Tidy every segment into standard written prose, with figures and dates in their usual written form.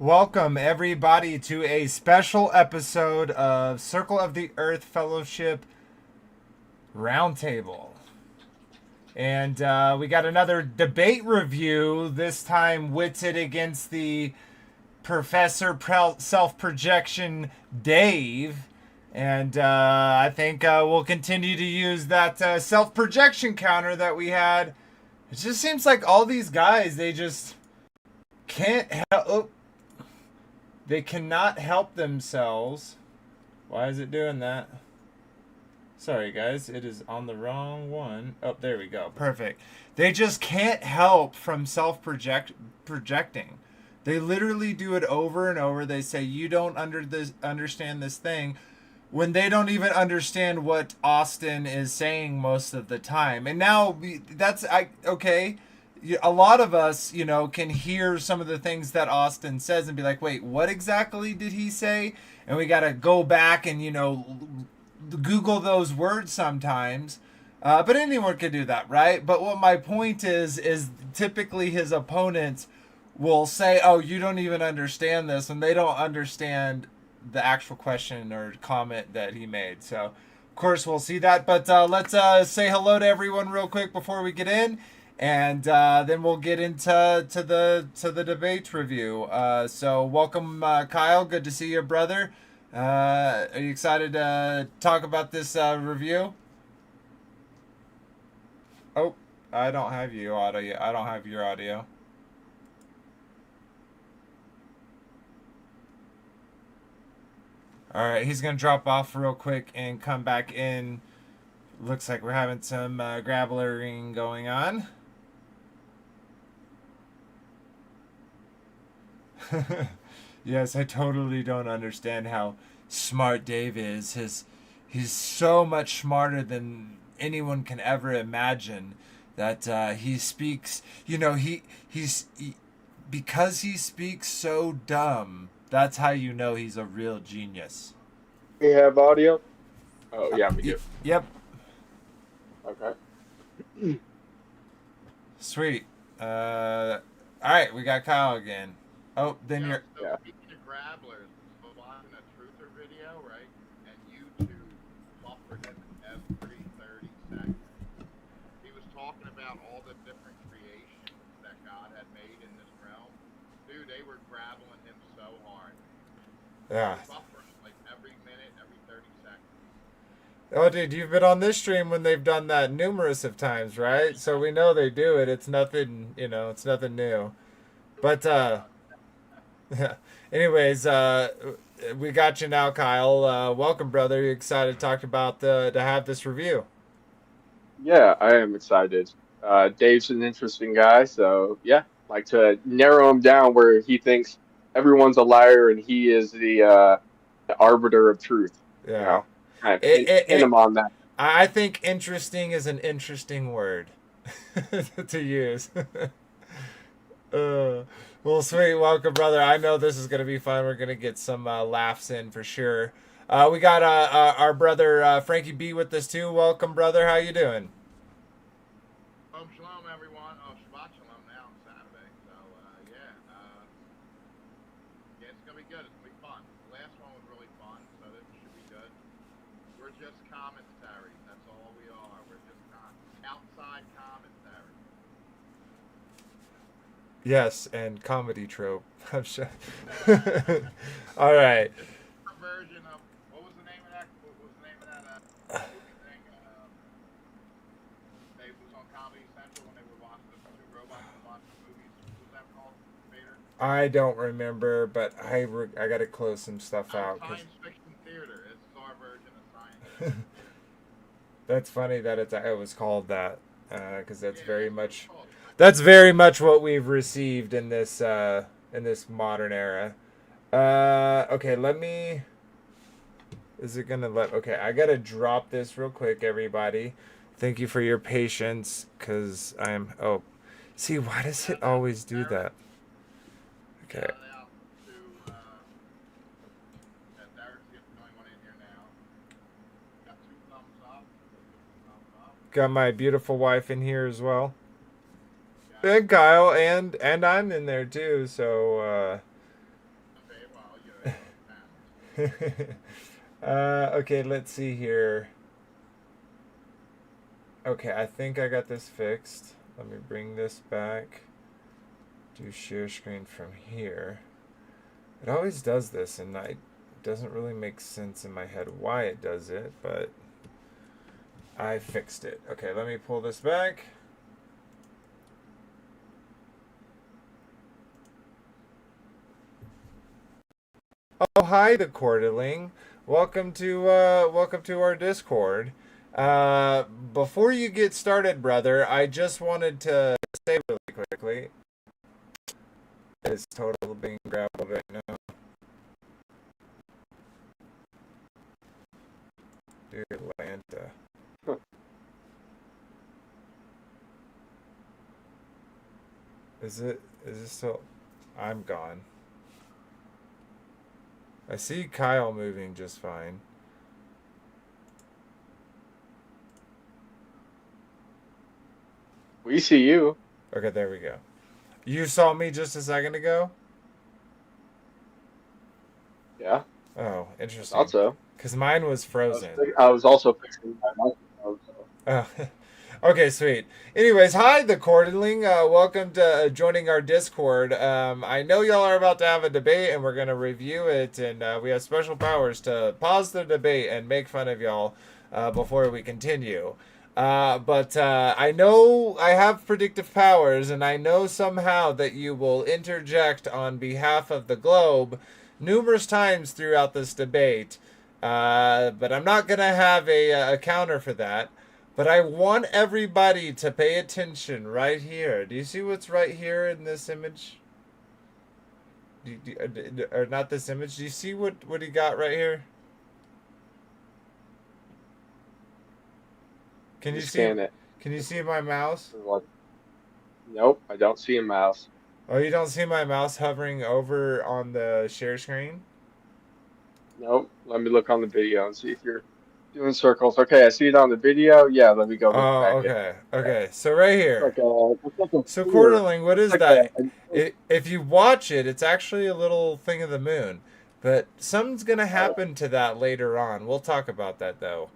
Welcome, everybody, to a special episode of Circle of the Earth Fellowship Roundtable. And we got another debate review, this time witted against the Professor Self-Projection Dave. And I think we'll continue to use that self-projection counter that we had. It just seems like all these guys, they just can't help. They cannot help themselves. Why is it doing that? Sorry, guys. It is on the wrong one. Oh, there we go. Perfect. They just can't help from projecting. They literally do it over and over. They say, you don't understand this thing, when they don't even understand what Austin is saying most of the time. And now, okay. A lot of us, can hear some of the things that Austin says and be like, wait, what exactly did he say? And we got to go back and, Google those words sometimes. But anyone could do that, right? But what my point is typically his opponents will say, oh, you don't even understand this, and they don't understand the actual question or comment that he made. So, of course, we'll see that. But let's say hello to everyone real quick before we get in. And then we'll get into the debate review. So welcome, Kyle. Good to see you, brother. Are you excited to talk about this review? Oh, I don't have you audio. I don't have your audio. All right, he's gonna drop off real quick and come back in. Looks like we're having some grabbling going on. Yes, I totally don't understand how smart Dave is. He's so much smarter than anyone can ever imagine. That he speaks, because he speaks so dumb. That's how you know he's a real genius. We have audio. Oh yeah, we do. Yep. Okay. Sweet. All right, we got Kyle again. Oh, then Yeah, you're. so Yeah. speaking of grabblers, I was watching a truther video, right? And YouTube buffered him every 30 seconds. He was talking about all the different creations that God had made in this realm. Dude, they were grabbling him so hard. Yeah. Buffering like every minute, every 30 seconds. Oh, dude, you've been on this stream when they've done that numerous of times, right? So we know they do it. It's nothing, it's nothing new. But anyways, we got you now, Kyle. Welcome, brother. You excited to talk about to have this review? Yeah, I am excited. Dave's an interesting guy, so yeah, like to narrow him down where he thinks everyone's a liar and he is the arbiter of truth. You Yeah. know, kind of It, it, pin him it, on that. I think interesting is an interesting word to use. Well, sweet. Welcome, brother. I know this is going to be fun. We're going to get some laughs in for sure. We got our brother Frankie B with us too. Welcome, brother. How you doing? Shalom, everyone. Oh, Shabbat Shalom now on Saturday. So, yeah, it's going to be good. It's going to be fun. The last one was really fun, so this should be good. We're just commentaries. That's all we are. We're just outside commentary. Yes, and comedy trope. I'm sure. All right. It's a version of, what was the name of that? What was the name of that movie thing? They was on Comedy Central when they were watching the two robots and watching movies. What was that called? Vader? I don't remember, but I got to close some stuff out. Science fiction theater. It's our version of science fiction. That's funny that it was called that, because that's Yeah, very that's what it's much called. that's very much what we've received in this modern era. Okay, let me. Is it gonna let? Okay, I gotta drop this real quick, everybody. Thank you for your patience, cause I'm. Oh, see, why does it always do that? Okay. Shout out to Derek's the only one in here now. Got two thumbs up. Got my beautiful wife in here as well. Got And Kyle and I'm in there too, so Okay, let's see here. Okay, I think I got this fixed. Let me bring this back. Do share screen from here. It always does this, and it doesn't really make sense in my head why it does it, but I fixed it. Okay, let me pull this back. Oh, hi, the Quarterling. Welcome to our Discord. Before you get started, brother, I just wanted to say really quickly. It's totally being grappled right now. Dude, Atlanta. Is it still? I'm gone. I see Kyle moving just fine. We see you. Okay, there we go. You saw me just a second ago? Yeah. Oh, interesting. Also, because mine was frozen. I was also fixing my microphone. Oh. Okay, sweet. Anyways, hi, the Quarterling. Welcome to joining our Discord. I know y'all are about to have a debate, and we're going to review it, and we have special powers to pause the debate and make fun of y'all before we continue. But I know I have predictive powers, and I know somehow that you will interject on behalf of the globe numerous times throughout this debate. But I'm not going to have a counter for that. But I want everybody to pay attention right here. Do you see what's right here in this image? Or not this image. Do you see what he got right here? Can you scan see it? Can you see my mouse? Nope, I don't see a mouse. Oh, you don't see my mouse hovering over on the share screen? Nope. Let me look on the video and see if you're doing circles. Okay, I see it on the video. Yeah, let me go look back. Oh, okay. Okay, so right here. So sphere. Quarterling, what is It's that? like If you watch it, it's actually a little thing of the moon. But something's going to happen to that later on. We'll talk about that, though.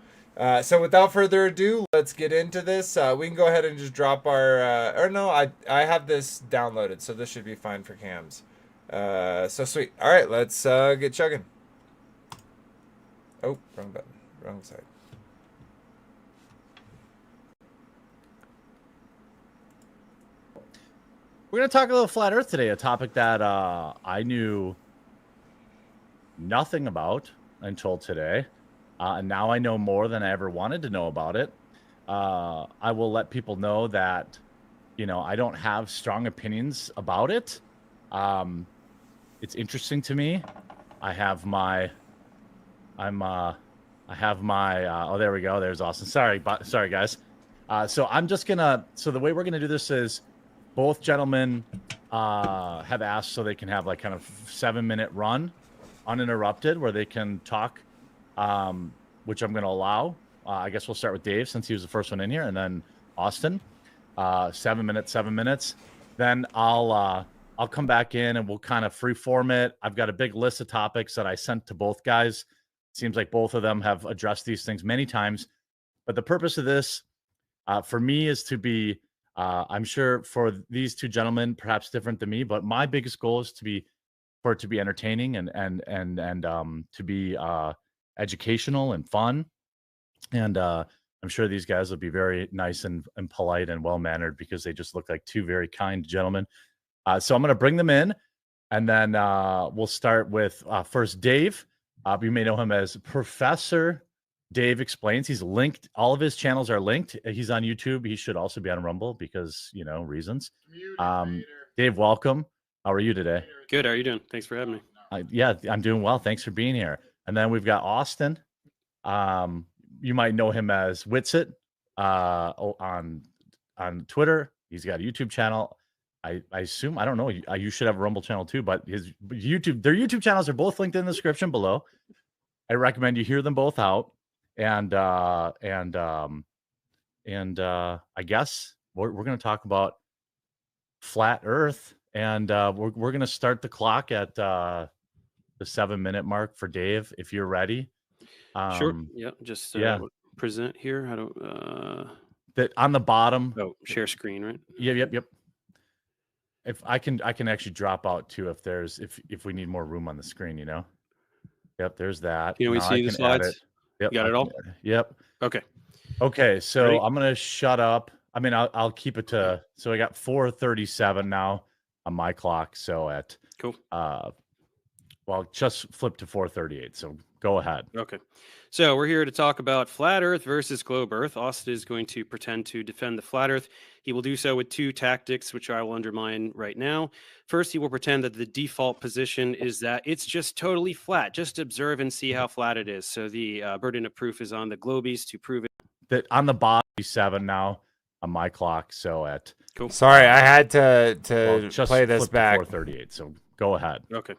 So without further ado, let's get into this. We can go ahead and just drop our... or no, I have this downloaded, so this should be fine for cams. So sweet. All right, let's get chugging. Oh, wrong button. Wrong side. We're going to talk a little flat earth today, a topic that I knew nothing about until today. And now I know more than I ever wanted to know about it. I will let people know that, I don't have strong opinions about it. It's interesting to me. I have my, oh, there we go. There's Austin. Sorry, guys. So I'm just so the way we're going to do this is both gentlemen have asked so they can have like kind of 7-minute run uninterrupted where they can talk, which I'm going to allow. I guess we'll start with Dave since he was the first one in here, and then Austin. 7 minutes. Then I'll come back in and we'll kind of freeform it. I've got a big list of topics that I sent to both guys. Seems like both of them have addressed these things many times. But the purpose of this, for me, is to be, I'm sure for these two gentlemen, perhaps different than me, but my biggest goal is for it to be entertaining and to be educational and fun. And I'm sure these guys will be very nice and polite and well-mannered because they just look like two very kind gentlemen. So I'm going to bring them in, and then we'll start with first Dave. You may know him as Professor Dave Explains. He's linked. All of his channels are linked. He's on YouTube. He should also be on Rumble because, reasons. Dave, welcome. How are you today? Good. How are you doing? Thanks for having me. Yeah, I'm doing well. Thanks for being here. And then we've got Austin. You might know him as Witsit on Twitter. He's got a YouTube channel. I assume, I don't know, you should have a Rumble channel too, but their YouTube channels are both linked in the description below. I recommend you hear them both out. And I guess we're going to talk about flat Earth, and we're going to start the clock at the 7-minute mark for Dave, if you're ready. Sure. Yeah. Just present here. How do that on the bottom? Oh, share screen, right? Yep. If I can actually drop out too if we need more room on the screen, Yep, there's that. Can we see the slides? Edit. Yep, you got it all? Yep. Okay, so ready? I'm gonna shut up. I mean, I'll keep it to. So I got 4:37 now on my clock. So at cool. Well, just flip to 4:38. So go ahead. Okay. So we're here to talk about flat Earth versus globe Earth. Austin is going to pretend to defend the flat Earth. He will do so with two tactics, which I will undermine right now. First, he will pretend that the default position is that it's just totally flat. Just observe and see how flat it is. So the burden of proof is on the globies to prove it. That on the bottom 7 now on my clock. So at cool. Sorry, I had to just play this back. 4:38. So go ahead. Okay.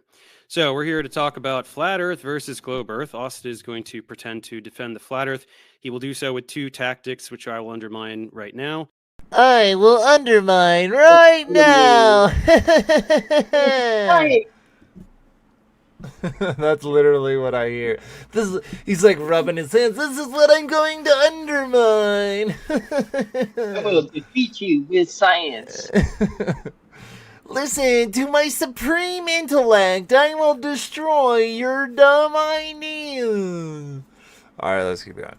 So we're here to talk about flat Earth versus globe Earth. Austin is going to pretend to defend the flat Earth. He will do so with two tactics, which I will undermine right now. I will undermine right now. That's literally what I hear. He's like rubbing his hands. This is what I'm going to undermine. I will defeat you with science. Listen to my supreme intellect. I will destroy your dumb ideas. All right, let's keep going.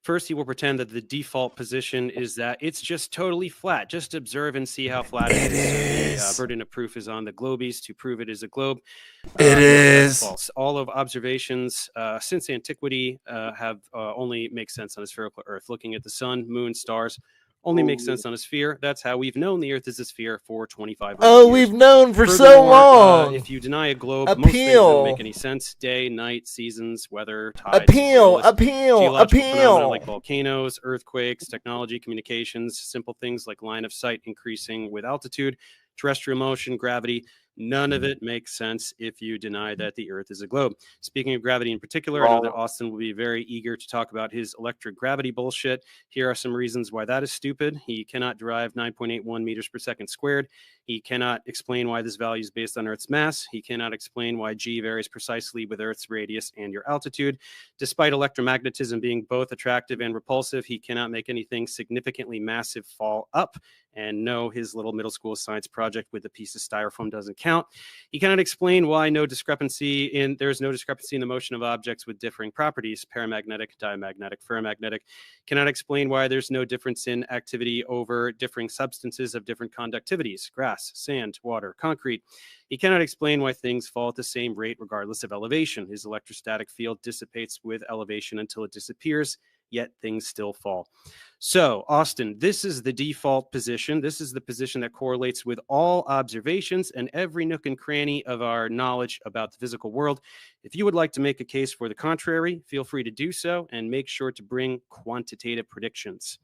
First, he will pretend that the default position is that it's just totally flat. Just observe and see how flat it is. So the burden of proof is on the globies to prove it is a globe. It is false. All of observations since antiquity have only make sense on a spherical Earth. Looking at the sun, moon, stars only makes sense on a sphere. That's how we've known the Earth is a sphere for 2,500 years. We've known for so long. If you deny a globe, most things don't make any sense. Day, night, seasons, weather, tides. Appeal. Like volcanoes, earthquakes, technology, communications, simple things like line of sight increasing with altitude, terrestrial motion, gravity. None of it makes sense if you deny that the Earth is a globe. Speaking of gravity in particular, I know that Austin will be very eager to talk about his electric gravity bullshit. Here are some reasons why that is stupid. He cannot derive 9.81 meters per second squared. He cannot explain why this value is based on Earth's mass. He cannot explain why G varies precisely with Earth's radius and your altitude. Despite electromagnetism being both attractive and repulsive, he cannot make anything significantly massive fall up. And no, his little middle school science project with a piece of styrofoam doesn't count. He cannot explain why there's no discrepancy in the motion of objects with differing properties, paramagnetic, diamagnetic, ferromagnetic. Cannot explain why there's no difference in activity over differing substances of different conductivities, grass, sand, water, concrete. He cannot explain why things fall at the same rate regardless of elevation. His electrostatic field dissipates with elevation until it disappears, yet things still fall. So, Austin, this is the default position. This is the position that correlates with all observations and every nook and cranny of our knowledge about the physical world. If you would like to make a case for the contrary, feel free to do so and make sure to bring quantitative predictions.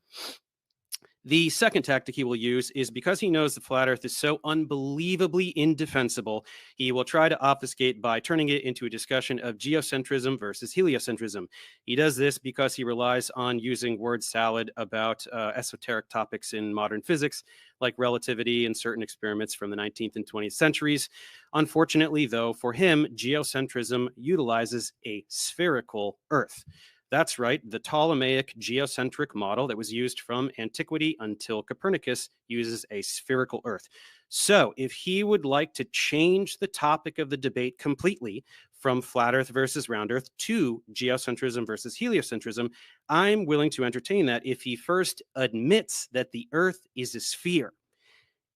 The second tactic he will use is because he knows the flat Earth is so unbelievably indefensible, he will try to obfuscate by turning it into a discussion of geocentrism versus heliocentrism. He does this because he relies on using word salad about esoteric topics in modern physics, like relativity and certain experiments from the 19th and 20th centuries. Unfortunately, though, for him, geocentrism utilizes a spherical Earth. That's right, the Ptolemaic geocentric model that was used from antiquity until Copernicus uses a spherical Earth. So if he would like to change the topic of the debate completely from flat Earth versus round Earth to geocentrism versus heliocentrism, I'm willing to entertain that if he first admits that the Earth is a sphere.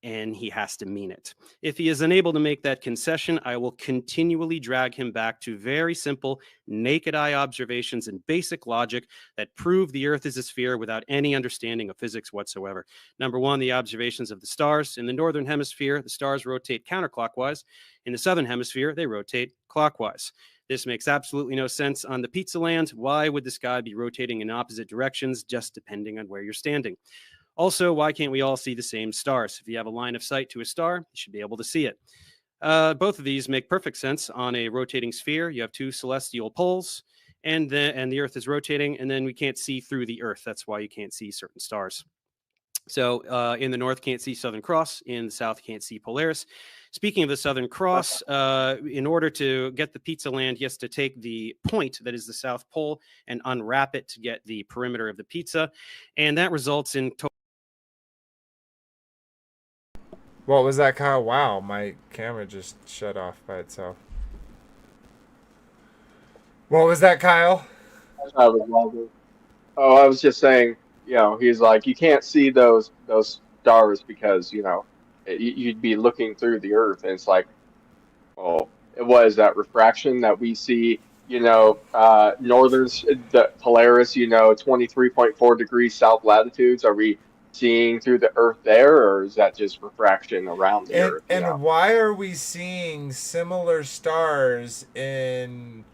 And he has to mean it. If he is unable to make that concession, I will continually drag him back to very simple, naked eye observations and basic logic that prove the Earth is a sphere without any understanding of physics whatsoever. Number one, the observations of the stars. In the northern hemisphere, the stars rotate counterclockwise. In the southern hemisphere, they rotate clockwise. This makes absolutely no sense on the pizza land. Why would the sky be rotating in opposite directions, just depending on where you're standing? Also, why can't we all see the same stars? If you have a line of sight to a star, you should be able to see it. Both of these make perfect sense on a rotating sphere. You have two celestial poles, and the Earth is rotating, and then we can't see through the Earth. That's why you can't see certain stars. So in the north, can't see Southern Cross. In the south, can't see Polaris. Speaking of the Southern Cross, in order to get the pizza land, he has to take the point that is the South Pole and unwrap it to get the perimeter of the pizza. And that results in What was that, Kyle? Wow, my camera just shut off by itself. What was that, Kyle? I was wondering. Oh, I was just saying, he's like, you can't see those stars because, you'd be looking through the earth, and it's like, well, what is that refraction that we see, the Polaris, 23.4 degrees south latitudes? Are we seeing through the earth there, or is that just refraction around the earth? And why are we seeing similar stars in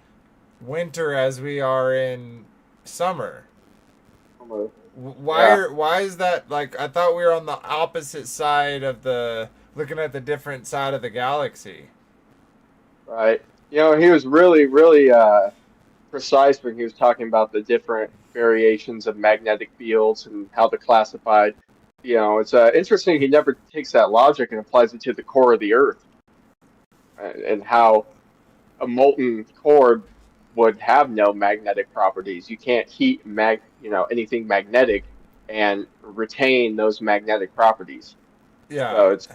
winter as we are in summer? Why is that? Like, I thought we were on the opposite side of looking at the different side of the galaxy. Right. He was really, really precise when he was talking about the different variations of magnetic fields and how they're classified. It's interesting he never takes that logic and applies it to the core of the Earth, and how a molten core would have no magnetic properties. You can't heat anything magnetic and retain those magnetic properties. Yeah. So it's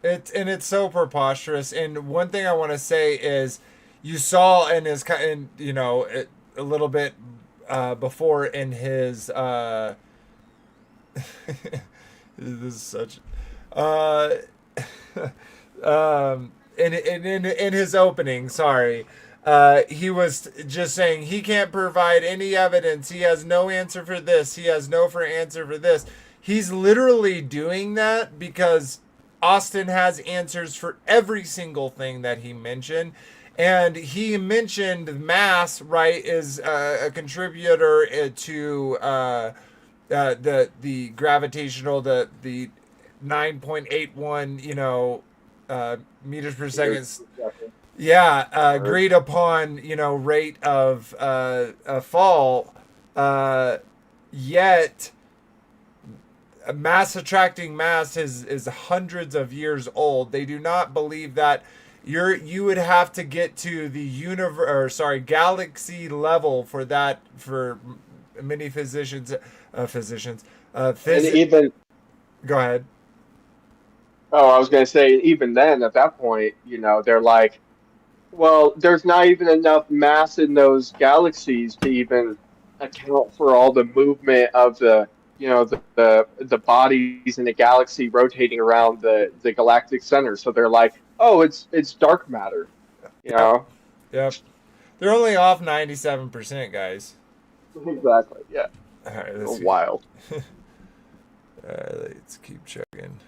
It's so preposterous. And one thing I want to say is, you saw in his a little bit before in his this is such in his opening, sorry. He was just saying he can't provide any evidence. He has no answer for this. He has no answer for this. He's literally doing that because Austin has answers for every single thing that he mentioned. And he mentioned mass, right, is a contributor to the gravitational, the 9.81, meters per second. Yeah, agreed upon, rate of fall. Yet mass attracting mass is hundreds of years old. They do not believe that you would have to get to the galaxy level for that, for many physicians. And even Go ahead. Oh, I was going to say, even then, at that point, they're like, well, there's not even enough mass in those galaxies to even account for all the movement of the bodies in the galaxy rotating around the galactic center. So they're like, oh, it's dark matter, Yep. They're only off 97%, guys. Exactly. Yeah. All right, Wild. Let's keep checking.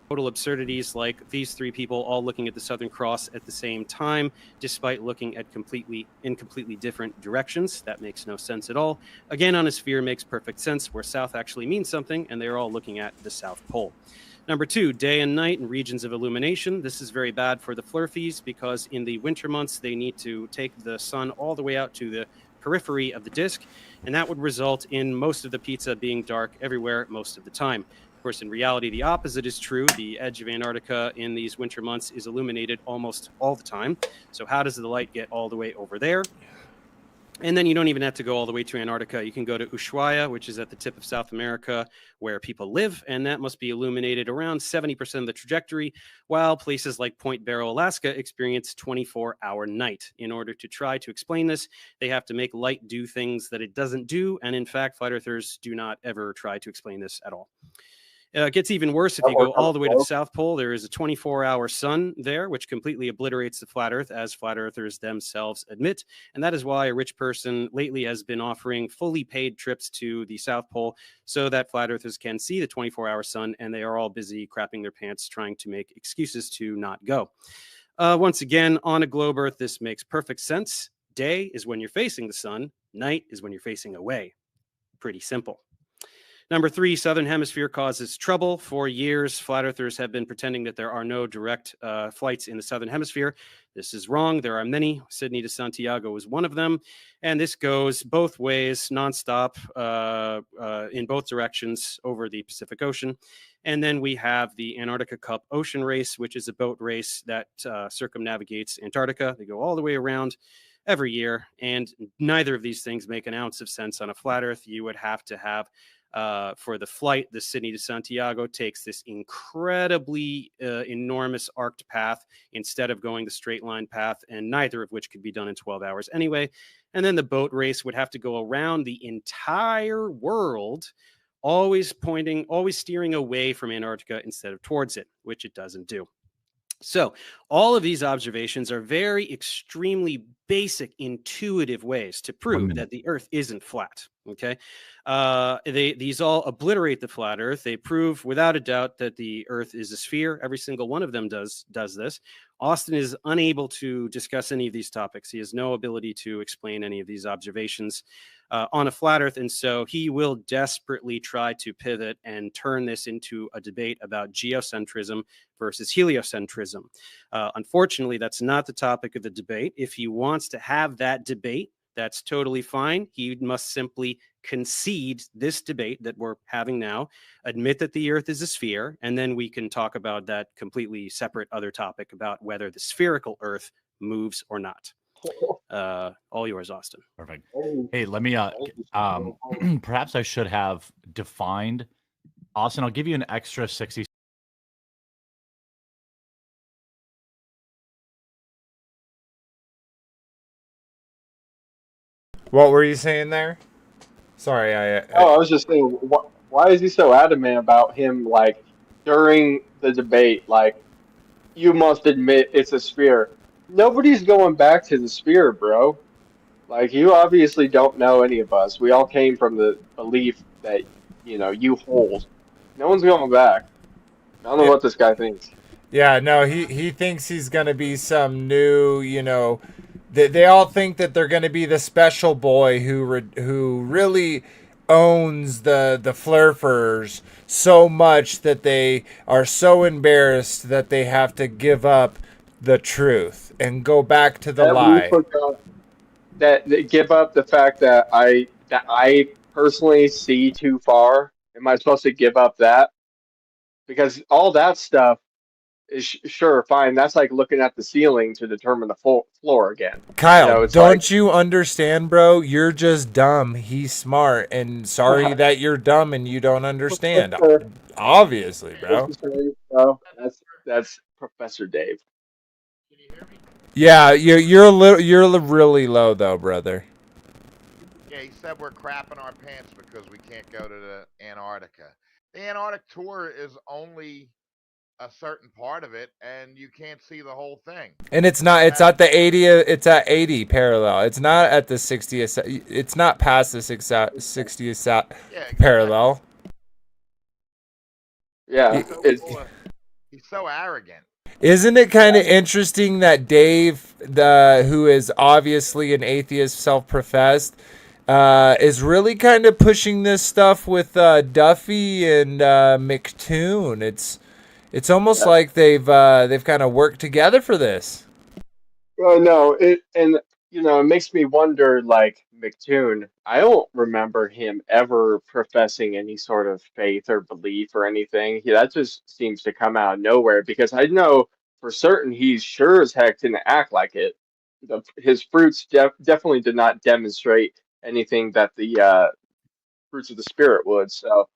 Total absurdities like these three people all looking at the Southern Cross at the same time, despite looking at completely different directions. That makes no sense at all. Again, on a sphere makes perfect sense, where south actually means something, and they're all looking at the South Pole. Number 2, day and night and regions of illumination. This is very bad for the Flurfies because in the winter months, they need to take the sun all the way out to the periphery of the disk, and that would result in most of the pizza being dark everywhere most of the time. Of course, in reality, the opposite is true. The edge of Antarctica in these winter months is illuminated almost all the time. So how does the light get all the way over there? And then you don't even have to go all the way to Antarctica. You can go to Ushuaia, which is at the tip of South America, where people live, and that must be illuminated around 70% of the trajectory, while places like Point Barrow, Alaska, experience 24-hour night. In order to try to explain this, they have to make light do things that it doesn't do, and in fact, flat earthers do not ever try to explain this at all. It gets even worse if you go all the way to the South Pole. There is a 24-hour sun there, which completely obliterates the flat Earth, as flat earthers themselves admit. And that is why a rich person lately has been offering fully paid trips to the South Pole so that flat earthers can see the 24-hour sun, and they are all busy crapping their pants trying to make excuses to not go. Once again, on a globe Earth, this makes perfect sense. Day is when you're facing the sun. Night is when you're facing away. Pretty simple. Number 3, Southern Hemisphere causes trouble. For years, flat earthers have been pretending that there are no direct flights in the Southern Hemisphere. This is wrong. There are many. Sydney to Santiago is one of them. And this goes both ways, nonstop, in both directions over the Pacific Ocean. And then we have the Antarctica Cup Ocean Race, which is a boat race that circumnavigates Antarctica. They go all the way around every year. And neither of these things make an ounce of sense on a flat Earth. You would have to have, for the flight, the Sydney to Santiago takes this incredibly enormous arced path instead of going the straight line path, and neither of which could be done in 12 hours anyway. And then the boat race would have to go around the entire world, always steering away from Antarctica instead of towards it, which it doesn't do. So all of these observations are very extremely basic, intuitive ways to prove that the Earth isn't flat. Okay, these all obliterate the flat Earth. They prove without a doubt that the Earth is a sphere. Every single one of them does this. Austin is unable to discuss any of these topics. He has no ability to explain any of these observations on a flat Earth, and so he will desperately try to pivot and turn this into a debate about geocentrism versus heliocentrism. Unfortunately, that's not the topic of the debate. If he wants to have that debate, that's totally fine. He must simply concede this debate that we're having now, admit that the Earth is a sphere, and then we can talk about that completely separate other topic about whether the spherical Earth moves or not. All yours, Austin. Perfect. Hey, let me perhaps I should have defined, Austin, I'll give you an extra 60. What were you saying there? Sorry, I was just saying, why is he so adamant about him, like, during the debate, like, you must admit it's a sphere. Nobody's going back to the sphere, bro. Like, you obviously don't know any of us. We all came from the belief that, you hold. No one's going back. I don't know what this guy thinks. Yeah, no, he thinks he's going to be some new, they all think that they're going to be the special boy who really owns the flurfers so much that they are so embarrassed that they have to give up the truth and go back to the lie. That they give up the fact that I personally see too far. Am I supposed to give up that? Because all that stuff is sure fine. That's like looking at the ceiling to determine the floor again. Kyle, don't you understand, bro? You're just dumb. He's smart, and sorry that you're dumb and you don't understand. Obviously, bro. That's Professor Dave. Can you hear me? Yeah, you're really low though, brother. Yeah, he said we're crapping our pants because we can't go to the Antarctica. The Antarctic tour is only a certain part of it, and you can't see the whole thing. And it's not. It's at the 80. It's at 80 parallel. It's not at the 60th. It's not past the 60th parallel. Yeah, he's so arrogant. Isn't it kind of interesting that Dave, who is obviously an atheist, self-professed, is really kind of pushing this stuff with Duffy and McToon? It's almost like they've kind of worked together for this. Well, no, it makes me wonder, like McToon. I don't remember him ever professing any sort of faith or belief or anything. That just seems to come out of nowhere because I know for certain he's sure as heck didn't act like it. His fruits definitely did not demonstrate anything that the fruits of the spirit would. So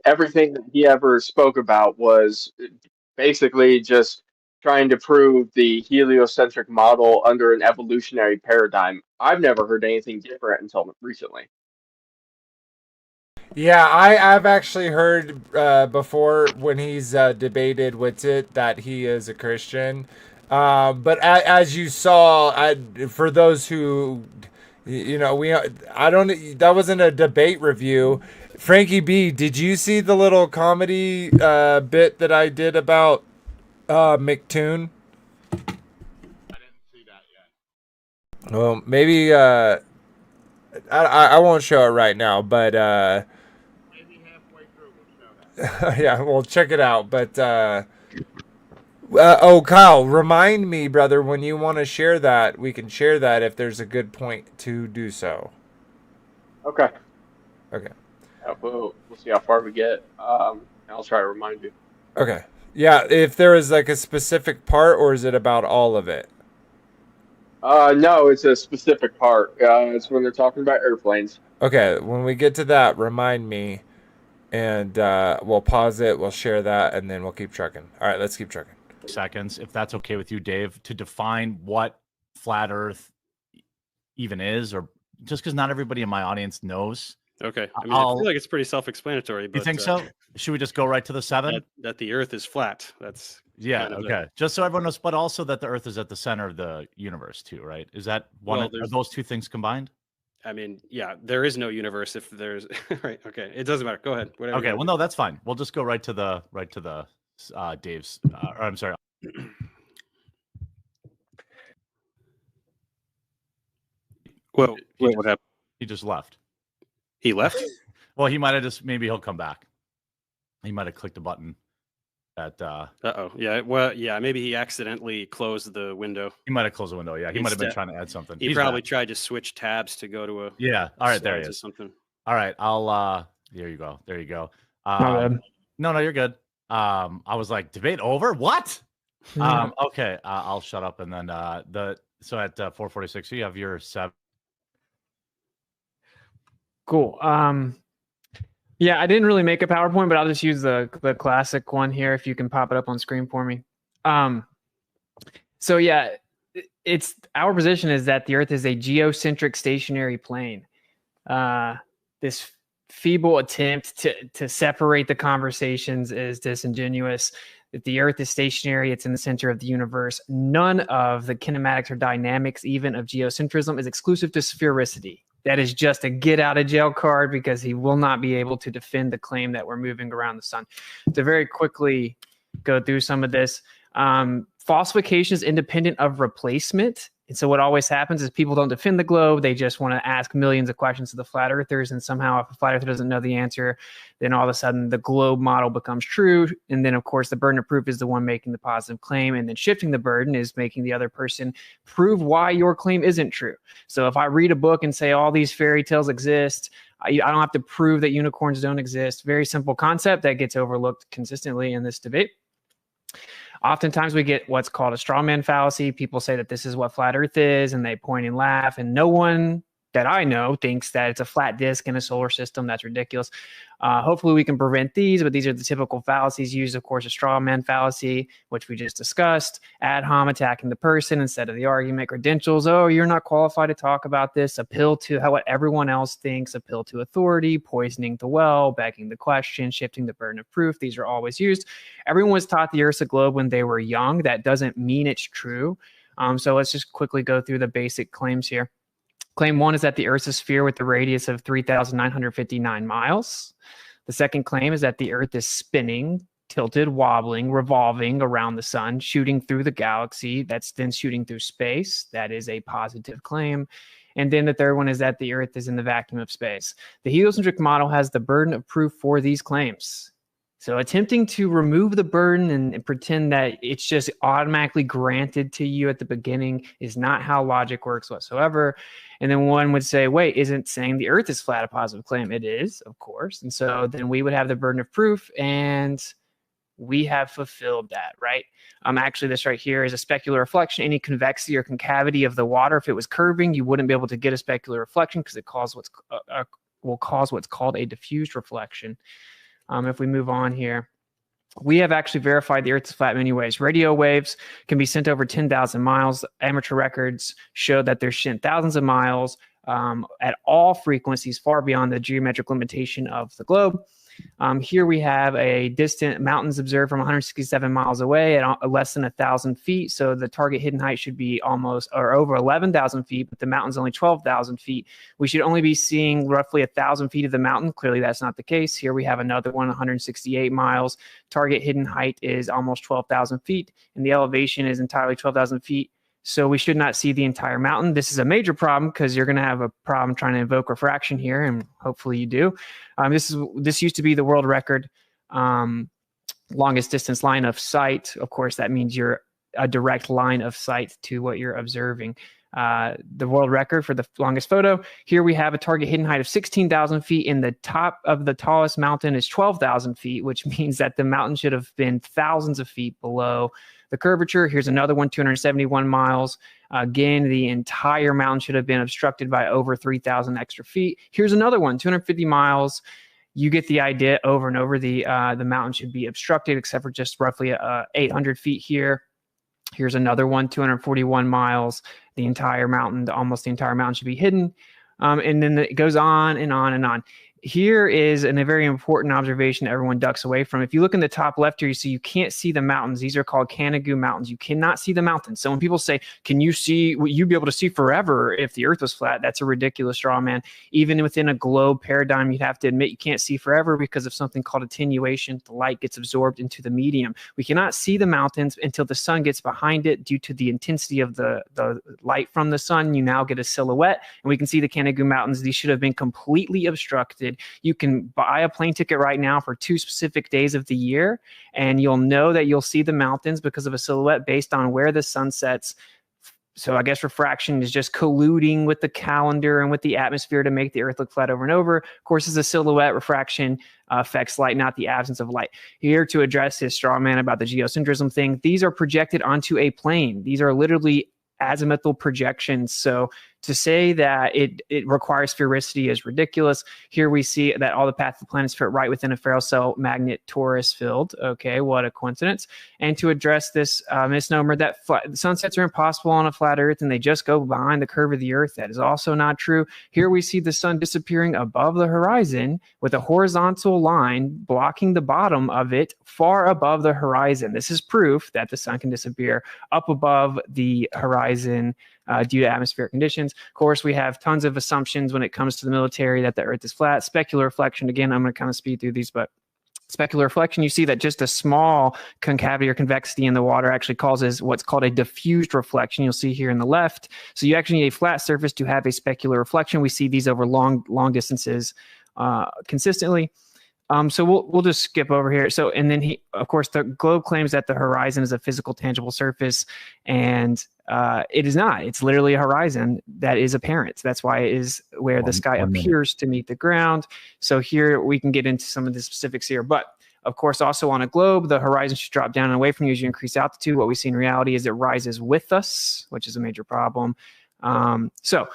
everything that he ever spoke about was basically just trying to prove the heliocentric model under an evolutionary paradigm. I've never heard anything different until recently. Yeah, I've actually heard before when he's debated Witzit that he is a Christian. But as you saw, for those who, that wasn't a debate review. Frankie B, did you see the little comedy bit that I did about McToon? I didn't see that yet. Well, maybe I won't show it right now, but Yeah, well, check it out. But oh, Kyle, remind me, brother, when you want to share that, we can share that if there's a good point to do so. Okay. Okay. We'll see how far we get. I'll try to remind you. Okay. Yeah, if there is like a specific part, or is it about all of it? No, it's a specific part. It's when they're talking about airplanes. Okay, when we get to that, remind me, and we'll pause it, we'll share that, and then we'll keep trucking. All right, let's keep trucking. Seconds, if that's okay with you, Dave, to define what flat Earth even is, or just because not everybody in my audience knows. Okay. I mean, I feel like it's pretty self-explanatory. But, you think so? Should we just go right to the 7? That the Earth is flat. That's yeah. Okay. Just so everyone knows, but also that the Earth is at the center of the universe too, right? Is that one? Are those two things combined? I mean, yeah, there is no universe if there's right. Okay, it doesn't matter. Go ahead. Whatever. Okay. Well, no, that's fine. We'll just go right to the Dave's. Or I'm sorry. Well, wait, what happened? He just left. He left? Well, he might have just, maybe he'll come back. He might have clicked a button that Uh-oh. Yeah, well, yeah, maybe he accidentally closed the window. He might have closed the window. Yeah, he might have been trying to add something. He probably tried to switch tabs to go to a Yeah. All right, there he is. Something. All right, I'll there you go. There you go. My bad. No, you're good. I was like, debate over? What? Okay, I'll shut up, and then so at 4:46, you have your 7. Cool. Yeah, I didn't really make a PowerPoint, but I'll just use the classic one here if you can pop it up on screen for me. So yeah, it's our position is that the Earth is a geocentric stationary plane. This feeble attempt to separate the conversations is disingenuous. That the Earth is stationary, it's in the center of the universe. None of the kinematics or dynamics, even of geocentrism, is exclusive to sphericity. That is just a get out of jail card because he will not be able to defend the claim that we're moving around the sun. To very quickly go through some of this, falsification is independent of replacement. And so what always happens is people don't defend the globe. They just want to ask millions of questions to the flat earthers. And somehow if a flat earther doesn't know the answer, then all of a sudden the globe model becomes true. And then of course the burden of proof is the one making the positive claim. And then shifting the burden is making the other person prove why your claim isn't true. So if I read a book and say all these fairy tales exist, I don't have to prove that unicorns don't exist. Very simple concept that gets overlooked consistently in this debate. Oftentimes we get what's called a straw man fallacy. People say that this is what flat Earth is, and they point and laugh, and no one that I know thinks that it's a flat disk in a solar system. That's ridiculous. Hopefully we can prevent these, but these are the typical fallacies used. Of course, a straw man fallacy, which we just discussed, ad hom, attacking the person instead of the argument, credentials. Oh, you're not qualified to talk about this. Appeal to what everyone else thinks, appeal to authority, poisoning the well, begging the question, shifting the burden of proof. These are always used. Everyone was taught the Earth's a globe when they were young. That doesn't mean it's true. So let's just quickly go through the basic claims here. Claim 1 is that the Earth is a sphere with a radius of 3,959 miles. The second claim is that the Earth is spinning, tilted, wobbling, revolving around the sun, shooting through the galaxy. That's then shooting through space. That is a positive claim. And then the third one is that the Earth is in the vacuum of space. The heliocentric model has the burden of proof for these claims. So attempting to remove the burden and pretend that it's just automatically granted to you at the beginning is not how logic works whatsoever. And then one would say, wait, isn't saying the Earth is flat a positive claim? It is, of course. And so then we would have the burden of proof, and we have fulfilled that, right? Actually, this right here is a specular reflection. Any convexity or concavity of the water, if it was curving, you wouldn't be able to get a specular reflection because it will cause what's called a diffused reflection. If we move on here, we have actually verified the Earth is flat in many ways. Radio waves can be sent over 10,000 miles. Amateur records show that they're sent thousands of miles at all frequencies far beyond the geometric limitation of the globe. Here we have a distant mountains observed from 167 miles away at less than 1,000 feet. So the target hidden height should be almost or over 11,000 feet, but the mountain's only 12,000 feet. We should only be seeing roughly 1,000 feet of the mountain. Clearly, that's not the case. Here we have another one, 168 miles. Target hidden height is almost 12,000 feet, and the elevation is entirely 12,000 feet. So we should not see the entire mountain. This is a major problem because you're going to have a problem trying to invoke refraction here, and hopefully you do. This used to be the world record. longest distance line of sight. Of course, that means you're a direct line of sight to what you're observing. The world record for the longest photo. Here we have a target hidden height of 16,000 feet, and the top of the tallest mountain is 12,000 feet, which means that the mountain should have been thousands of feet below the curvature. Here's another one, 271 miles. Again, the entire mountain should have been obstructed by over 3,000 extra feet. Here's another one, 250 miles. You get the idea. Over and over, the mountain should be obstructed, except for just roughly 800 feet here. Here's another one, 241 miles. The entire mountain, almost the entire mountain should be hidden. And then it goes on and on and on. Here is a very important observation that everyone ducks away from. If you look in the top left here, you see you can't see the mountains. These are called Canigou Mountains. You cannot see the mountains. So when people say, can you see, would you be able to see forever if the earth was flat? That's a ridiculous straw man. Even within a globe paradigm, you'd have to admit you can't see forever because of something called attenuation. The light gets absorbed into the medium. We cannot see the mountains until the sun gets behind it due to the intensity of the light from the sun. You now get a silhouette, and we can see the Canigou Mountains. These should have been completely obstructed. You can buy a plane ticket right now for 2 specific days of the year, and you'll know that you'll see the mountains because of a silhouette based on where the sun sets. So I guess refraction is just colluding with the calendar and with the atmosphere to make the earth look flat over and over. Of course, as a silhouette, refraction affects light, not the absence of light. Here to address his straw man about the geocentrism thing, these are projected onto a plane. These are literally azimuthal projections. So to say that it requires sphericity is ridiculous. Here we see that all the paths of the planets fit right within a ferrocell magnet torus field. Okay, what a coincidence. And to address this misnomer that sunsets are impossible on a flat Earth and they just go behind the curve of the Earth, that is also not true. Here we see the sun disappearing above the horizon with a horizontal line blocking the bottom of it far above the horizon. This is proof that the sun can disappear up above the horizon due to atmospheric conditions. Of course, we have tons of assumptions when it comes to the military that the Earth is flat. Specular reflection, again, I'm going to kind of speed through these, but specular reflection, you see that just a small concavity or convexity in the water actually causes what's called a diffused reflection. You'll see here in the left. So you actually need a flat surface to have a specular reflection. We see these over long distances consistently. So we'll just skip over here. So, and then of course, the globe claims that the horizon is a physical, tangible surface, and it is not. It's literally a horizon that is apparent. That's why it is where the sky appears to meet the ground. So here we can get into some of the specifics here, but of course, also on a globe, the horizon should drop down and away from you as you increase altitude. What we see in reality is it rises with us, which is a major problem. So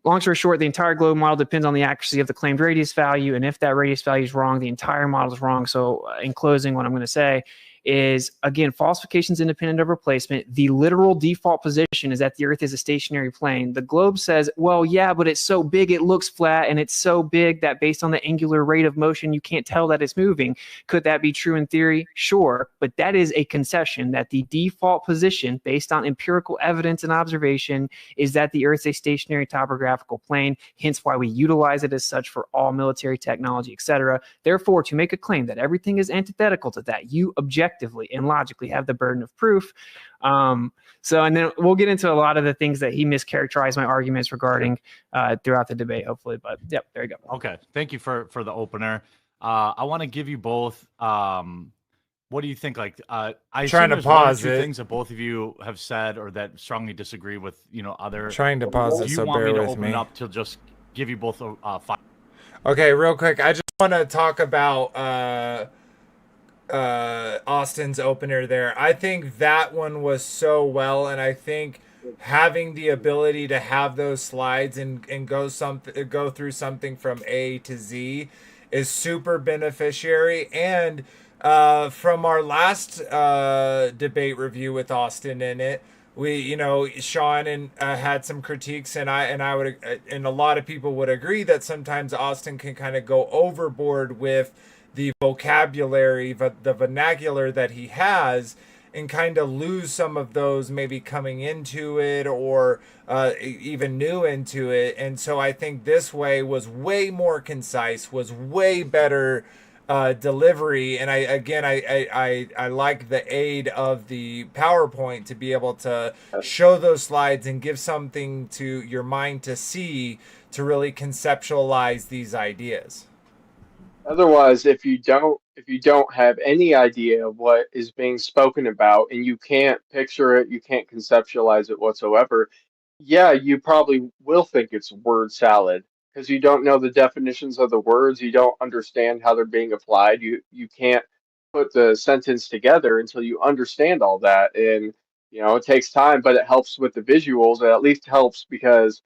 long story short, the entire globe model depends on the accuracy of the claimed radius value. And if that radius value is wrong, the entire model is wrong. So in closing, what I'm going to say is, again, falsifications independent of replacement. The literal default position is that the Earth is a stationary plane. The globe says, well, yeah, but it's so big it looks flat, and it's so big that based on the angular rate of motion, you can't tell that it's moving. Could that be true in theory? Sure, but that is a concession that the default position based on empirical evidence and observation is that the Earth is a stationary topographical plane, hence why we utilize it as such for all military technology, etc. Therefore, to make a claim that everything is antithetical to that, you objectively and logically have the burden of proof. And then we'll get into a lot of the things that he mischaracterized my arguments regarding throughout the debate, hopefully. But yep, there you go. Okay, thank you for the opener. I want to give you both. What do you think? Like, I trying to pause two it. things that both of you have said or that strongly disagree with. Other. Trying to pause it. Do you So want bear me to with open me. it up to just give you both a 5? Okay, real quick. I just want to talk about Austin's opener there. I think that one was so well, and I think having the ability to have those slides and go through something from A to Z is super beneficiary. And from our last debate review with Austin in it, we, Sean and had some critiques, and I would, and a lot of people would agree that sometimes Austin can kind of go overboard with the vocabulary, the vernacular that he has, and kind of lose some of those maybe coming into it or even new into it. And so I think this way was way more concise, was way better delivery. And I like the aid of the PowerPoint to be able to show those slides and give something to your mind to see, to really conceptualize these ideas. Otherwise, if you don't if you don't have any idea of what is being spoken about and you can't picture it, you can't conceptualize it whatsoever, yeah, you probably will think it's word salad because you don't know the definitions of the words, you don't understand how they're being applied, you can't put the sentence together until you understand all that. And it takes time, but it helps with the visuals. It at least helps because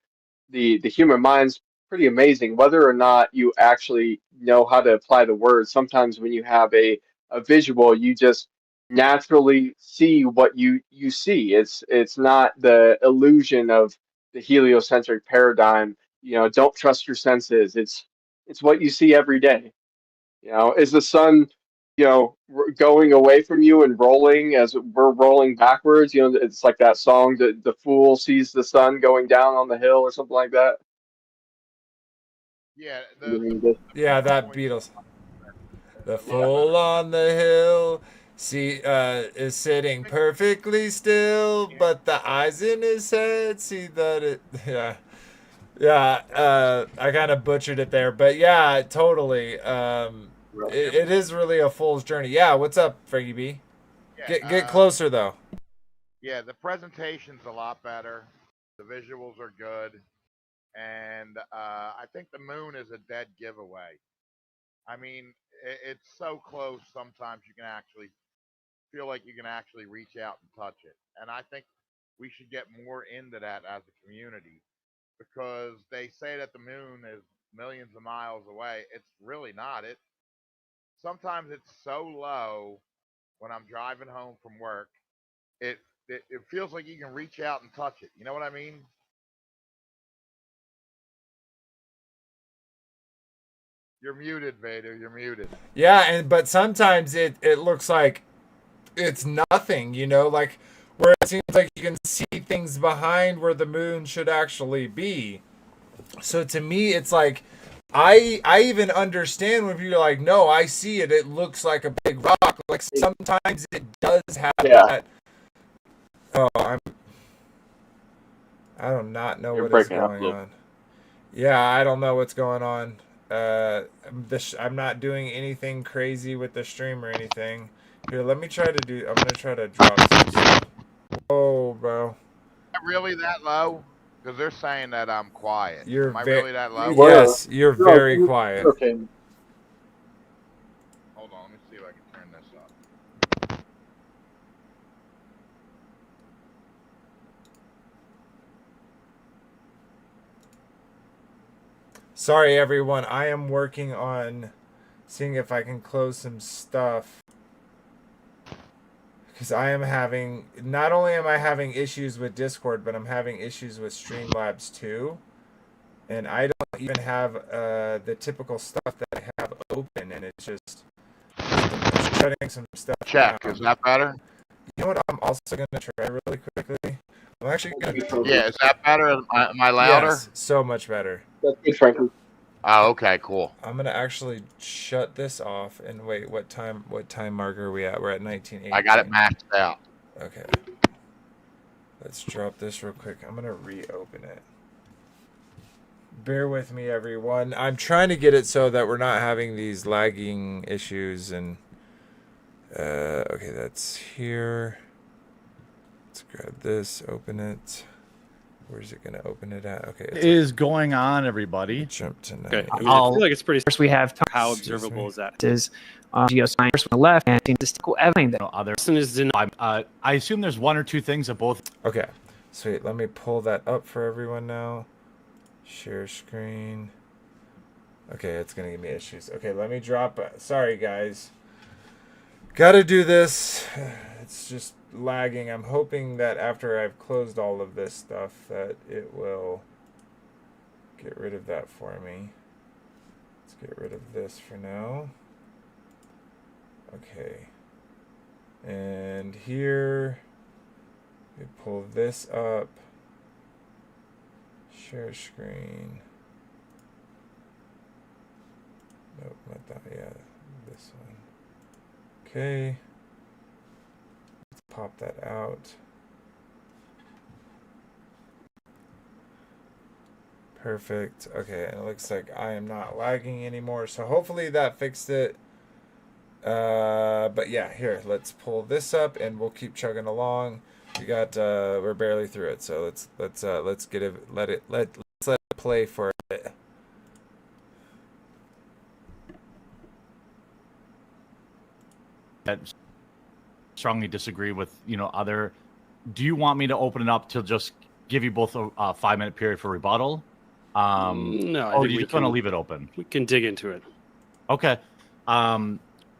the human mind's pretty amazing. Whether or not you actually know how to apply the words, sometimes when you have a visual, you just naturally see what you see. It's not the illusion of the heliocentric paradigm. Don't trust your senses. It's what you see every day. Is the sun, going away from you and rolling as we're rolling backwards? It's like that song that the fool sees the sun going down on the hill or something like that. Yeah, Yeah, that Beatles. The fool on the hill is sitting perfectly still, but the eyes in his head see that it. I kind of butchered it there, but yeah, totally. It is really a fool's journey. Yeah, what's up, Frankie B? yeah, Get closer though. yeah. The presentation's a lot better. The visuals are good, and I think the moon is a dead giveaway. I mean, it's so close. Sometimes you can actually feel like you can actually reach out and touch it, and I think we should get more into that as a community because they say that the moon is millions of miles away. It's really not. Sometimes it's so low when I'm driving home from work. It feels like you can reach out and touch it. You know what I mean? You're muted, Vader. You're muted. Yeah, but sometimes it looks like it's nothing, like where it seems like you can see things behind where the moon should actually be. So to me, it's like I even understand when people are like, no, I see it. It looks like a big rock. Like sometimes it does have that. Oh, I do not know what is going on. Yeah, I don't know what's going on. I'm not doing anything crazy with the stream or anything. Here, let me try to do. I'm gonna try to drop some stuff. Oh, bro. Really that low? Because they're saying that I'm quiet. Am I really that low? Yes, you're very quiet. Okay. Hold on, let me see if I can turn this up. Sorry, everyone. I am working on seeing if I can close some stuff. Because I am having, not only am I having issues with Discord, but I'm having issues with Streamlabs too. And I don't even have the typical stuff that I have open, and it's just shutting some stuff Check. down. Is that better? You know what I'm also going to try really quickly? I'm actually going to... Yeah, is that better? Am I louder? Yes, so much better. That's good, Frankie. Oh, okay, cool. I'm going to actually shut this off and wait, what time marker are we at? We're at 1980. I got it maxed out. Okay. Let's drop this real quick. I'm going to reopen it. Bear with me, everyone. I'm trying to get it so that we're not having these lagging issues. And okay, that's here. Let's grab this, open it. Where's it gonna open it at? Okay, What is going on, everybody? Jump to Okay. I 90. feel like it's pretty. First, we have How Excuse observable me. is that? is geoscience on the left and statistical evidence. No, other. Person is denied. I assume there's one or two things of both. Okay, sweet. Let me pull that up for everyone now. Share screen. Okay, it's gonna give me issues. Okay, let me drop. Sorry, guys. Gotta do this. It's just lagging. I'm hoping that after I've closed all of this stuff that it will get rid of that for me. Let's get rid of this for now. Okay. And here we pull this up. Share screen. Nope, not that. Yeah, this one. Okay. Let's pop that out. Perfect. Okay, and it looks like I am not lagging anymore. So hopefully that fixed it. But yeah, here, let's pull this up and we'll keep chugging along. We got we're barely through it, so let's get it let it play for a bit. I strongly disagree with other. Do you want me to open it up to just give you both a 5-minute period for rebuttal? No, I or think you we just want to can- leave it open? We can dig into it. Okay.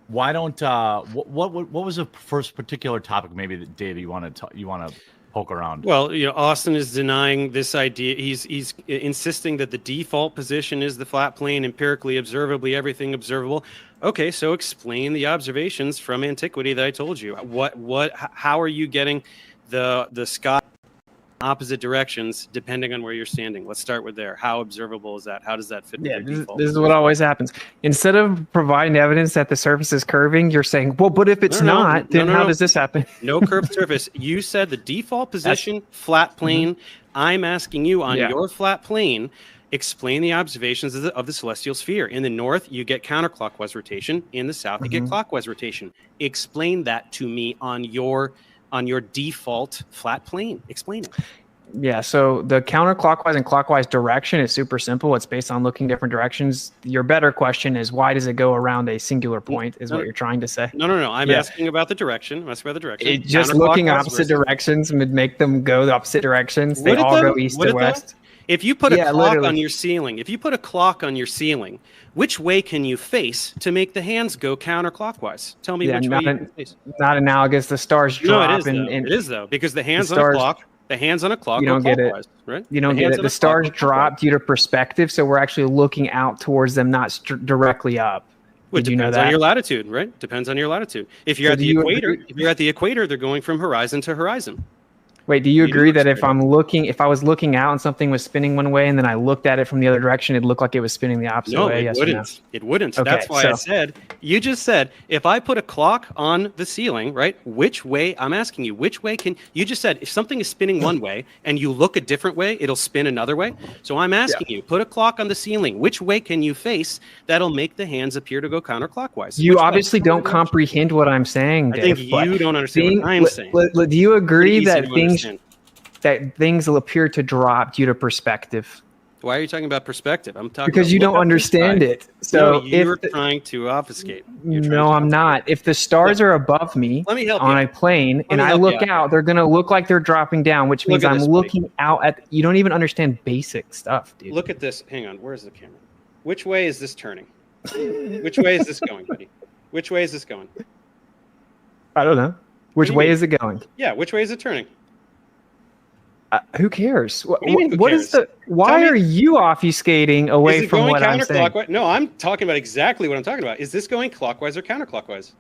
Why don't what was the first particular topic maybe that Dave you want to poke around? Well, Austin is denying this idea. He's insisting that the default position is the flat plane, empirically, observably, everything observable. Okay, so explain the observations from antiquity that I told you. How are you getting the sky opposite directions depending on where you're standing? Let's start with there. How observable is that? How does that fit with Yeah, your default? this is what always happens. Instead of providing evidence that the surface is curving, you're saying, well, but if it's not, then how does this happen? No curved surface. You said the default position, flat plane. I'm asking you on your flat plane, explain the observations of the celestial sphere. In the north, you get counterclockwise rotation. In the south, you get clockwise rotation. Explain that to me on your default flat plane. Explain it. Yeah, so the counterclockwise and clockwise direction is super simple. It's based on looking different directions. Your better question is, why does it go around a singular point, is what you're trying to say. No. I'm asking about the direction. I'm asking about the direction. It just looking opposite directions would make them go the opposite directions. They all go east to west. If you put a clock on your ceiling, which way can you face to make the hands go counterclockwise? Tell me which way you can face. Not analogous. The stars drop. It is though, because the hands on a clock. You don't get it, right? You don't get it. The stars drop due to perspective, so we're actually looking out towards them, not directly up. Did you know that? Depends on your latitude, right? Depends on your latitude. If you're at the equator, they're going from horizon to horizon. Wait, do you agree that if I was looking out and something was spinning one way and then I looked at it from the other direction, it'd look like it was spinning the opposite way? No, it wouldn't. It wouldn't. Okay, that's why you just said, if I put a clock on the ceiling, right, which way, I'm asking you, which way you just said, if something is spinning one way and you look a different way, it'll spin another way. So I'm asking you, put a clock on the ceiling, which way can you face that'll make the hands appear to go counterclockwise? You obviously don't comprehend what I'm saying, Dave. I think you don't understand what I'm saying. Do you agree that things will appear to drop due to perspective? Why are you talking about perspective? I'm talking because you don't understand it. So you're trying to obfuscate. No, I'm not. If the stars are above me on a plane and I look out, they're going to look like they're dropping down, which means I'm looking out at. You don't even understand basic stuff, dude. Look at this. Hang on. Where's the camera? Which way is this turning? Which way is this going, buddy? Which way is this going? I don't know. Which way is it going? Yeah, which way is it turning? Who cares? What cares? Why are you obfuscating away from what I'm saying? No, I'm talking about exactly what I'm talking about. Is this going clockwise or counterclockwise?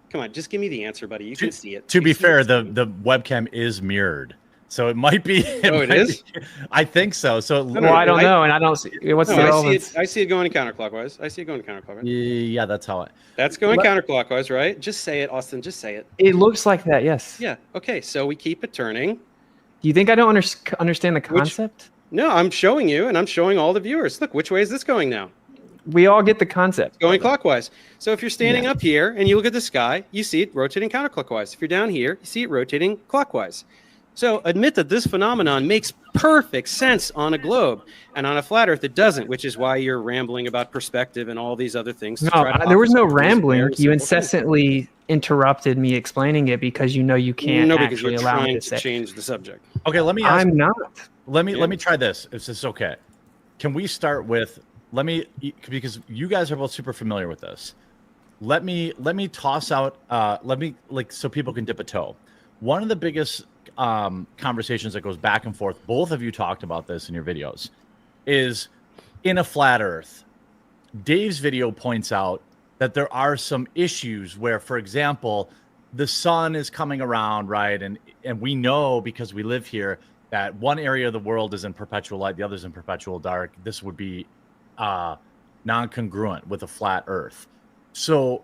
Come on, just give me the answer, buddy. You can see it. To be fair, the webcam is mirrored, so it might be. It is. I think so. So I don't know, and I don't see what's the relevance. I see it going counterclockwise. Yeah, that's how That's going counterclockwise, right? Just say it, Austin. Just say it. It looks like that, yes. Yeah. Okay. So we keep it turning. Do you think I don't understand the concept? No, I'm showing you, and I'm showing all the viewers. Look, which way is this going now? We all get the concept. It's going clockwise. So if you're standing up here and you look at the sky, you see it rotating counterclockwise. If you're down here, you see it rotating clockwise. So admit that this phenomenon makes perfect sense on a globe, and on a flat Earth it doesn't, which is why you're rambling about perspective and all these other things. No, there was no rambling. You incessantly interrupted me explaining it because you know you can't actually allow me to say. Change the subject. Okay, let me. I'm not. Let me try this. If this is okay, can we start with? Because you guys are both super familiar with this. Let me toss out. So people can dip a toe. One of the biggest conversations that goes back and forth, both of you talked about this in your videos, is in a flat Earth. Dave's video points out that there are some issues where, for example, the sun is coming around, right? And we know, because we live here, that one area of the world is in perpetual light, the other is in perpetual dark. This would be non-congruent with a flat Earth. So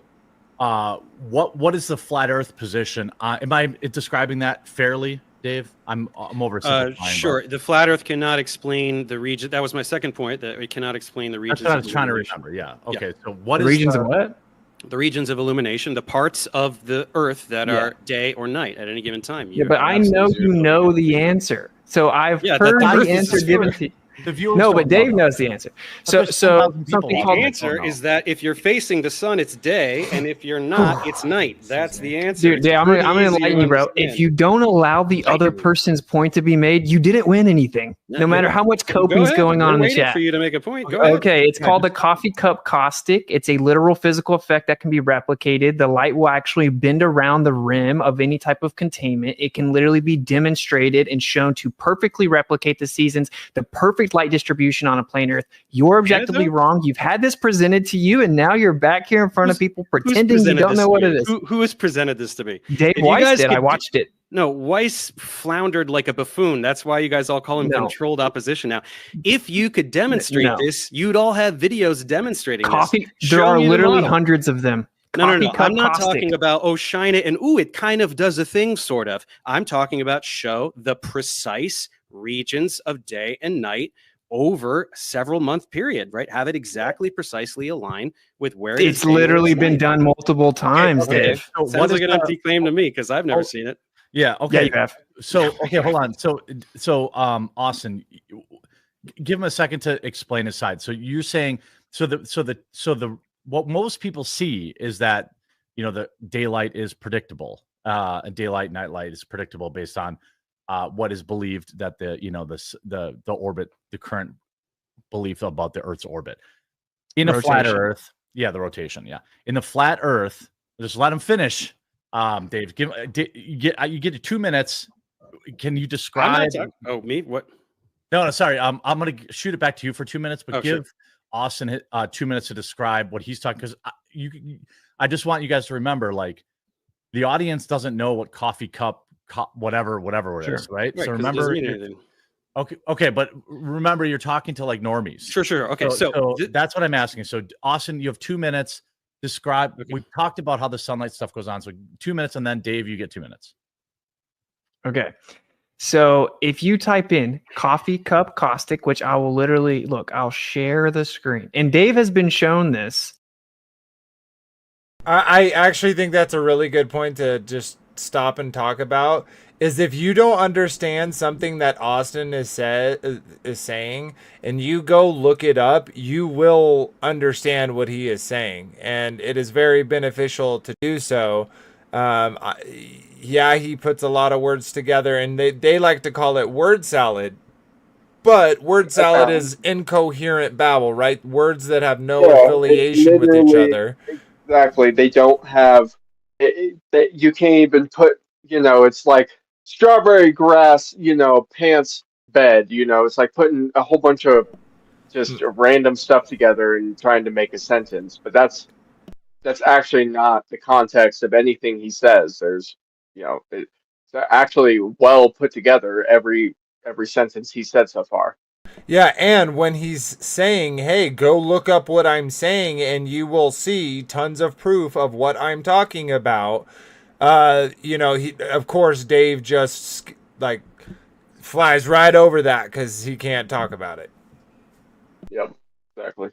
what is the flat Earth position? Am I describing that fairly, Dave? I'm oversimplifying. Sure. The flat Earth cannot explain the region. That was my second point, that it cannot explain the regions. That's what I was trying to remember. Yeah. Okay. Yeah. So what is regions of what? the regions of illumination, the parts of the Earth that are day or night at any given time. Yeah, but I know you know the answer. So I've heard the answer given to you. The viewers No, don't but Dave know knows the answer. But So, there's 10,000 people something watching. called The answer is that if you're facing the sun, it's day, and if you're not, it's night. That's the answer. Dude, I'm gonna enlighten you, bro. If you don't allow the other person's point to be made, you didn't win anything. No matter how much coping's going on in the chat. For you to make a point. Go ahead. Okay, it's called a coffee cup caustic. It's a literal physical effect that can be replicated. The light will actually bend around the rim of any type of containment. It can literally be demonstrated and shown to perfectly replicate the seasons, the perfect light distribution on a plane Earth. You're objectively wrong. You've had this presented to you, and now you're back here in front of people pretending you don't know what it is. Who has presented this to me? Dave Weiss did. I watched it. No, Weiss floundered like a buffoon. That's why you guys all call him controlled opposition now. If you could demonstrate this, you'd all have videos demonstrating coffee. This. There are literally hundreds of them. No. I'm not talking about, shine it and it kind of does a thing, sort of. I'm talking about show the precise regions of day and night over several month period, right? Have it exactly precisely align with where it's literally been done multiple times, Dave. So sounds like an empty claim to me because I've never seen it. Yeah. Okay. Yeah, you have. So okay, hold on. So Austin, give him a second to explain his side. So you're saying what most people see is that the daylight is predictable. Daylight, nightlight is predictable based on what is believed that the orbit, the current belief about the Earth's orbit in a flat Earth. Yeah, the rotation. Yeah, in the flat Earth. Just let him finish. Dave, you get 2 minutes. Can you describe? Me? What? No, sorry. I'm gonna shoot it back to you for 2 minutes, but give Austin 2 minutes to describe what he's talking. Because I just want you guys to remember, like, the audience doesn't know what coffee cup, whatever it is, right? So remember. Okay, but remember, you're talking to like normies. Sure. Okay, so that's what I'm asking. So Austin, you have 2 minutes. Describe. Okay. We talked about how the sunlight stuff goes on. So 2 minutes, and then Dave, you get 2 minutes. Okay. So if you type in coffee cup caustic, which I will literally I'll share the screen. And Dave has been shown this. I actually think that's a really good point to just stop and talk about. Is if you don't understand something that Austin is saying, and you go look it up, you will understand what he is saying, and it is very beneficial to do so. He puts a lot of words together, and they like to call it word salad, but word salad is incoherent babble, right? Words that have no affiliation with each other. Exactly, they don't have. You can't even put. It's like strawberry grass, pants bed, it's like putting a whole bunch of just random stuff together and trying to make a sentence. But that's actually not the context of anything he says. There's, it's actually well put together, every sentence he said so far. Yeah, and when he's saying, hey, go look up what I'm saying and you will see tons of proof of what I'm talking about. Of course, Dave just flies right over that because he can't talk about it. Yep, exactly.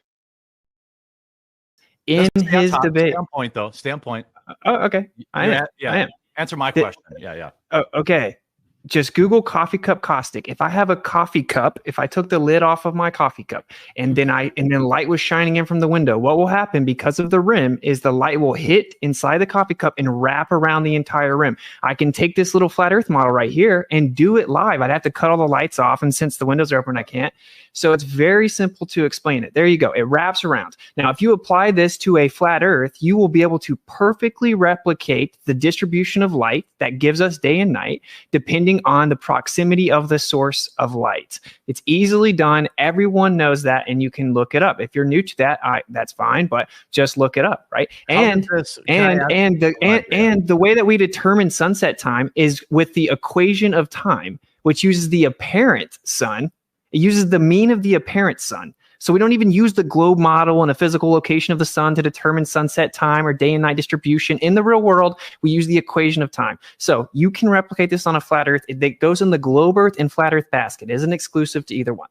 In his debate, Stay on point. Oh, okay. I am. Answer my question. Yeah. Oh, okay. Just Google coffee cup caustic. If I have a coffee cup, if I took the lid off of my coffee cup and then light was shining in from the window, what will happen because of the rim is the light will hit inside the coffee cup and wrap around the entire rim. I can take this little flat earth model right here and do it live. I'd have to cut all the lights off, and since the windows are open, I can't. So it's very simple to explain it. There you go. It wraps around. Now, if you apply this to a flat earth, you will be able to perfectly replicate the distribution of light that gives us day and night, depending on the proximity of the source of light. It's easily done. Everyone knows that, and you can look it up. If you're new to that, that's fine, but just look it up, right? And the way that we determine sunset time is with the equation of time, which uses the apparent sun. It uses the mean of the apparent sun. So we don't even use the globe model and a physical location of the sun to determine sunset time or day and night distribution. In the real world, we use the equation of time. So you can replicate this on a flat earth. It goes in the globe earth and flat earth basket. It isn't exclusive to either one.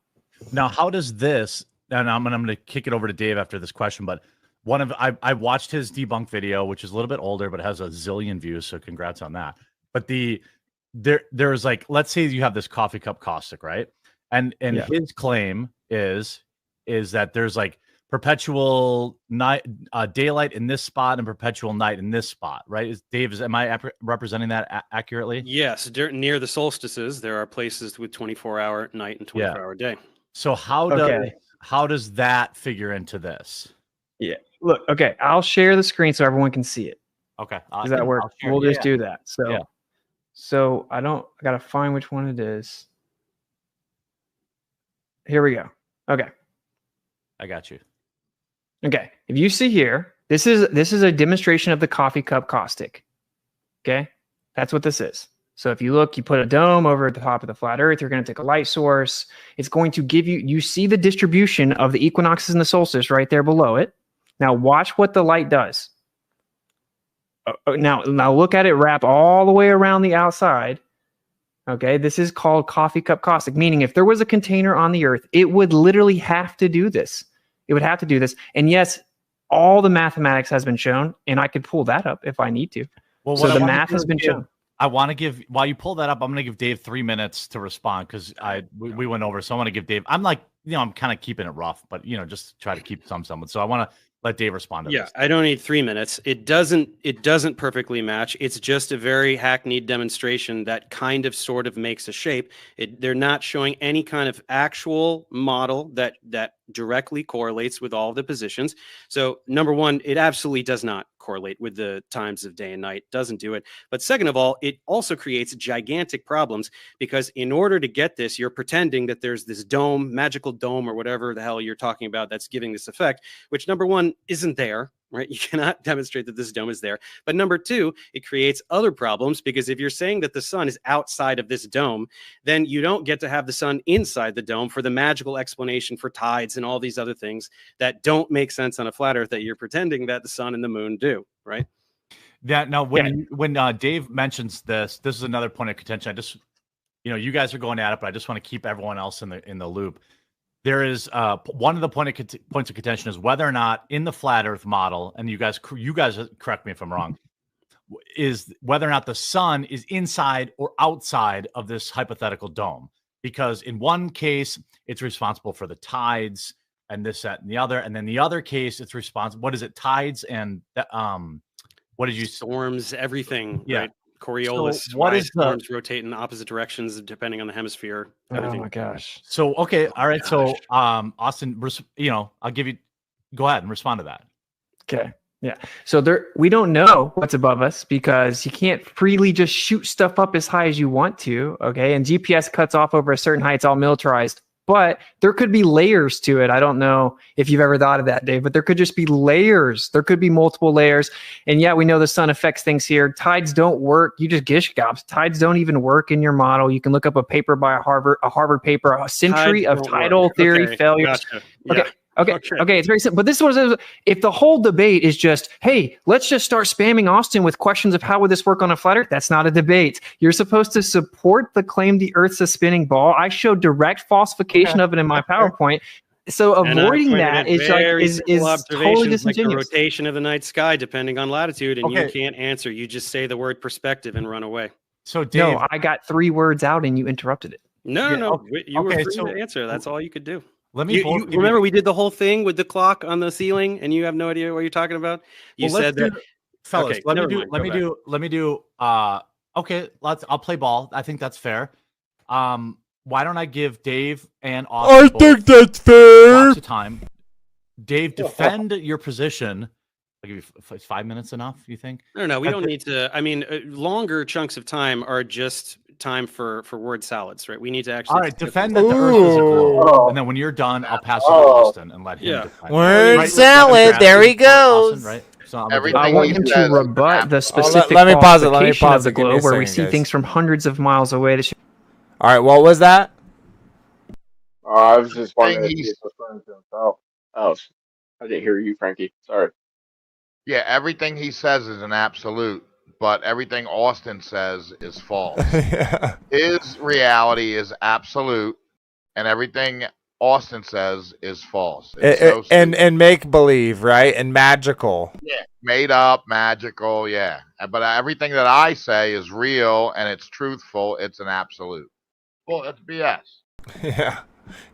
Now, how does this, and I'm going to kick it over to Dave after this question, but I watched his debunk video, which is a little bit older, but it has a zillion views. So congrats on that. But there's like, let's say you have this coffee cup caustic, right? And Yeah. his claim is that there's like perpetual night, daylight in this spot and perpetual night in this spot, right? Am I representing that accurately? Yes, near the solstices, there are places with 24-hour night and 24-hour day. So how does that figure into this? Yeah. Look, okay, I'll share the screen so everyone can see it. Okay. Does that work? We'll just do that. So I gotta find which one it is. Here we go. Okay. I got you. Okay. If you see here, this is a demonstration of the coffee cup caustic. Okay. That's what this is. So if you look, you put a dome over at the top of the flat earth, you're going to take a light source. It's going to give you see the distribution of the equinoxes and the solstice right there below it. Now watch what the light does. Now look at it wrap all the way around the outside. Okay, this is called coffee cup caustic, meaning if there was a container on the earth, it would literally have to do this. It would have to do this. And yes, all the mathematics has been shown, and I could pull that up if I need to. Well, so the math has been shown. I want to give, while you pull that up, I'm going to give Dave 3 minutes to respond because we went over. So I want to give Dave, I'm like, I'm kind of keeping it rough, but just try to keep some semblance. So I want to let Dave respond to this. I don't need 3 minutes. It doesn't perfectly match. It's just a very hackneyed demonstration that kind of sort of makes a shape. They're not showing any kind of actual model that directly correlates with all of the positions. So number one, it absolutely does not correlate with the times of day and night. Doesn't do it. But second of all, it also creates gigantic problems because in order to get this, you're pretending that there's this dome, magical dome or whatever the hell you're talking about that's giving this effect, which number one isn't there. Right? You cannot demonstrate that this dome is there. But number two, it creates other problems because if you're saying that the sun is outside of this dome, then you don't get to have the sun inside the dome for the magical explanation for tides and all these other things that don't make sense on a flat earth that you're pretending that the sun and the moon do, right? Yeah. Now, when Dave mentions this is another point of contention. I just, you guys are going at it, but I just want to keep everyone else in the loop. There is one of the points of contention is whether or not in the flat Earth model, and you guys correct me if I'm wrong, is whether or not the sun is inside or outside of this hypothetical dome. Because in one case, it's responsible for the tides and this, that, and the other, and then the other case, it's responsible. What is it? Tides and what did you? Storms, everything. Yeah. Right? Coriolis. So what is storms rotate in opposite directions depending on the hemisphere? Everything. Oh my gosh. So okay, all right. So Austin, I'll give you. Go ahead and respond to that. Okay. Yeah. So we don't know what's above us because you can't freely just shoot stuff up as high as you want to. Okay. And GPS cuts off over a certain height. It's all militarized. But there could be layers to it. I don't know if you've ever thought of that, Dave, but there could just be layers. There could be multiple layers. And yeah, we know the sun affects things here. Tides don't work. You just gish gobs. Tides don't even work in your model. You can look up a paper by a Harvard paper, a century of tidal theory failures. Gotcha. Okay. Yeah. Okay, it's very simple. But this is what it is. If the whole debate is just, hey, let's just start spamming Austin with questions of how would this work on a flat Earth, that's not a debate. You're supposed to support the claim the Earth's a spinning ball. I showed direct falsification of it in my PowerPoint. So avoiding that is totally disingenuous. Like the rotation of the night sky, depending on latitude, and you can't answer. You just say the word perspective and run away. So, Dave, no, I got 3 words out and you interrupted it. No. You were free to answer. That's all you could do. Let me remember we did the whole thing with the clock on the ceiling, and you have no idea what you're talking about. You said that, fellas. Okay, let me do. Okay, I'll play ball. I think that's fair. Why don't I give Dave and Austin? I think that's fair. Lots of time. Dave, defend your position. I'll give you 5 minutes enough. You think? No. We don't need to. I mean, longer chunks of time are just time for word salads, right? We need to actually. All right, defend that the Earth is a globe, and then when you're done, I'll pass it to Austin and let him. Defend. Word salad. There he goes. Austin, right? So I want him to rebut the specific let me pause it. of the globe, where we see things from hundreds of miles away. All right, what was that? I was just wondering if he's referring to himself. Oh, I didn't hear you, Frankie. Sorry. Yeah, everything he says is an absolute, but everything Austin says is false. Yeah. His reality is absolute, and everything Austin says is false. It's so and make believe, right? And magical. yeah, made up, magical, yeah. But everything that I say is real and it's truthful. It's an absolute. Well, it's BS. Yeah.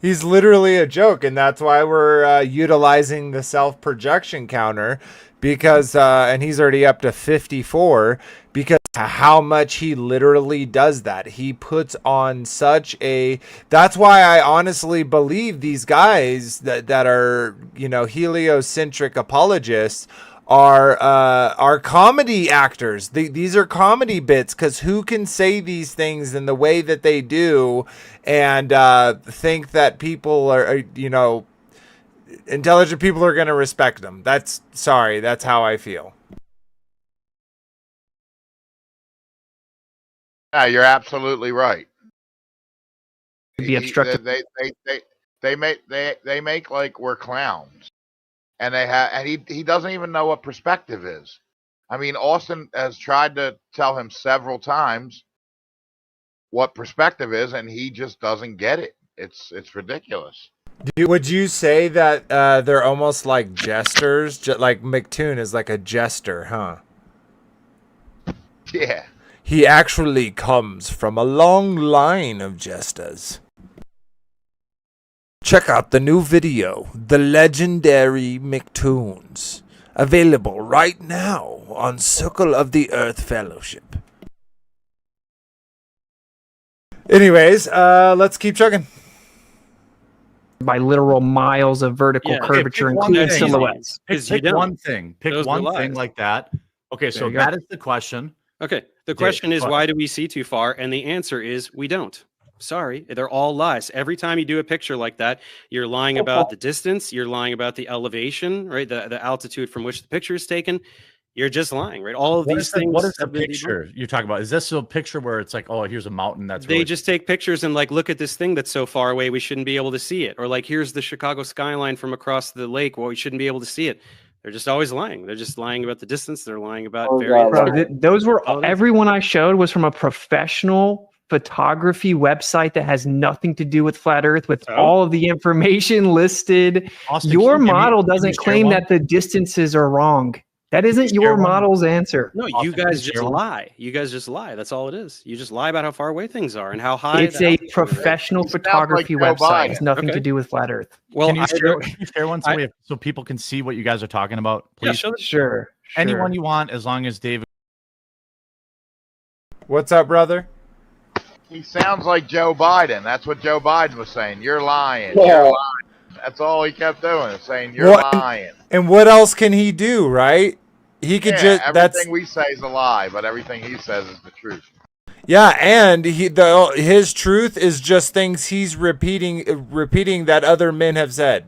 He's literally a joke, and that's why we're utilizing the self-projection counter, because and he's already up to 54, because how much he literally does that. He puts on such a... That's why I honestly believe these guys that are, heliocentric apologists are comedy actors. These are comedy bits, because who can say these things in the way that they do and think that people are intelligent people are going to respect them. That's how I feel. Yeah, you're absolutely right. Be obstructive. They make like we're clowns. And he doesn't even know what perspective is. I mean, Austin has tried to tell him several times what perspective is, and he just doesn't get it. It's ridiculous. Would you say that they're almost like jesters? Like McToon is like a jester, huh? Yeah. He actually comes from a long line of jesters. Check out the new video, The Legendary McToons, available right now on Circle of the Earth Fellowship. Anyways, let's keep chugging. By literal miles of vertical curvature, including silhouettes. Pick one thing. Pick one thing like that. Okay, so that is the question. Okay, the question is, why do we see too far? And the answer is, we don't. Sorry, they're all lies. Every time you do a picture like that, you're lying about the distance, you're lying about the elevation, right? The altitude from which the picture is taken. You're just lying, right? All of these things. What is the picture you're talking about? Is this a picture where it's like, oh, here's a mountain that's they just take pictures and like, look at this thing that's so far away, we shouldn't be able to see it. Or like, here's the Chicago skyline from across the lake, well, we shouldn't be able to see it. They're just always lying. They're just lying about the distance. They're lying about those were everyone I showed was from a professional photography website that has nothing to do with flat earth, with all of the information listed. Austin, your model doesn't claim that the distances are wrong. That isn't your model's answer. No, you guys just lie. You guys just lie. That's all it is. You just lie about how far away things are and how high. It's a professional photography website. It has nothing to do with flat earth. Well, can you share one so people can see what you guys are talking about, please? Yeah, sure. Anyone you want, as long as David. What's up, brother? He sounds like Joe Biden. That's what Joe Biden was saying. You're lying. You're lying. That's all he kept doing, saying you're lying. And what else can he do, right? He could just everything we say is a lie, but everything he says is the truth. Yeah, and his truth is just things he's repeating that other men have said,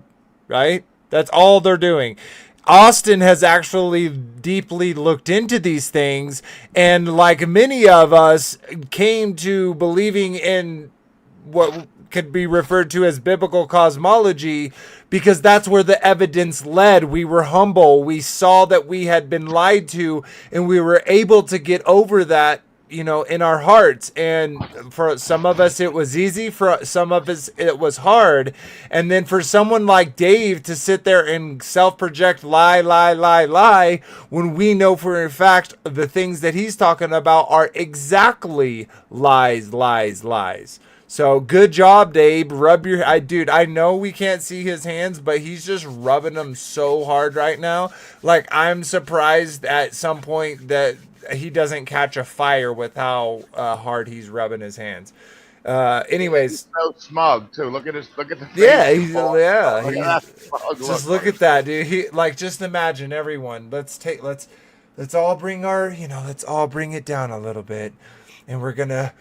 right? That's all they're doing. Austin has actually deeply looked into these things, and like many of us, came to believing in what could be referred to as biblical cosmology, because that's where the evidence led. We were humble. We saw that we had been lied to, and we were able to get over that, in our hearts. And for some of us, it was easy. For some of us, it was hard. And then for someone like Dave to sit there and self-project lie, when we know for a fact the things that he's talking about are exactly lies. So good job, Dave. Dude, I know we can't see his hands, but he's just rubbing them so hard right now. Like, I'm surprised at some point that he doesn't catch a fire with how hard he's rubbing his hands. Anyways, he's so smug too. Look at the face. Just look at that, dude. Just imagine everyone. Let's all bring let's all bring it down a little bit. And we're gonna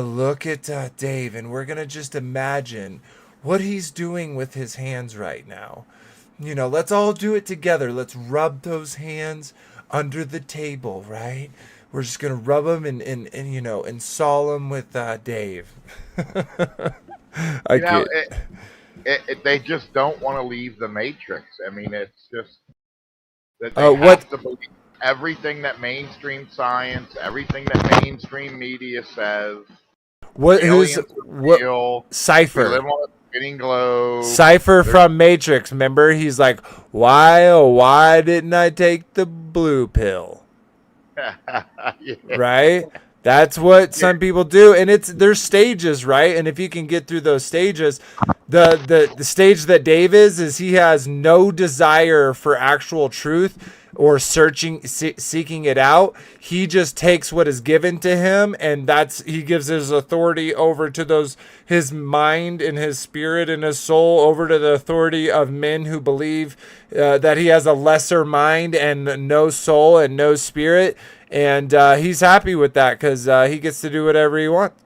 look at Dave, and we're gonna just imagine what he's doing with his hands right now. Let's all do it together. Let's rub those hands under the table, right? We're just gonna rub them and sol them with Dave. They just don't want to leave the matrix. I mean, it's just that they have to believe everything that mainstream science, everything that mainstream media says. What Cipher? spinning globe. Cypher from Matrix, remember? He's like, why, oh, why didn't I take the blue pill? Yeah. Right? That's what some people do, and there's stages, right? And if you can get through those stages, the stage that Dave is he has no desire for actual truth or seeking it out. He just takes what is given to him, and he gives his authority over to his mind and his spirit and his soul over to the authority of men who believe that he has a lesser mind and no soul and no spirit. And he's happy with that because he gets to do whatever he wants.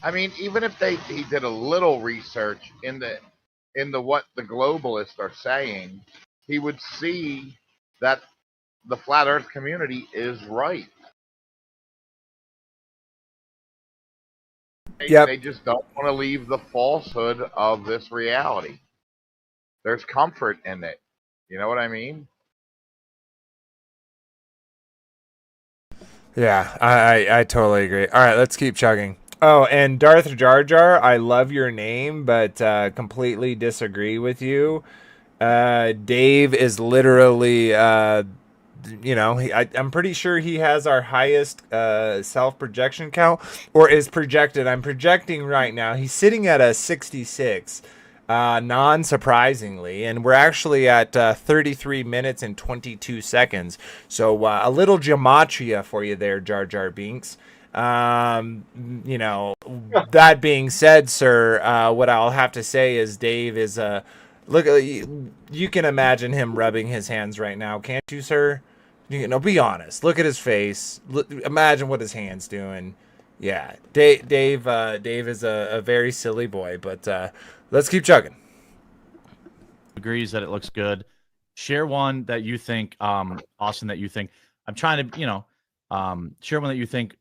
I mean, even if he did a little research into what the globalists are saying, he would see that the flat Earth community is right. They just don't want to leave the falsehood of this reality. There's comfort in it. You know what I mean? Yeah, I totally agree. All right, let's keep chugging. Oh, and Darth Jar Jar, I love your name, but completely disagree with you. Dave is literally, I'm pretty sure he has our highest self-projection count, or is projected. I'm projecting right now. He's sitting at a 66. Non-surprisingly, and we're actually at 33 minutes and 22 seconds. So a little gematria for you there, Jar Jar Binks. That being said, sir, what I'll have to say is Dave is look. You can imagine him rubbing his hands right now, can't you, sir? Be honest. Look at his face. Imagine what his hand's doing. Yeah, Dave is a very silly boy, but. Let's keep chugging. Agrees that it looks good. Share one that you think, Austin, that you think. I'm trying to, share one that you think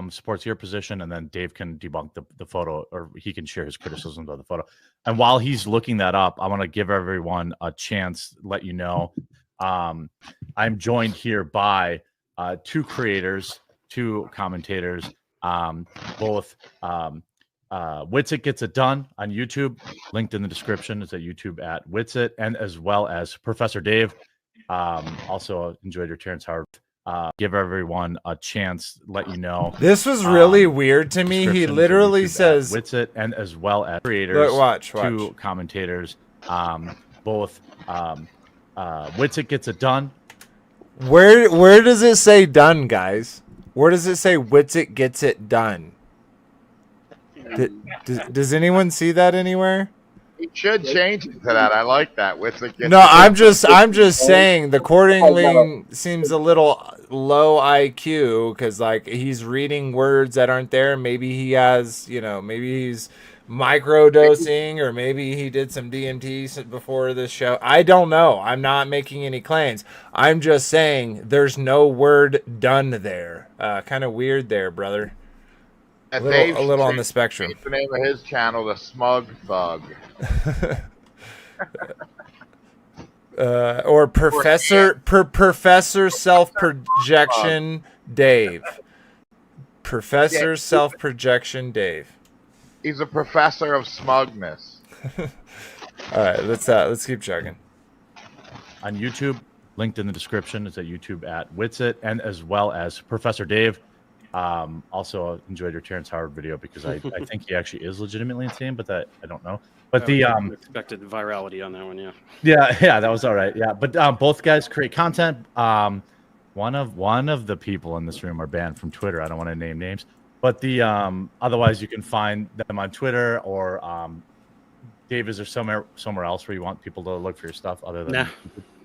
supports your position, and then Dave can debunk the photo, or he can share his criticisms of the photo. And while he's looking that up, I want to give everyone a chance, let you know. I'm joined here by two creators, two commentators, both Witsit Gets It Done on YouTube, linked in the description. It's at YouTube at Witsit, and as well as Professor Dave. Also enjoyed your Terrence Howard. Give everyone a chance, let you know. This was really weird to me. He literally says Witsit, and as well as creators, watch. Two commentators, both Witsit Gets It Done. Where does it say done, guys? Where does it say Witsit Gets It Done? Does anyone see that anywhere? He should change it to that. I like that. No, I'm just saying the accordingly seems a little low IQ because he's reading words that aren't there. Maybe he has, maybe he's microdosing, or maybe he did some DMT before this show. I don't know. I'm not making any claims. I'm just saying there's no word done there. Kind of weird there, brother. A little on the spectrum. The name of his channel, The Smug Thug. Or Professor Self-Projection Dave. Professor Self-Projection Dave. He's a professor of smugness. All right, let's keep checking. On YouTube, linked in the description, is at YouTube at Witsit, and as well as Professor Dave. Also enjoyed your Terrence Howard video because I think he actually is legitimately insane, but that I don't know. But expected virality on that one, yeah, that was all right. Yeah, but both guys create content. One of the people in this room are banned from Twitter. I don't want to name names, but otherwise you can find them on Twitter, or Dave, is there somewhere else where you want people to look for your stuff other than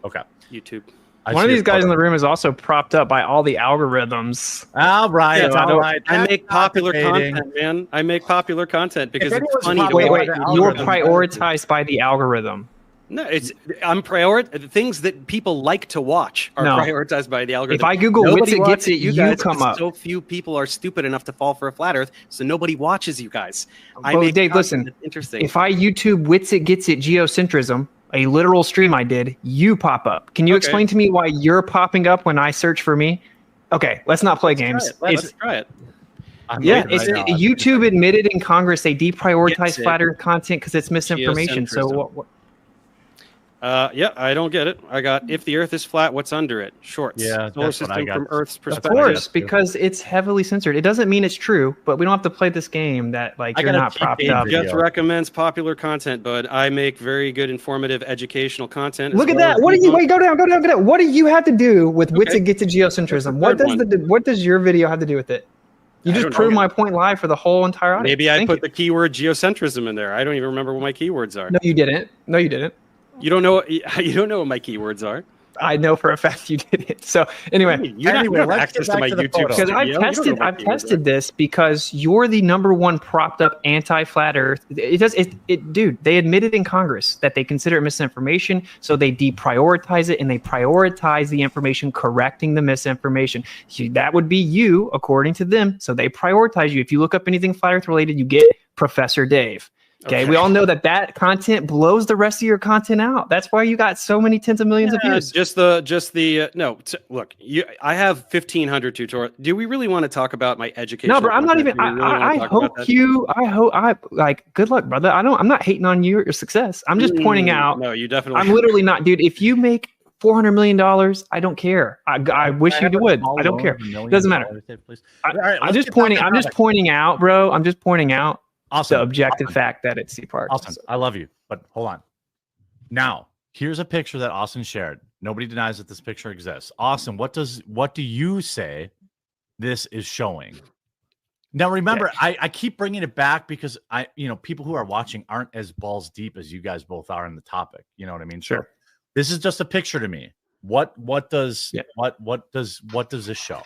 Okay, YouTube. One of these guys in the room is also propped up by all the algorithms. All right, all right. I make popular content, man. I make popular content because it's funny. Wait. You're prioritized by the algorithm. No, I'm things that people like to watch are prioritized by the algorithm. If I Google Witsit Gets It, you come up. So few people are stupid enough to fall for a flat Earth, so nobody watches you guys. Dave, listen. Interesting. If I YouTube Witsit Gets It geocentrism, a literal stream I did, you pop up. Can you explain to me why you're popping up when I search for me? Okay, let's not play games. Let's try it. I'm Yeah, looking it's right now. YouTube admitted in Congress they deprioritize Gets it. flat Earth content because it's misinformation. So Geocentrism. what? Yeah, I don't get it. I got if the Earth is flat, what's under it? Shorts. Yeah, Solar that's what I system got. from Earth's Of perspective. course, because it's heavily censored. It doesn't mean it's true, but we don't have to play this game that like I you're got a not propped T-Pain up. video. Just recommends popular content, but I make very good, informative, educational content. Look at that. What do you wait? Go down. What do you have to do with wits Okay. and get to geocentrism? What's the third What does your video have to do with it? You I just don't know. proved my point live for the whole entire audience. Maybe I Thank put you. the keyword geocentrism in there. I don't even remember what my keywords are. No, you didn't. No, you didn't. You don't know. You don't know what my keywords are. I know for a fact you did it. So anyway, You don't have let's access get to back my to the YouTube photo. because studio. I've tested this because you're the number one propped up anti-flat Earth. Dude. They admitted in Congress that they consider it misinformation, so they deprioritize it and they prioritize the information correcting the misinformation. That would be you, according to them. So they prioritize you. If you look up anything flat Earth related, you get Professor Dave. Okay, we all know that content blows the rest of your content out. That's why you got so many tens of millions of views. Look, I have 1,500 tutorials. Do we really want to talk about my education? No, bro, I'm not even. Good luck, brother. I'm not hating on you or your success. I'm just pointing out. No, you definitely. I'm literally not, dude. If you make $400 million, I don't care. I wish you would. I don't care. It doesn't matter. I'm just pointing out, bro. I'm just pointing out. Awesome. The objective fact that it's C-Park. Awesome. I love you, but hold on. Now, here's a picture that Austin shared. Nobody denies that this picture exists. Austin, what do you say this is showing? Now, remember, I keep bringing it back because people who are watching aren't as balls deep as you guys both are in the topic. You know what I mean? Sure. So this is just a picture to me. What does this show?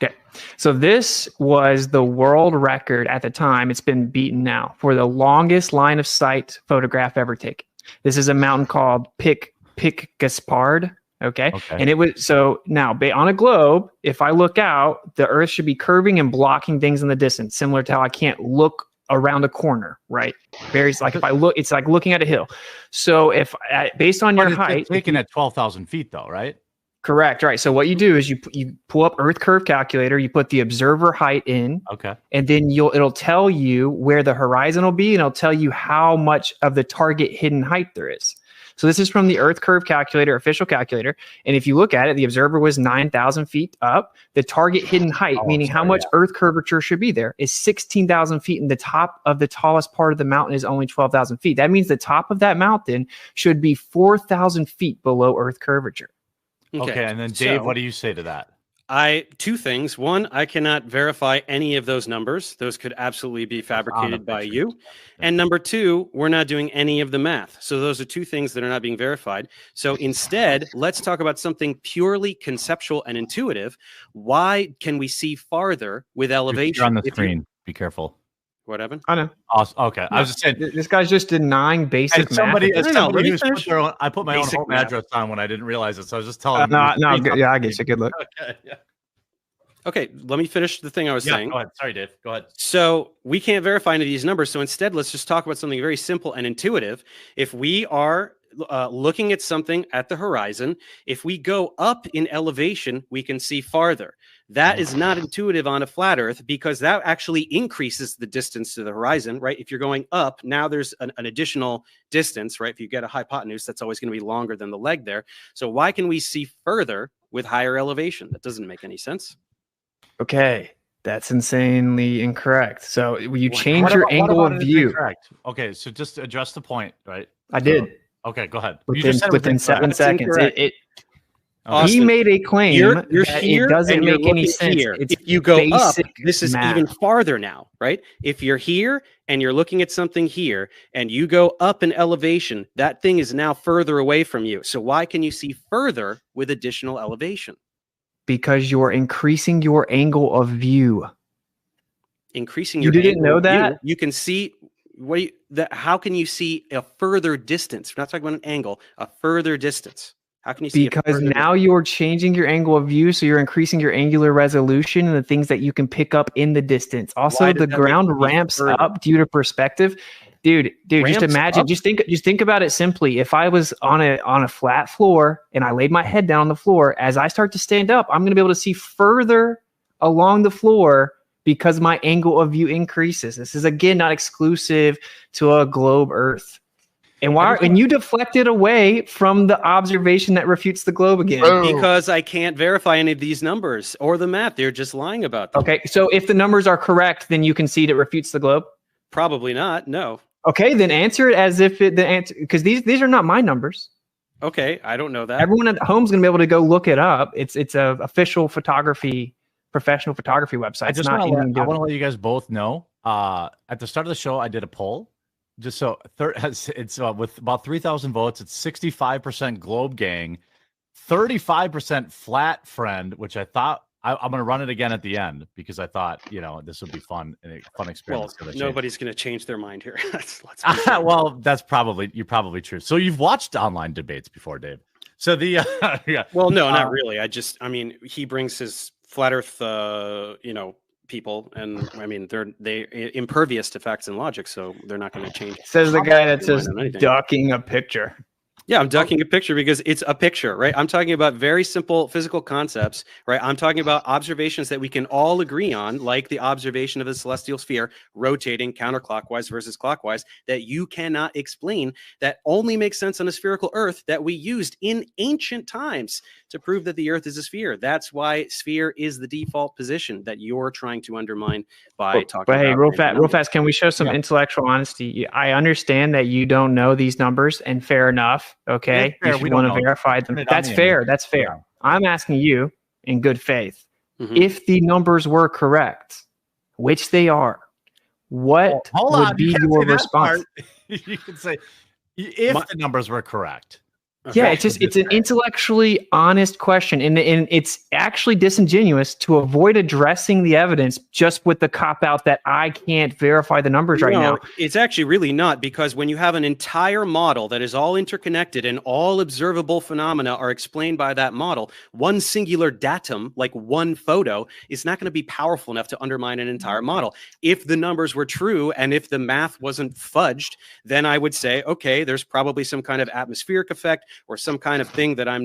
Okay, so this was the world record at the time. It's been beaten now for the longest line of sight photograph ever taken. This is a mountain called Pic Gaspard. Okay, and it was so now on a globe. If I look out, the Earth should be curving and blocking things in the distance, similar to how I can't look around a corner, right? If I look, it's like looking at a hill. So if based on your height, taken at 12,000 feet, though, right? Correct. Right. So what you do is you pull up Earth Curve Calculator, you put the observer height in, and then it'll tell you where the horizon will be, and it'll tell you how much of the target hidden height there is. So this is from the Earth Curve Calculator, official calculator. And if you look at it, the observer was 9,000 feet up. The target hidden height, meaning how much Earth curvature should be there, is 16,000 feet, and the top of the tallest part of the mountain is only 12,000 feet. That means the top of that mountain should be 4,000 feet below Earth curvature. Okay, and then Dave, what do you say to that? Two things. One, I cannot verify any of those numbers. Those could absolutely be fabricated by you. And number two, we're not doing any of the math. So those are two things that are not being verified. So instead, let's talk about something purely conceptual and intuitive. Why can we see farther with elevation? You're on the screen. Be careful. What happened? I know. Awesome. Okay. I was just saying, this guy's just denying basic math. I put my own home address on when I didn't realize it, so I was just telling. I guess you good look. Okay. Yeah. Okay, let me finish the thing I was saying. Go ahead. Sorry, Dave. Go ahead. So we can't verify any of these numbers. So instead, let's just talk about something very simple and intuitive. If we are looking at something at the horizon, if we go up in elevation, we can see farther. That is not intuitive on a flat Earth because that actually increases the distance to the horizon, right? If you're going up, now there's an additional distance, right? If you get a hypotenuse, that's always going to be longer than the leg there. So why can we see further with higher elevation? That doesn't make any sense. Okay, that's insanely incorrect. So you change your angle of view. Correct. Okay, so just to address the point, right? I did. Okay, go ahead. Within 7 seconds. Austin, he made a claim you're that here it doesn't make any sense. If you go up, this is math. even farther now, right? If you're here and you're looking at something here and you go up in elevation, that thing is now further away from you. So why can you see further with additional elevation? Because you're increasing your angle of view. Increasing your didn't know that? You can see how can you see a further distance? We're not talking about an angle, a further distance. How can you see? Because now you're changing your angle of view, so you're increasing your angular resolution and the things that you can pick up in the distance. Also, the ground ramps up due to perspective. Dude, just imagine, just think about it simply. If I was on a flat floor and I laid my head down on the floor, as I start to stand up, I'm going to be able to see further along the floor because my angle of view increases. This is again not exclusive to a globe Earth. And why? And you deflected away from the observation that refutes the globe again. Because I can't verify any of these numbers or the math. They're just lying about them. Okay, so if the numbers are correct, then you concede it refutes the globe? Probably not. No. Okay, then answer it as if the answer, because these are not my numbers. Okay, I don't know that. Everyone at home's going to be able to go look it up. It's a official professional photography website. I want to let you guys both know. At the start of the show, I did a poll. Just so it's with about 3,000 votes, it's 65% Globe Gang, 35% Flat Friend, which I thought I'm going to run it again at the end because I thought this would be fun and a fun experience. Well, nobody's going to change their mind here. Well, you're probably true. So you've watched online debates before, Dave. So the yeah. Well, no, not really. He brings his flat Earth, people, and they're impervious to facts and logic, so they're not going to change. Says the guy that's just ducking a picture. Yeah, I'm ducking a picture because it's a picture, right? I'm talking about very simple physical concepts, right? I'm talking about observations that we can all agree on, like the observation of the celestial sphere rotating counterclockwise versus clockwise, that you cannot explain, that only makes sense on a spherical Earth, that we used in ancient times to prove that the Earth is a sphere. That's why sphere is the default position that you're trying to undermine by talking about. But hey, real fast, can we show some intellectual honesty? I understand that you don't know these numbers, and fair enough. Okay, if you want to verify them, that's fair. That's fair. Yeah. I'm asking you in good faith, if the numbers were correct, which they are, what would be your response? You can say if the numbers were correct. Okay. Yeah, it's an intellectually honest question, and it's actually disingenuous to avoid addressing the evidence just with the cop out that I can't verify the numbers right now. It's actually really not, because when you have an entire model that is all interconnected and all observable phenomena are explained by that model, one singular datum, like one photo, is not going to be powerful enough to undermine an entire model. If the numbers were true and if the math wasn't fudged, then I would say, okay, there's probably some kind of atmospheric effect or some kind of thing that I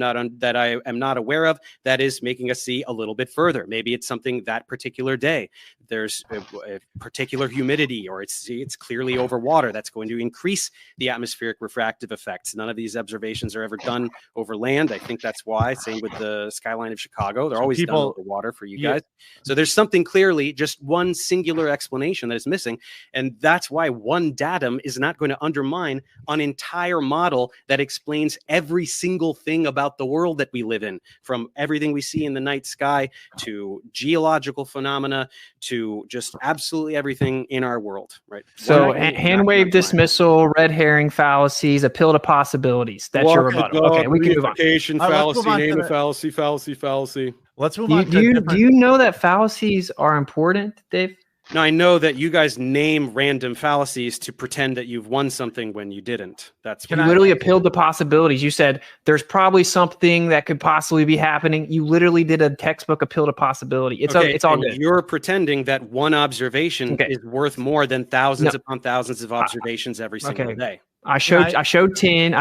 am not aware of that is making us see a little bit further. Maybe it's something that particular day. There's a particular humidity, or it's clearly over water that's going to increase the atmospheric refractive effects. None of these observations are ever done over land. I think that's why. Same with the skyline of Chicago. They're always done over water for you guys. So there's something clearly, just one singular explanation that is missing. And that's why one datum is not going to undermine an entire model that explains every single thing about the world that we live in, from everything we see in the night sky to geological phenomena to just absolutely everything in our world, right? So hand wave dismissal, red herring fallacies, appeal to possibilities. That's your rebuttal. Okay, we can move on. Fallacy, name a fallacy, fallacy. Let's move on. Do you know that fallacies are important, Dave? Now, I know that you guys name random fallacies to pretend that you've won something when you didn't. You literally appealed to possibilities. You said there's probably something that could possibly be happening. You literally did a textbook appeal to possibility. It's all good. You're pretending that one observation is worth more than thousands upon thousands of observations every single day. I showed 10.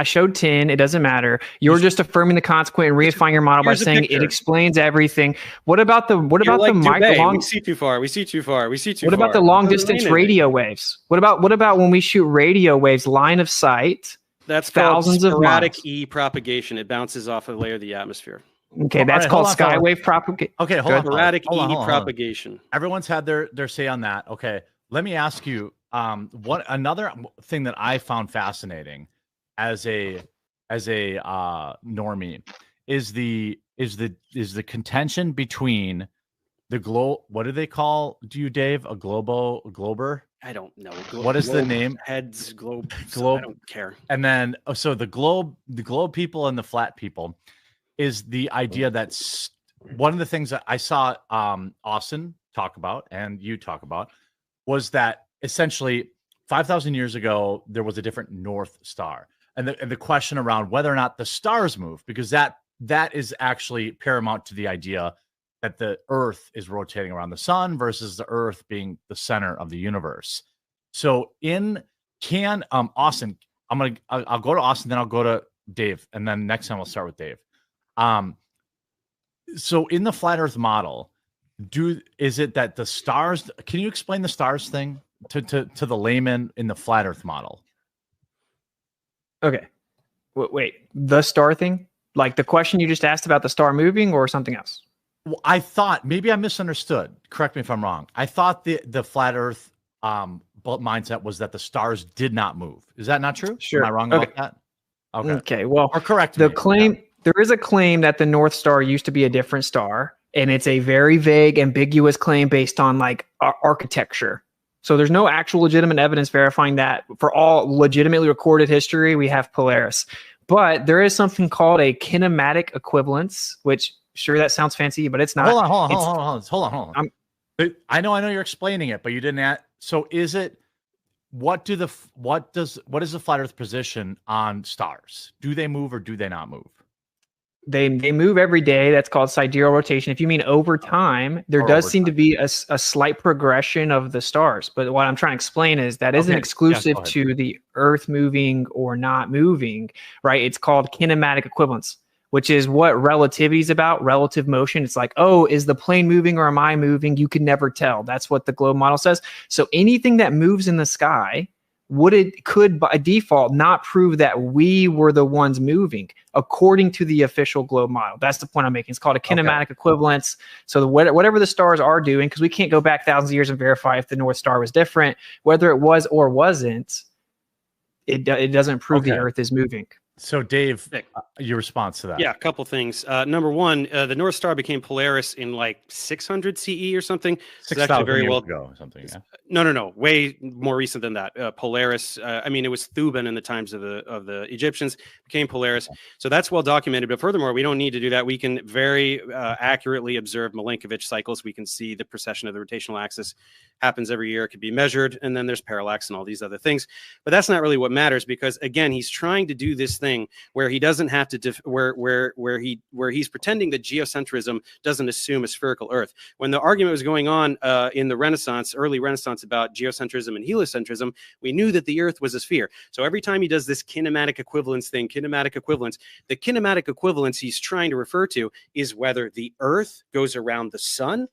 It doesn't matter. You're just affirming the consequent and reifying your model by saying it explains everything. What about the long? We see too far. What about the long distance radio waves? What about when we shoot radio waves line of sight? That's thousands of sporadic E propagation. It bounces off a layer of the atmosphere. Okay, that's called skywave propagation. Okay, hold on. Sporadic E propagation. Everyone's had their say on that. Okay, let me ask you. Another thing that I found fascinating as a normie is the contention between the what do they call you, Dave? A glober? I don't know. What is the name? Heads, globe. I don't care. And then so the globe people and the flat people is the idea that's one of the things that I saw Austin talk about and you talk about was that essentially 5,000 years ago, there was a different North Star. And the question around whether or not the stars move, because that is actually paramount to the idea that the Earth is rotating around the sun versus the Earth being the center of the universe. So Austin, I'll go to Austin, then I'll go to Dave, and then next time we'll start with Dave. So in the flat Earth model, is it that the stars? Can you explain the stars thing to the layman in the flat Earth model? Okay. Wait, the star thing? Like the question you just asked about the star moving or something else? Well, I thought maybe I misunderstood. Correct me if I'm wrong. I thought the flat Earth mindset was that the stars did not move. Is that not true? Sure. Am I wrong about that? Okay. Well, or correct the me. claim. Yeah. There is a claim that the North Star used to be a different star, and it's a very vague, ambiguous claim based on like architecture. So there's no actual legitimate evidence verifying that. For all legitimately recorded history, we have Polaris. But there is something called a kinematic equivalence, which sure that soes fancy, but it's not. Hold on. I know you're explaining it, but you didn't add. So is it what is the flat Earth position on stars? Do they move or do they not move? They move every day. That's called sidereal rotation. If you mean over time, there does seem to be a slight progression of the stars. But what I'm trying to explain is that isn't exclusive to the Earth moving or not moving, right? It's called kinematic equivalence, which is what relativity is about, relative motion. It's like, oh, is the plane moving or am I moving? You can never tell. That's what the globe model says. So anything that moves in the sky could by default not prove that we were the ones moving according to the official globe model. That's the point I'm making. It's called a kinematic equivalence. So whatever the stars are doing, because we can't go back thousands of years and verify if the North Star was different, whether it was or wasn't, it doesn't prove the Earth is moving. So, Dave, your response to that? Yeah, a couple things. Number one, the North Star became Polaris in like 600 CE or something. 6,000 years ago or something. Yeah. No. Way more recent than that. Polaris. I mean, it was Thuban in the times of the Egyptians. Became Polaris. So that's well documented. But furthermore, we don't need to do that. We can very accurately observe Milankovitch cycles. We can see the precession of the rotational axis happens every year. It could be measured, and then there's parallax and all these other things. But that's not really what matters, because again, he's trying to do this thing where he doesn't have to where he's pretending that geocentrism doesn't assume a spherical Earth. When the argument was going on in the Renaissance, early Renaissance, about geocentrism and heliocentrism, we knew that the Earth was a sphere. So every time he does this kinematic equivalence, the kinematic equivalence he's trying to refer to is whether the Earth goes around the sun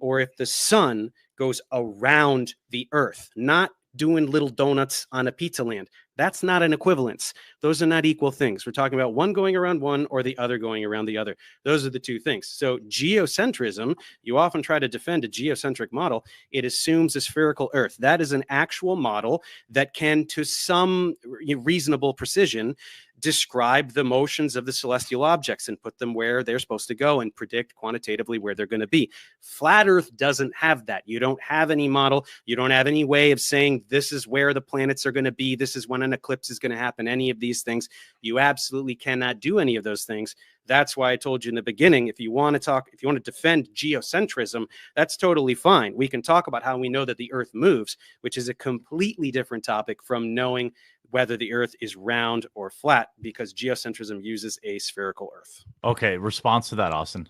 or if the sun goes around the Earth, not doing little donuts on a pizza land. That's not an equivalence. Those are not equal things. We're talking about one going around one or the other going around the other. Those are the two things. So geocentrism, you often try to defend a geocentric model. It assumes a spherical Earth. That is an actual model that can, to some reasonable precision, describe the motions of the celestial objects and put them where they're supposed to go and predict quantitatively where they're going to be. Flat Earth doesn't have that. You don't have any model. You don't have any way of saying this is where the planets are going to be. This is when an eclipse is going to happen. Any of these things. You absolutely cannot do any of those things. That's why I told you in the beginning, if you want to defend geocentrism, that's totally fine. We can talk about how we know that the Earth moves, which is a completely different topic from knowing whether the Earth is round or flat, because geocentrism uses a spherical Earth. Okay, response to that, Austin.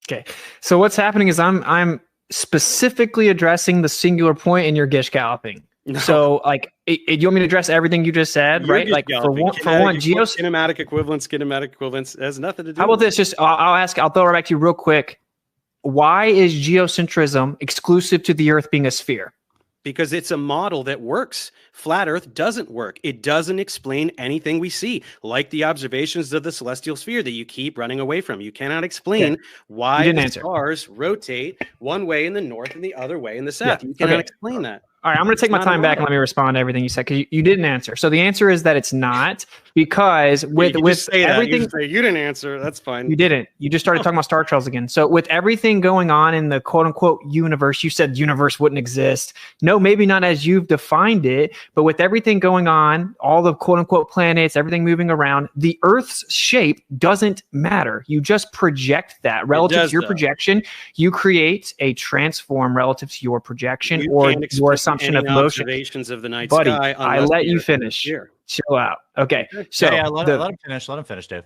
Okay, so what's happening is I'm specifically addressing the singular point in your gish galloping. No. So, like, you want me to address everything you just said, right? Like, for one, kinematic equivalence has nothing to do. How about this? I'll throw it back to you real quick. Why is geocentrism exclusive to the Earth being a sphere? Because it's a model that works. Flat Earth doesn't work. It doesn't explain anything we see, like the observations of the celestial sphere that you keep running away from. You cannot explain why the stars rotate one way in the north and the other way in the south. You cannot explain that. All right, I'm going to take my time back and let me respond to everything you said, because you didn't answer. So the answer is that it's not, because with everything you didn't answer. That's fine. You didn't. You just started talking about star trails again. So with everything going on in the quote unquote universe, you said universe wouldn't exist. No, maybe not as you've defined it, but with everything going on, all the quote unquote planets, everything moving around, the Earth's shape doesn't matter. You just project that relative to your projection. You create a transform relative to your projection or your assumption of motion. Observations of the night Buddy, sky. I let you finish. Chill out. Okay. So let him finish. Let him finish, Dave.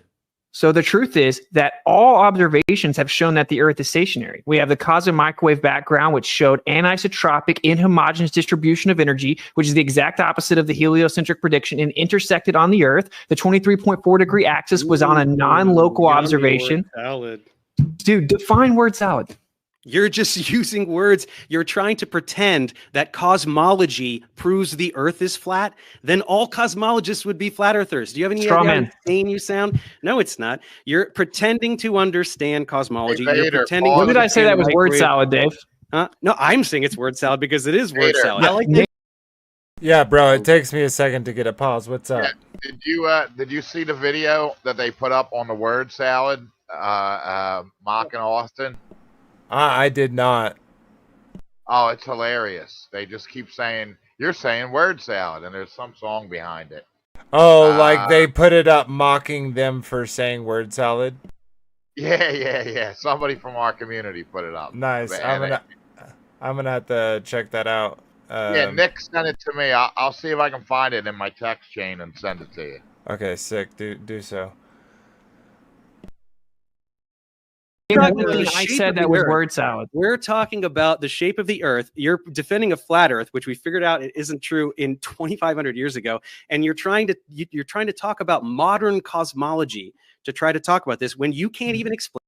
So the truth is that all observations have shown that the Earth is stationary. We have the cosmic microwave background, which showed anisotropic inhomogeneous distribution of energy, which is the exact opposite of the heliocentric prediction, and intersected on the Earth. The 23.4 degree axis was on a non-local observation. Salad. Dude, define word salad. You're just using words. You're trying to pretend that cosmology proves the Earth is flat. Then all cosmologists would be flat earthers. Do you have any Straw idea how man. insane you sound? No, it's not. You're pretending to understand cosmology. Hey, You're Vader, pretending. pause. When did I say that was word microwave- salad, Dave? No, I'm saying it's word salad because it is word Vader. salad. I like Yeah, bro, it takes me a second to get a pause. What's up? Yeah. Did you see the video that they put up on the word salad mocking Austin? I did not. Oh, it's hilarious. They just keep saying, you're saying word salad, and there's some song behind it. Oh, like they put it up mocking them for saying word salad. Yeah. Somebody from our community put it up. Nice. And I'm gonna have to check that out. yeah, Nick sent it to me. I'll see if I can find it in my text chain and send it to you. Okay, sick. Do so. I said that was word salad. We're talking about the shape of the Earth. You're defending a flat Earth, which we figured out it isn't true in 2,500 years ago, and you're trying to talk about modern cosmology to try to talk about this when you can't even explain.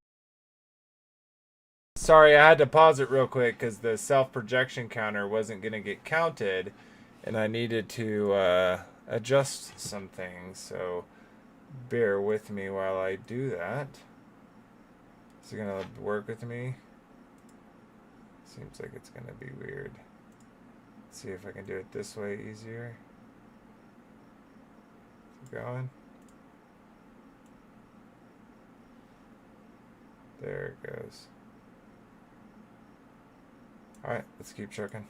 Sorry, I had to pause it real quick because the self-projection counter wasn't gonna get counted, and I needed to adjust some things. So bear with me while I do that. Is it gonna work with me? Seems like it's gonna be weird. Let's see if I can do it this way easier. Keep going. There it goes. Alright, let's keep trucking.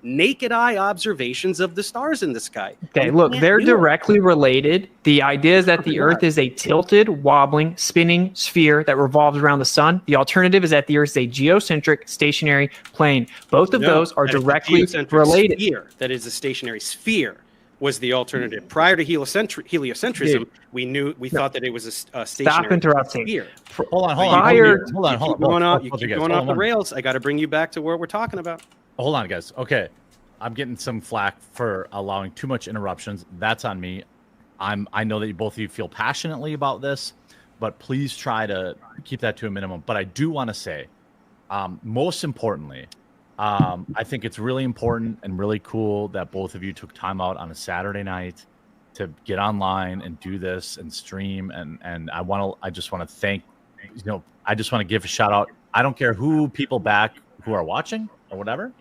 Naked eye observations of the stars in the sky. Okay, You look, can't they're do it. directly related. The idea is that the Earth is a tilted, wobbling, spinning sphere that revolves around the sun. The alternative is that the Earth is a geocentric, stationary plane. Both of those are that is the directly geocentric related. Sphere, that is a stationary sphere, was the alternative. Prior to heliocentrism, Dude. we thought that it was a stationary Stop interrupting. sphere. Hold on. Prior- Hold on. You keep going off the rails. I got to bring you back to what we're talking about. Hold on, guys. Okay, I'm getting some flack for allowing too much interruptions. That's on me. I know that both of you feel passionately about this, but please try to keep that to a minimum. But I do want to say, most importantly, I think it's really important and really cool that both of you took time out on a Saturday night to get online and do this and stream. And I just want to thank, I just want to give a shout out. I don't care who people back who are watching or whatever,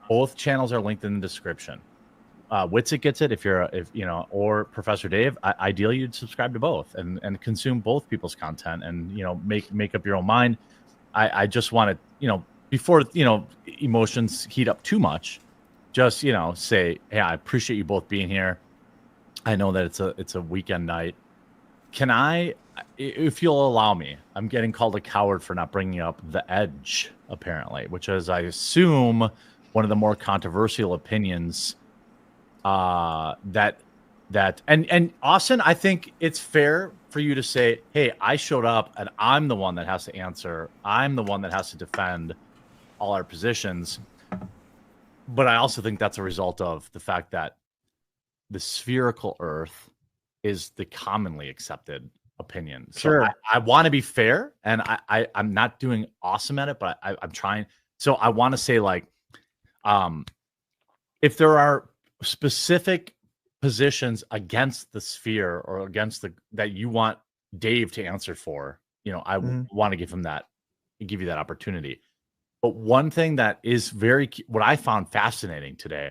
both channels are linked in the description. Witsit gets it or Professor Dave. Ideally, you'd subscribe to both and consume both people's content and make up your own mind. I just want to before emotions heat up too much, just say, hey, I appreciate you both being here. I know that it's a weekend night. Can I, if you'll allow me, I'm getting called a coward for not bringing up The Edge, apparently, which is, I assume, one of the more controversial opinions and Austin, I think it's fair for you to say, hey, I showed up and I'm the one that has to answer. I'm the one that has to defend all our positions. But I also think that's a result of the fact that the spherical Earth is the commonly accepted opinion. So Sure. I want to be fair, and I'm not doing awesome at it, but I'm trying. So I want to say, if there are specific positions against the sphere or against that you want Dave to answer for, I want to give you that opportunity. But one thing that is what I found fascinating today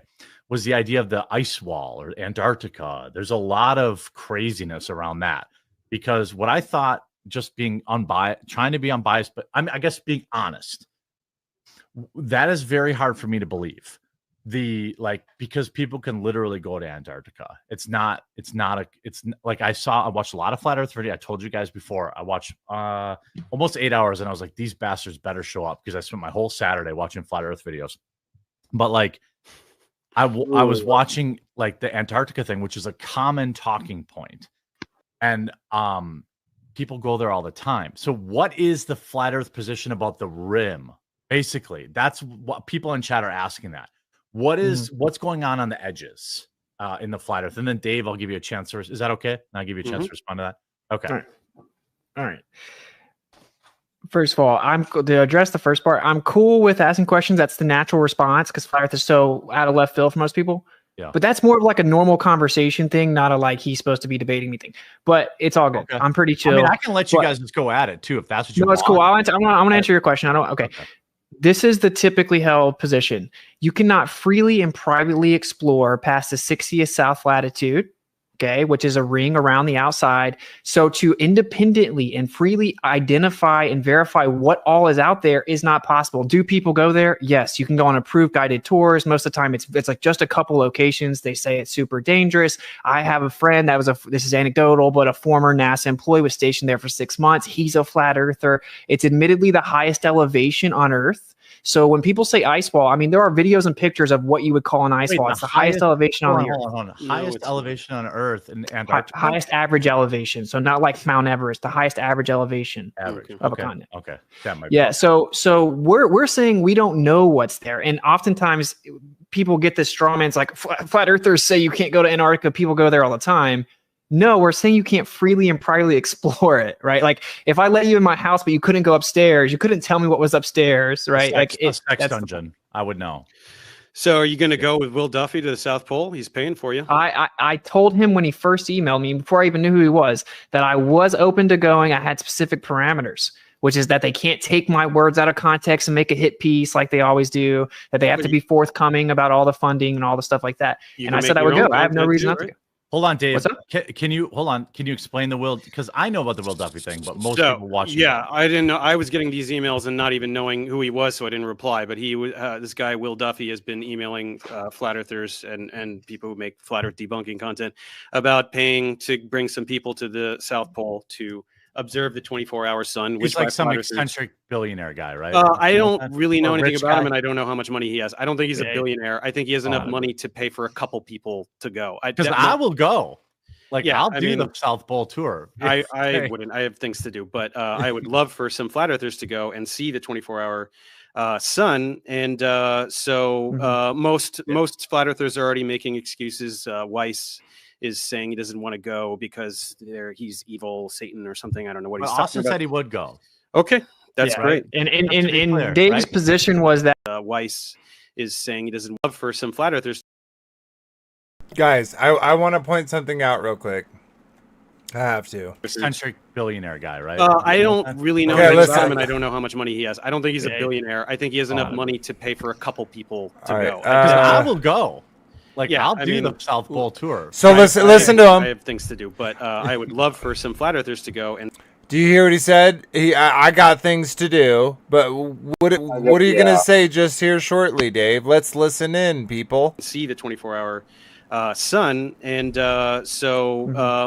was the idea of the ice wall or Antarctica. There's a lot of craziness around that, because what I thought, just being unbiased, trying to be unbiased, but I guess being honest, that is very hard for me to believe. Because people can literally go to Antarctica. I watched a lot of Flat Earth video. I told you guys before, I watched almost 8 hours, and I was like, these bastards better show up, because I spent my whole Saturday watching Flat Earth videos. But I was watching the Antarctica thing, which is a common talking point, and people go there all the time. So what is the Flat Earth position about the rim? Basically, that's what people in chat are asking. That what's going on the edges? in the flat Earth, and then Dave, I'll give you a chance to. Is that okay? I'll give you a chance to respond to that. Okay. All right. First of all, to address the first part. I'm cool with asking questions. That's the natural response because flat Earth is so out of left field for most people. Yeah. But that's more of like a normal conversation thing, not a like he's supposed to be debating me thing. But it's all good. Okay. I'm pretty chill. I mean, I can let you guys just go at it too if that's what you want. No, it's cool. I'm gonna answer your question. Okay. This is the typically held position. You cannot freely and privately explore past the 60th south latitude, okay, which is a ring around the outside. So to independently and freely identify and verify what all is out there is not possible. Do people go there? Yes, you can go on approved guided tours. Most of the time it's like just a couple locations. They say it's super dangerous. I have a friend that this is anecdotal, but a former NASA employee was stationed there for 6 months. He's a flat earther. It's admittedly the highest elevation on Earth. So when people say ice wall, I mean, there are videos and pictures of what you would call an ice wall. It's the highest elevation on the Earth. Hold on. Highest elevation on Earth in Antarctica? Highest average elevation. So not like Mount Everest, the highest average elevation of a continent. Okay. That might be. So we're saying we don't know what's there. And oftentimes people get this straw man. It's like flat earthers say you can't go to Antarctica. People go there all the time. No, we're saying you can't freely and privately explore it, right? Like if I let you in my house, but you couldn't go upstairs, you couldn't tell me what was upstairs, right? It's sex dungeon. I would know. So are you going to go with Will Duffy to the South Pole? He's paying for you. I told him when he first emailed me, before I even knew who he was, that I was open to going. I had specific parameters, which is that they can't take my words out of context and make a hit piece like they always do, that they have to be forthcoming about all the funding and all the stuff like that. And I said I would go. I have no reason not to go. Hold on, Dave. Can you explain the Will? Because I know about the Will Duffy thing, but most people watching. Yeah, I didn't know. I was getting these emails and not even knowing who he was, so I didn't reply. But this guy Will Duffy has been emailing flat earthers and people who make flat Earth debunking content about paying to bring some people to the South Pole to observe the 24-hour sun. He's like some eccentric billionaire guy, right? I don't really know anything about him, and I don't know how much money he has. I don't think he's a billionaire. I think he has enough money to pay for a couple people to go. Because I will go. I'll do the South Pole tour. I wouldn't. I have things to do, but I would love for some flat earthers to go and see the 24-hour sun. And most flat earthers are already making excuses. Weiss is saying he doesn't want to go because he's evil, Satan or something. I don't know what he's talking Austin about. said he would go. Okay, that's great. And in Dave's position was that Weiss is saying he doesn't love for some flat earthers. Guys, I want to point something out real quick. I have to. Eccentric billionaire guy, right? I don't really know anything about him, and I don't know how much money he has. I don't think he's a billionaire. I think he has enough money to pay for a couple people to go. I will go. I'll do the South Pole tour. So listen to him. I have things to do, but I would love for some flat earthers to go. And do you hear what he said? I got things to do, but what are you gonna say just here shortly, Dave? Let's listen in, people. See the 24-hour sun, and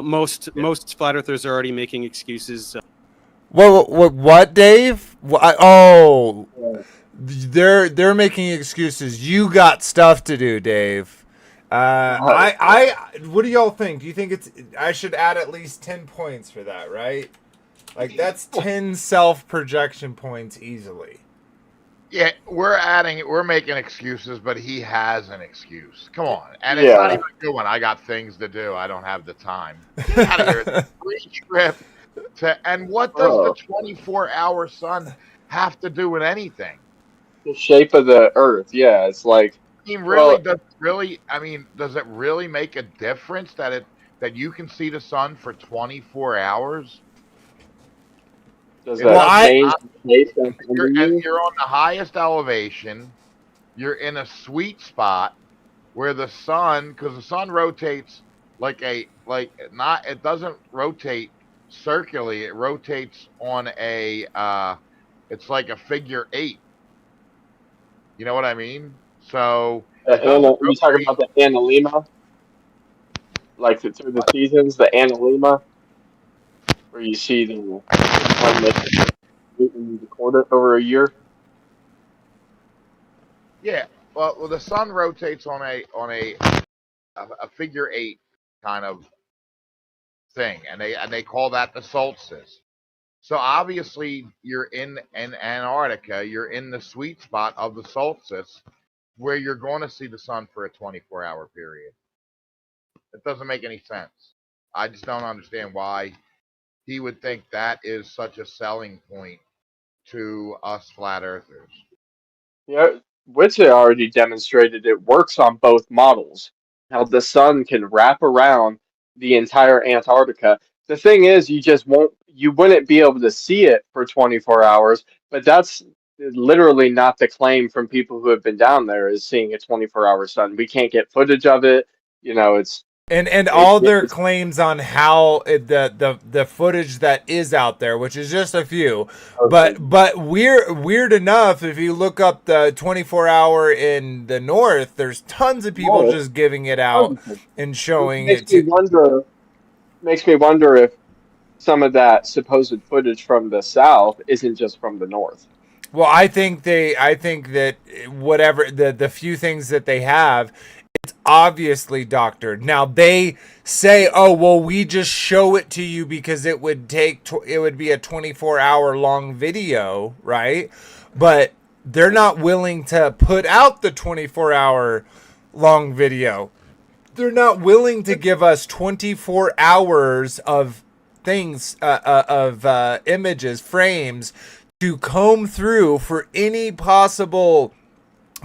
most flat earthers are already making excuses. What, Dave? They're making excuses. You got stuff to do, Dave. What do y'all think? Do you think I should add at least 10 points for that, right? That's 10 self-projection points easily. Yeah, we're making excuses, but he has an excuse. Come on. And it's not even a good one. I got things to do. I don't have the time. Get out of here. It's a free trip and what does the 24-hour sun have to do with anything? The shape of the Earth, yeah. It's like does it really make a difference that you can see the sun for 24 hours? Does that change the shape? You're on the highest elevation. You're in a sweet spot where the sun, because the sun rotates it doesn't rotate circularly. It rotates on it's like a figure 8. You know what I mean? So you talking about the analemma, through the seasons, the analemma, where you see the one that you record it over a year. Yeah, well, the sun rotates on a figure 8 kind of thing, and they call that the solstice. So obviously, you're in Antarctica. You're in the sweet spot of the solstice, where you're going to see the sun for a 24-hour period. It doesn't make any sense. I just don't understand why he would think that is such a selling point to us flat earthers. Yeah, Witcher already demonstrated it works on both models. How the sun can wrap around the entire Antarctica. The thing is, you wouldn't be able to see it for 24 hours, but that's literally not the claim from people who have been down there is seeing a 24-hour sun. We can't get footage of it. You know, And all their claims on how the footage that is out there, which is just a few, but weird enough, if you look up the 24-hour in the north, there's tons of people just giving it out and showing it to. Makes me wonder if some of that supposed footage from the south isn't just from the north. Well, I think that whatever the few things that they have, it's obviously doctored. Now they say, "Oh, well, we just show it to you because it would be a 24-hour long video, right?" But they're not willing to put out the 24-hour long video. They're not willing to give us 24 hours of things of images, frames to comb through for any possible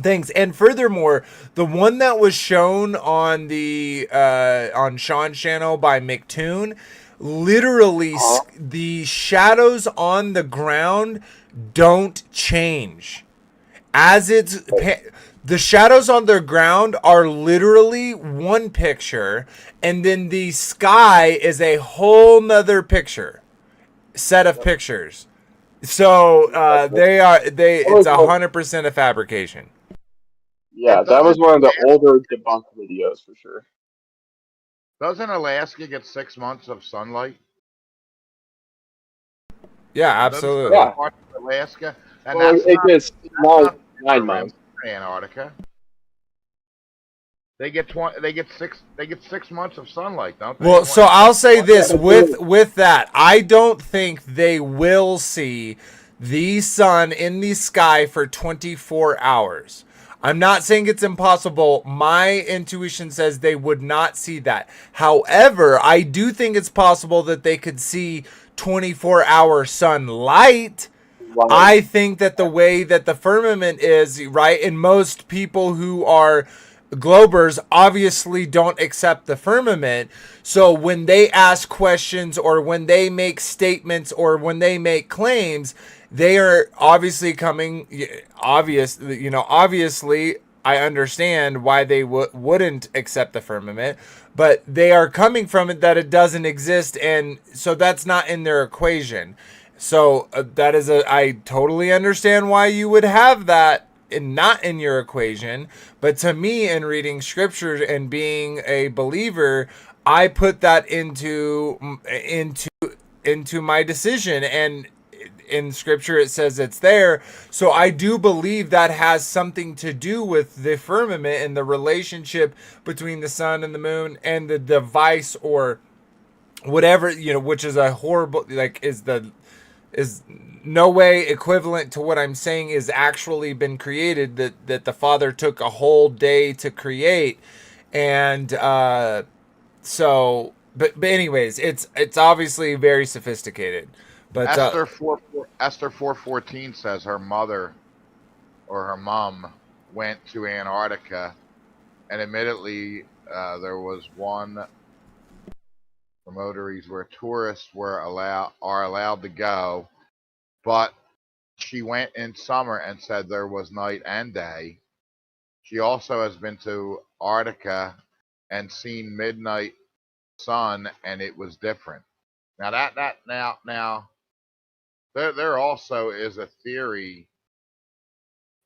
things. And furthermore, the one that was shown on the on Sean's channel by McToon, literally the shadows on the ground don't change as the shadows on the ground are literally one picture, and then the sky is a whole nother set of pictures. So it's 100% a fabrication. Yeah, that was one of the older debunked videos for sure. Doesn't Alaska get 6 months of sunlight? Yeah, absolutely. Yeah. Alaska, and Well, it gets 9 months. Antarctica. They get 6 months of sunlight, don't they? Well, so I'll say this with that, I don't think they will see the sun in the sky for 24 hours. I'm not saying it's impossible. My intuition says they would not see that. However, I do think it's possible that they could see 24-hour sunlight. Wow. I think that the way that the firmament is, right, and most people who are globers obviously don't accept the firmament. So when they ask questions or when they make statements or when they make claims, they are obviously obviously I understand why they wouldn't accept the firmament, but they are coming from it that it doesn't exist, and so that's not in their equation. So I totally understand why you would have that and not in your equation. But to me, in reading scripture and being a believer, I put that into my decision, and in scripture it says it's there. So I do believe that has something to do with the firmament and the relationship between the sun and the moon and the device or whatever, which is a horrible, is no way equivalent to what I'm saying is actually been created, that the Father took a whole day to create. And so but anyways, it's obviously very sophisticated. But Esther 4:14 says her mother or her mom went to Antarctica, and admittedly there was one promoteries where tourists are allowed to go, but she went in summer and said there was night and day. She also has been to Antarctica and seen midnight sun, and it was different. Now there also is a theory.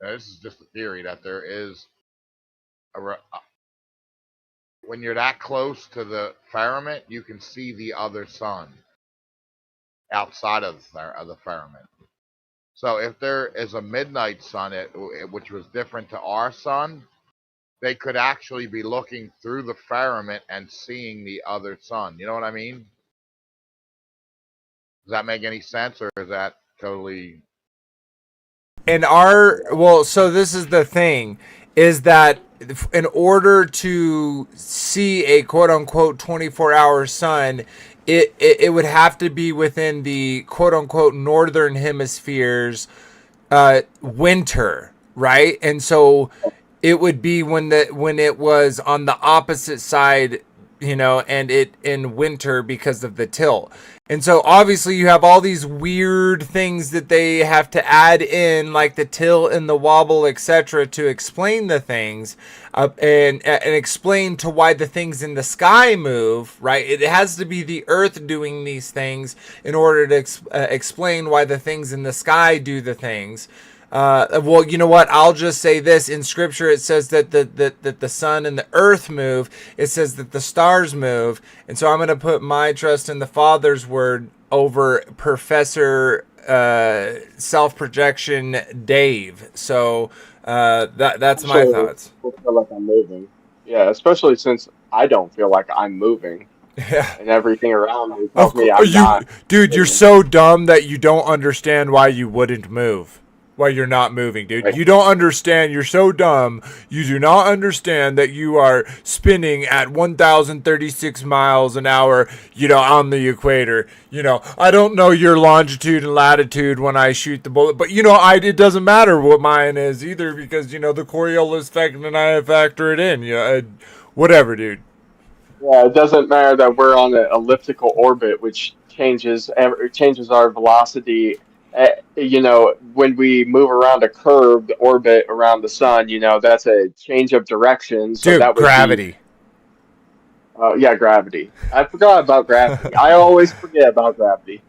This is just a theory that there is when you're that close to the firmament, you can see the other sun outside of the firmament. So if there is a midnight sun, which was different to our sun, they could actually be looking through the firmament and seeing the other sun. You know what I mean? Does that make any sense, or is that totally... so this is the thing, is that in order to see a quote unquote 24-hour sun, it would have to be within the quote unquote northern hemisphere's winter, right? And so it would be when it was on the opposite side, and it in winter because of the tilt. And so obviously you have all these weird things that they have to add in, like the tilt and the wobble, etc., to explain the things, and explain to why the things in the sky move, right? It has to be the Earth doing these things in order to explain why the things in the sky do the things. Well, you know what? I'll just say this. In Scripture, it says that the sun and the earth move. It says that the stars move. And so I'm going to put my trust in the Father's word over Professor Self-Projection Dave. So that's my thoughts. I feel like I'm moving. Yeah, especially since I don't feel like I'm moving. Yeah. And everything around me tells me I'm not. Dude, you're so dumb that you don't understand why you wouldn't move. Why you're not moving, dude. Right. You don't understand. You're so dumb. You do not understand that you are spinning at 1,036 miles an hour, on the equator. I don't know your longitude and latitude when I shoot the bullet, but it doesn't matter what mine is either, because the Coriolis effect and I factor it in. Whatever, dude. Yeah, it doesn't matter that we're on an elliptical orbit, which changes our velocity. When we move around a curved orbit around the sun, that's a change of direction. So dude, that would gravity. Yeah, gravity. I forgot about gravity. I always forget about gravity.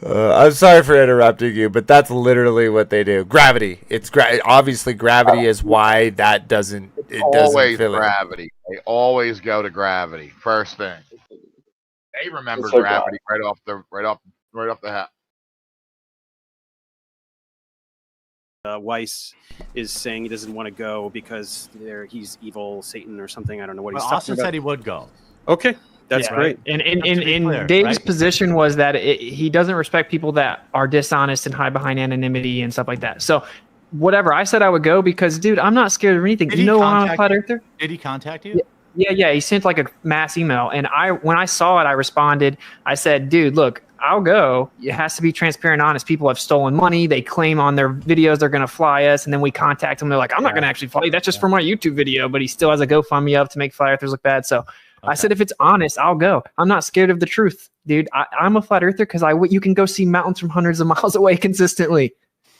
I'm sorry for interrupting you, but that's literally what they do. Gravity. It's obviously gravity is why that doesn't. It doesn't Always feel it. gravity. They always go to gravity first thing. They remember So gravity right off the hat. Weiss is saying he doesn't want to go because he's evil Satan or something. I don't know what he's Well, talking Austin about. said he would go. Okay, that's Yeah. great. And clear, Dave's right? position was that he doesn't respect people that are dishonest and hide behind anonymity and stuff like that. So whatever, I said I would go because, dude, I'm not scared of anything. Did You he know I'm a contact flat you? earther? Did he contact you? Yeah. He sent like a mass email, and when I saw it, I responded. I said, dude, look, I'll go. It has to be transparent, honest. People have stolen money. They claim on their videos they're going to fly us, and then we contact them. They're like, I'm not going to actually fly you. That's just for my YouTube video. But he still has a GoFundMe up to make flat earthers look bad. So I said, if it's honest, I'll go. I'm not scared of the truth, dude. I'm a flat earther because you can go see mountains from hundreds of miles away consistently.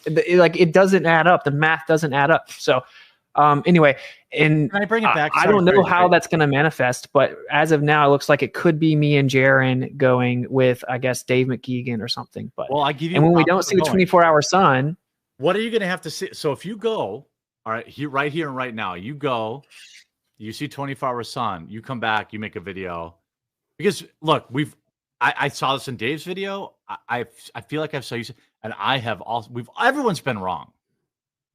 It doesn't add up. The math doesn't add up. So anyway, and Can I bring it back? I Sorry, don't know sorry, how sorry. that's going to manifest, but as of now, it looks like it could be me and Jaron going with, I guess, Dave McKeegan or something. But Well, I give you. and when we props don't for see the going. 24-hour sun, What are you going to have to see? So if you go, all right, right here and right now, you go, you see 24-hour sun, you come back, you make a video. Because look, I saw this in Dave's video. I feel like I've saw you, and I have also. Everyone's been wrong.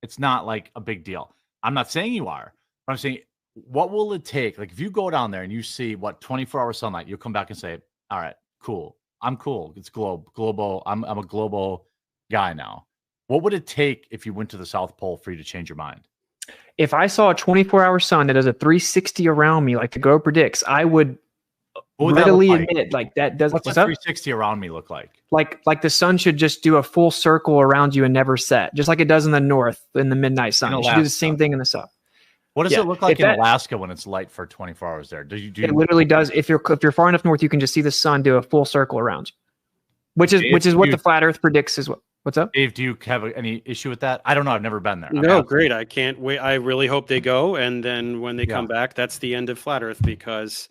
It's not like a big deal. I'm not saying you are, but I'm saying, what will it take? Like if you go down there and you see 24-hour sunlight, you'll come back and say, all right, cool. I'm cool. It's global. I'm a global guy now. What would it take if you went to the South Pole for you to change your mind? if I saw a 24-hour sun that does a 360 around me, like the Go predicts, I would What would that readily look like? admit like that doesn't. What's a 360 around me look like? Like the sun should just do a full circle around you and never set, just like it does in the north in the midnight sun. In It should do the Alaska. same thing in the south. What does Yeah, it look like if in that- Alaska when it's light for 24 hours there? Do you It literally does. If you're far enough north, you can just see the sun do a full circle around you, which is what the flat Earth predicts is what. What's up? Dave, do you have any issue with that? I don't know. I've never been there. I'm No, asking. great. I can't wait. I really hope they go, and then when they come back, that's the end of flat Earth because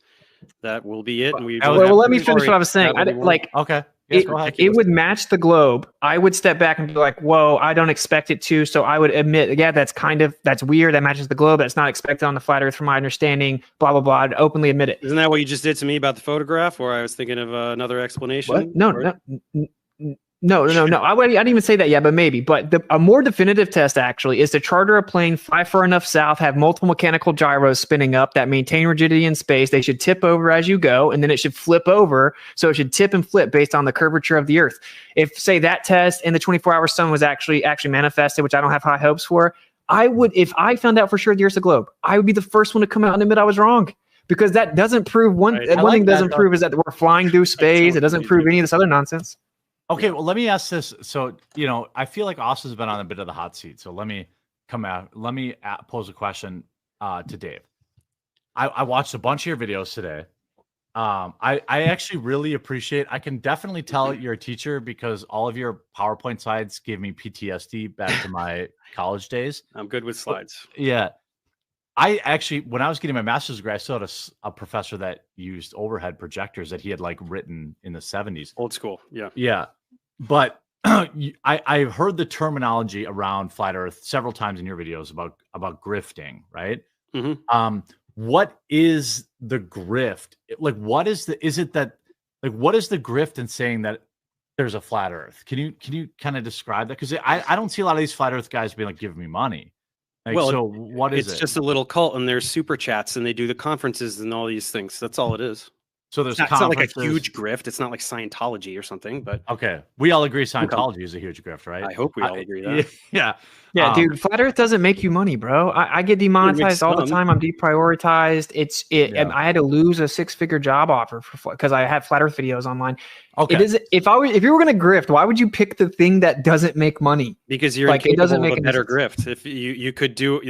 that will be it. And we don't Well, have let me to finish worry what I was saying. about anymore. Okay. Yes, go ahead. It would match the globe. I would step back and be like, whoa, I don't expect it to. So I would admit, yeah, that's weird. That matches the globe. That's not expected on the flat Earth from my understanding, blah, blah, blah. I'd openly admit it. Isn't that what you just did to me about the photograph? Or I was thinking of another explanation. What? No. I Sure. didn't even say that yet, but maybe. But a more definitive test actually is to charter a plane, fly far enough south, have multiple mechanical gyros spinning up that maintain rigidity in space. They should tip over as you go, and then it should flip over. So it should tip and flip based on the curvature of the Earth. If say that test and the 24-hour sun was actually manifested, which I don't have high hopes for, I would, if I found out for sure the Earth's a globe, I would be the first one to come out and admit I was wrong. Because that doesn't prove one. Right. One thing doesn't prove is that we're flying through space. It doesn't prove any of this other nonsense. Okay, well, let me ask this. So, I feel like Austin's been on a bit of the hot seat. So let me pose a question to Dave. I watched a bunch of your videos today. I actually really appreciate. I can definitely tell you're a teacher because all of your PowerPoint slides gave me PTSD back to my college days. I'm good with slides. Yeah. I actually, when I was getting my master's degree, I still had a professor that used overhead projectors that he had like written in the 70s. Old school. Yeah. Yeah. But I've heard the terminology around flat Earth several times in your videos about grifting, right? Mm-hmm. What is the grift? Like, what is the grift in saying that there's a flat Earth? Can you kind of describe that? Because I don't see a lot of these flat Earth guys being like, give me money. Like, well, so what is it? It's just a little cult, and there's super chats, and they do the conferences and all these things. That's all it is. So there's it's not like a huge grift. It's not like Scientology or something. But okay, we all agree Scientology is a huge grift, right? I hope we all agree that. Yeah. Dude, flat Earth doesn't make you money, bro. I get demonetized all the time. I'm deprioritized. I had to lose a 6-figure job offer because I had flat Earth videos online. Okay. If you were going to grift, why would you pick the thing that doesn't make money? Because you're like, it doesn't make a better grift. If you could do.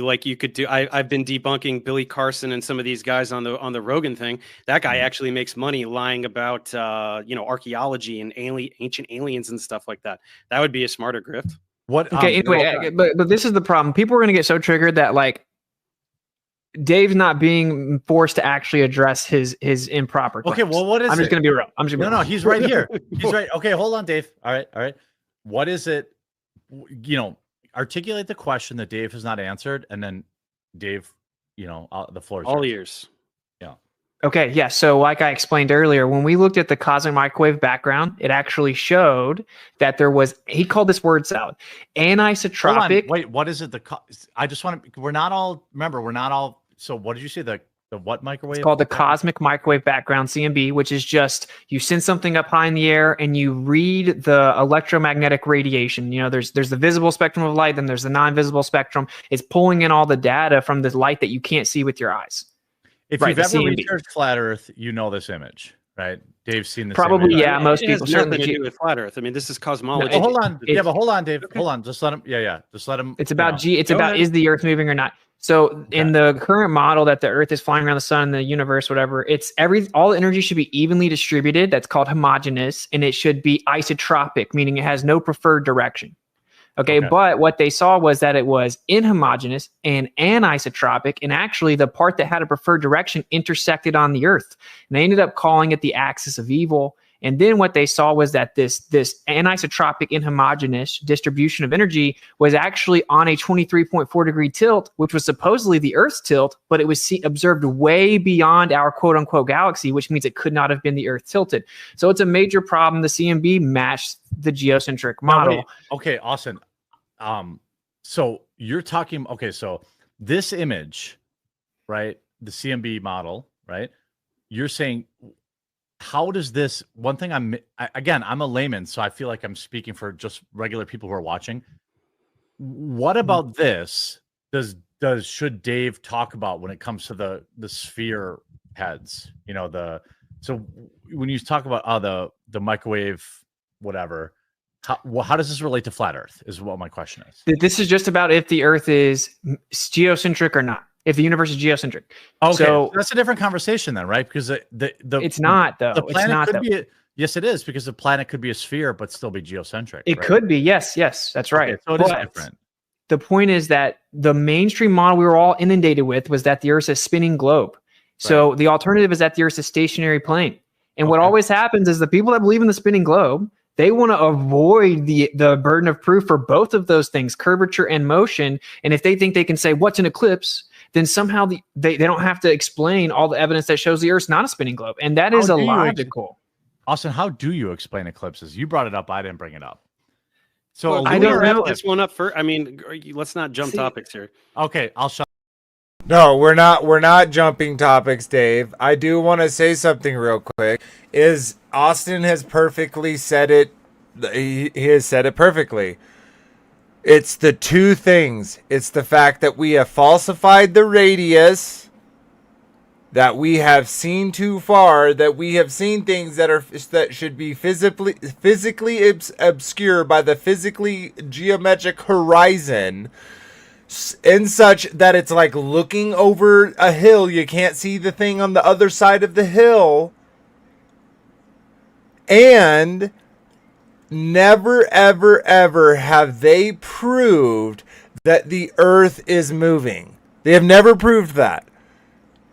I've been debunking Billy Carson and some of these guys on the Rogan thing. That guy actually makes money lying about archaeology and ancient aliens and stuff like that. That would be a smarter grift. What? Okay. Anyway, but this is the problem. People are going to get so triggered that like Dave's not being forced to actually address his improper claims. Okay. Well, what is I'm just going to be real. No, he's right here. He's right. Okay. Hold on, Dave. All right. What is it? Articulate the question that Dave has not answered, and then Dave, the floor is all yours. ears. Yeah. Okay, yeah. So like I explained earlier, when we looked at the cosmic microwave background, it actually showed that there was, he called this word salad, anisotropic. Wait, what is it? I just want to, we're not all, so what did you say? The what microwave? It's called the cosmic microwave background, CMB, which is just, you send something up high in the air and you read the electromagnetic radiation. There's the visible spectrum of light, then there's the non-visible spectrum. It's pulling in all the data from the light that you can't see with your eyes. If you've ever researched flat Earth, you know this image, right? Dave's seen this. Probably, image. yeah. Most people certainly do with flat Earth. I mean, this is cosmology. No, hold on. But hold on, Dave. Okay. Hold on. Just let him. Yeah. Just let him. It's about is the Earth moving or not? So in the current model that the Earth is flying around the sun, the universe, whatever, all the energy should be evenly distributed. That's called homogeneous, and it should be isotropic, meaning it has no preferred direction. Okay, but what they saw was that it was inhomogeneous and anisotropic, and actually the part that had a preferred direction intersected on the Earth. And they ended up calling it the axis of evil. And then what they saw was that this anisotropic inhomogeneous distribution of energy was actually on a 23.4 degree tilt, which was supposedly the Earth's tilt, but it was observed way beyond our quote unquote galaxy, which means it could not have been the Earth tilted. So it's a major problem. The CMB matched the geocentric model. Wait. Okay, Austin. So you're talking, so this image, right? The CMB model, right? You're saying, how does this, one thing I'm a layman, so I feel like I'm speaking for just regular people who are watching. What about this should Dave talk about when it comes to the sphere heads? So when you talk about the microwave, whatever, how does this relate to flat Earth is what my question is. This is just about if the Earth is geocentric or not. If the universe is geocentric. Okay, so that's a different conversation then, right? Because it's not though. The planet could be yes, it is, because the planet could be a sphere but still be geocentric. It could be, yes, that's right. Okay, so it is different. The point is that the mainstream model we were all inundated with was that the Earth is a spinning globe. So the alternative is that the Earth is a stationary plane. And what always happens is the people that believe in the spinning globe, they want to avoid the burden of proof for both of those things, curvature and motion. And if they think they can say what's an eclipse, then somehow they don't have to explain all the evidence that shows the Earth's not a spinning globe. And that is illogical. Austin, how do you explain eclipses? You brought it up. I didn't bring it up. So I don't wrap this one up first. I mean, let's not jump topics here. Okay, I'll shut. No, we're not jumping topics, Dave. I do want to say something real quick. Austin has perfectly said it. He has said it perfectly. It's the two things. It's the fact that we have falsified the radius, that we have seen too far, that we have seen things that should be physically obscure by the physically geometric horizon, and such that it's like looking over a hill. You can't see the thing on the other side of the hill. And never, ever, ever have they proved that the earth is moving. They have never proved that.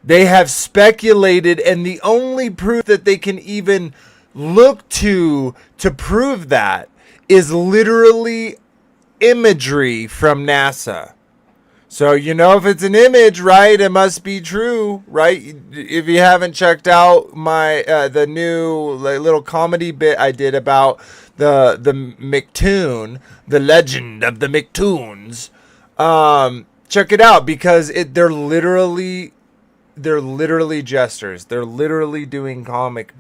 They have speculated, and the only proof that they can even look to prove that is literally imagery from NASA. So, you know, if it's an image, right, it must be true, right? If you haven't checked out my the new little comedy bit I did about the McToon, the legend of the McToons, check it out, because they're literally jesters. They're literally doing comic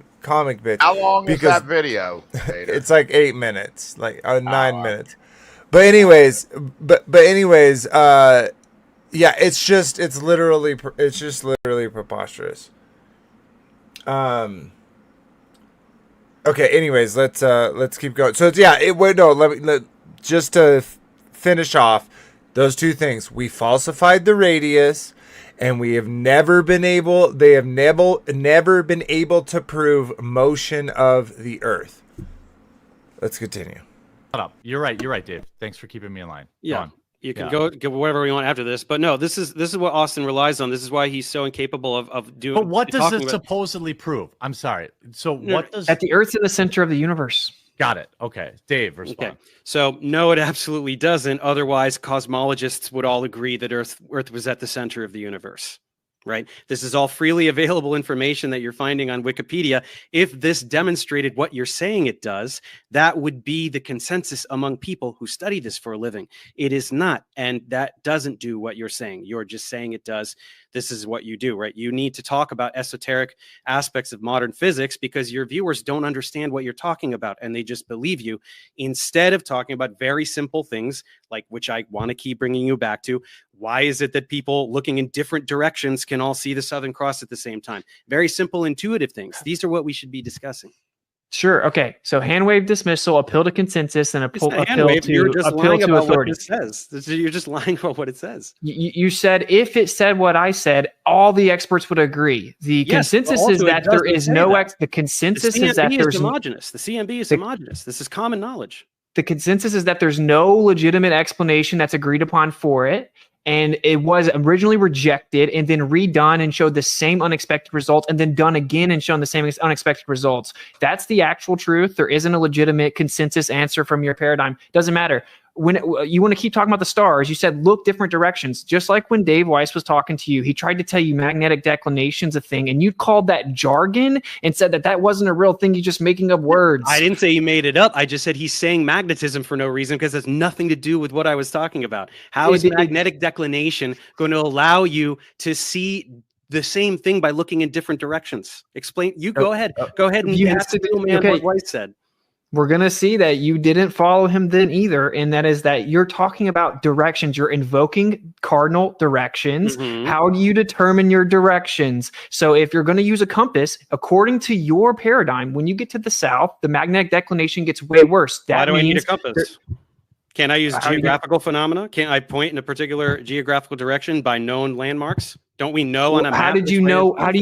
bits. How long is that video? It's like 8 minutes, like 9 minutes. But anyways, yeah, it's just literally preposterous. Okay, anyways, let's keep going. So just to finish off those two things. We falsified the radius, and we have never been able to prove motion of the earth. Let's continue. Shut up. You're right, Dave. Thanks for keeping me in line. Yeah. You can go whatever you want after this, but no, this is what Austin relies on. This is why he's so incapable of doing. But what does it supposedly prove? I'm sorry. So what does that the Earth's in the center of the universe? Got it. Okay, Dave, respond. Okay. So no, it absolutely doesn't. Otherwise, cosmologists would all agree that Earth was at the center of the universe. Right? This is all freely available information that you're finding on Wikipedia. If this demonstrated what you're saying it does, that would be the consensus among people who study this for a living. It is not, and that doesn't do what you're saying. You're just saying it does. This is what you do, right? You need to talk about esoteric aspects of modern physics because your viewers don't understand what you're talking about, and they just believe you, instead of talking about very simple things, like which I want to keep bringing you back to. Why is it that people looking in different directions can all see the Southern Cross at the same time? Very simple, intuitive things. These are what we should be discussing. Sure. Okay. So hand wave dismissal, appeal to consensus, and appeal to authority. You're just lying about what it says. You're just lying about what it says. You said if it said what I said, all the experts would agree. The consensus is that there is no the consensus is that there's homogeneous. The CMB is homogeneous. This is common knowledge. The consensus is that there's no legitimate explanation that's agreed upon for it. And it was originally rejected and then redone and showed the same unexpected results, and then done again and shown the same unexpected results. That's the actual truth. There isn't a legitimate consensus answer from your paradigm. Doesn't matter. When you want to keep talking about the stars, you said look different directions. Just like when Dave Weiss was talking to you, he tried to tell you magnetic declination's a thing, and you called that jargon and said that wasn't a real thing. You're just making up words. I didn't say he made it up. I just said he's saying magnetism for no reason because it has nothing to do with what I was talking about. How is magnetic declination going to allow you to see the same thing by looking in different directions? Explain. You go ahead. Go ahead and you have to do what Weiss said. We're going to see that you didn't follow him then either. And that is that you're talking about directions. You're invoking cardinal directions. Mm-hmm. How do you determine your directions? So if you're going to use a compass, according to your paradigm, when you get to the south, the magnetic declination gets way worse. Why do I need a compass? Can I use geographical phenomena? Can I point in a particular geographical direction by known landmarks? Don't we know on a map? How do you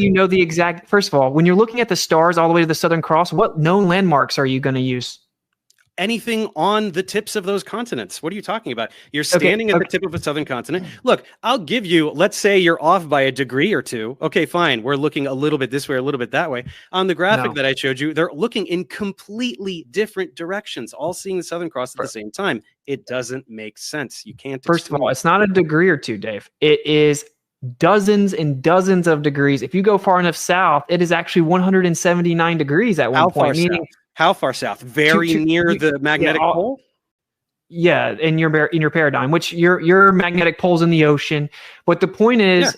know the exact? First of all, when you're looking at the stars all the way to the Southern Cross, what known landmarks are you going to use? Anything on the tips of those continents. What are you talking about? You're standing at the tip of a southern continent. Look, I'll give you, let's say you're off by a degree or two. Okay, fine. We're looking a little bit this way, a little bit that way. On the graphic that I showed you, they're looking in completely different directions, all seeing the Southern Cross at the same time. It doesn't make sense. You can't. First of all, it's not a degree or two, Dave. It is dozens and dozens of degrees. If you go far enough south, it is actually 179 degrees at one point. How far south? Very near the magnetic pole? Yeah, in your paradigm, which your magnetic pole's in the ocean. But the point is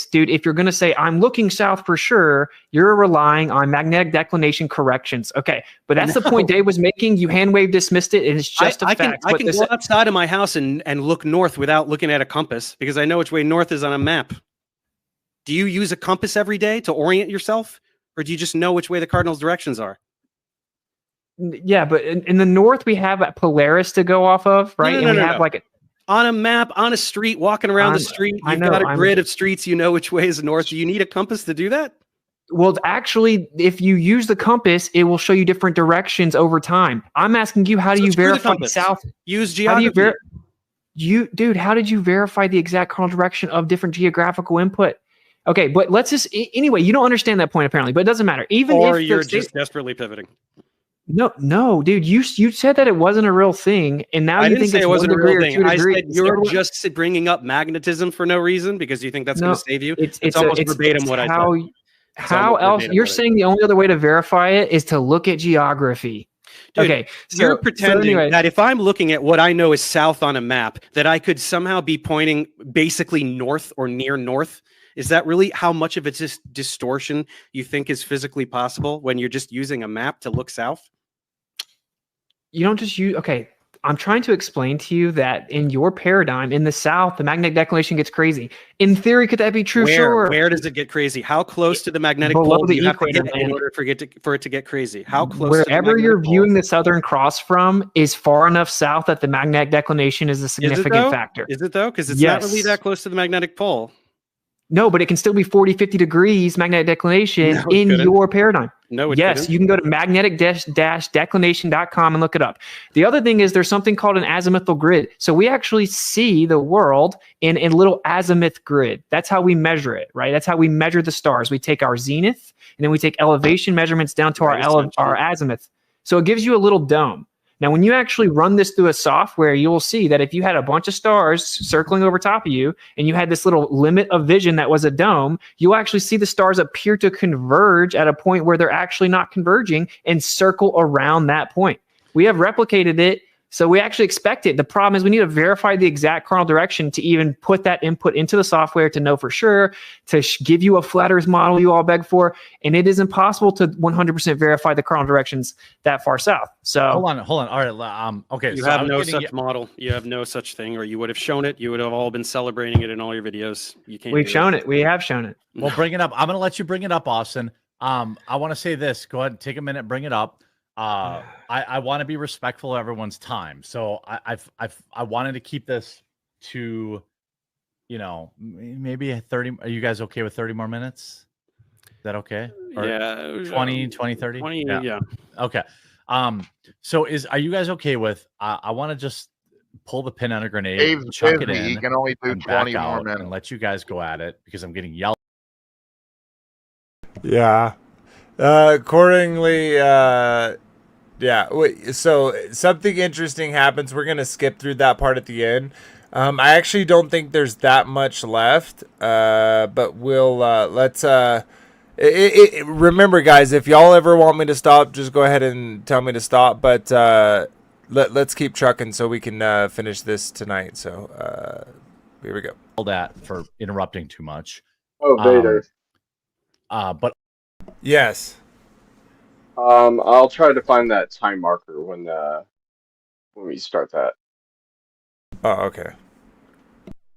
dude, if you're gonna say I'm looking south for sure, you're relying on magnetic declination corrections. Okay, but that's the point Dave was making. You hand wave dismissed it, and it's just a fact. I can go outside of my house and look north without looking at a compass because I know which way north is on a map. Do you use a compass every day to orient yourself, or do you just know which way the cardinal directions are? Yeah, but in the north we have Polaris to go off of, right? No, we have like on a map, on a street, walking around the street. You've got a grid of streets. You know which way is north. Do you need a compass to do that? Well, actually, if you use the compass, it will show you different directions over time. I'm asking you, how do you verify south? Use geography. Dude, how did you verify the exact cardinal direction of different geographical input? Okay, but let's just anyway. You don't understand that point apparently, but it doesn't matter. Even or if you're just desperately pivoting. No, dude. You said that it wasn't a real thing, and now you think it wasn't a real thing. I said you're just bringing up magnetism for no reason because you think that's going to save you. It's almost verbatim what I said. How else? You're saying the only other way to verify it is to look at geography. Dude, okay, you're pretending that if I'm looking at what I know is south on a map, that I could somehow be pointing basically north or near north. Is that really how much of it's just distortion you think is physically possible when you're just using a map to look south? You don't just use. Okay, I'm trying to explain to you that in your paradigm, in the South, the magnetic declination gets crazy. In theory, could that be true? Sure. Where does it get crazy? How close to the magnetic pole do you have to get in order for it to get crazy? How close? Wherever you're viewing the Southern Cross from is far enough south that the magnetic declination is a significant factor. Is it though? Because it's not really that close to the magnetic pole. No, but it can still be 40, 50 degrees magnetic declination in your paradigm. No, yes, you can go to magnetic-declination.com and look it up. The other thing is there's something called an azimuthal grid. So we actually see the world in a little azimuth grid. That's how we measure it, right? That's how we measure the stars. We take our zenith, and then we take elevation measurements down to our azimuth. So it gives you a little dome. Now, when you actually run this through a software, you will see that if you had a bunch of stars circling over top of you and you had this little limit of vision that was a dome, you'll actually see the stars appear to converge at a point where they're actually not converging and circle around that point. We have replicated it, so we actually expect it. The problem is we need to verify the exact cardinal direction to even put that input into the software to know for sure, to give you a flat Earth model you all beg for, and it is impossible to 100% verify the cardinal directions that far south. So hold on. All right, okay. You have no such model. You have no such thing, or you would have shown it. You would have all been celebrating it in all your videos. You can't. We've shown it. We have shown it. Well, bring it up. I'm going to let you bring it up, Austin. I want to say this. Go ahead, take a minute, bring it up. I want to be respectful of everyone's time, so I wanted to keep this to, maybe 30. Are you guys okay with 30 more minutes? Is that okay? Or yeah, 20, 30. 20, yeah. Okay. So are you guys okay with? I want to just pull the pin on a grenade, Dave's chuck it busy. in, He can only do and 20 back more out minutes. and let you guys go at it because I'm getting yelled. Yeah. Accordingly, yeah. So something interesting happens. We're gonna skip through that part at the end. I actually don't think there's that much left. But we'll let's. Remember, guys, if y'all ever want me to stop, just go ahead and tell me to stop. But let's keep trucking so we can finish this tonight. So here we go. That for interrupting too much. Oh, Vader. But yes. I'll try to find that time marker when we start that. Oh, okay.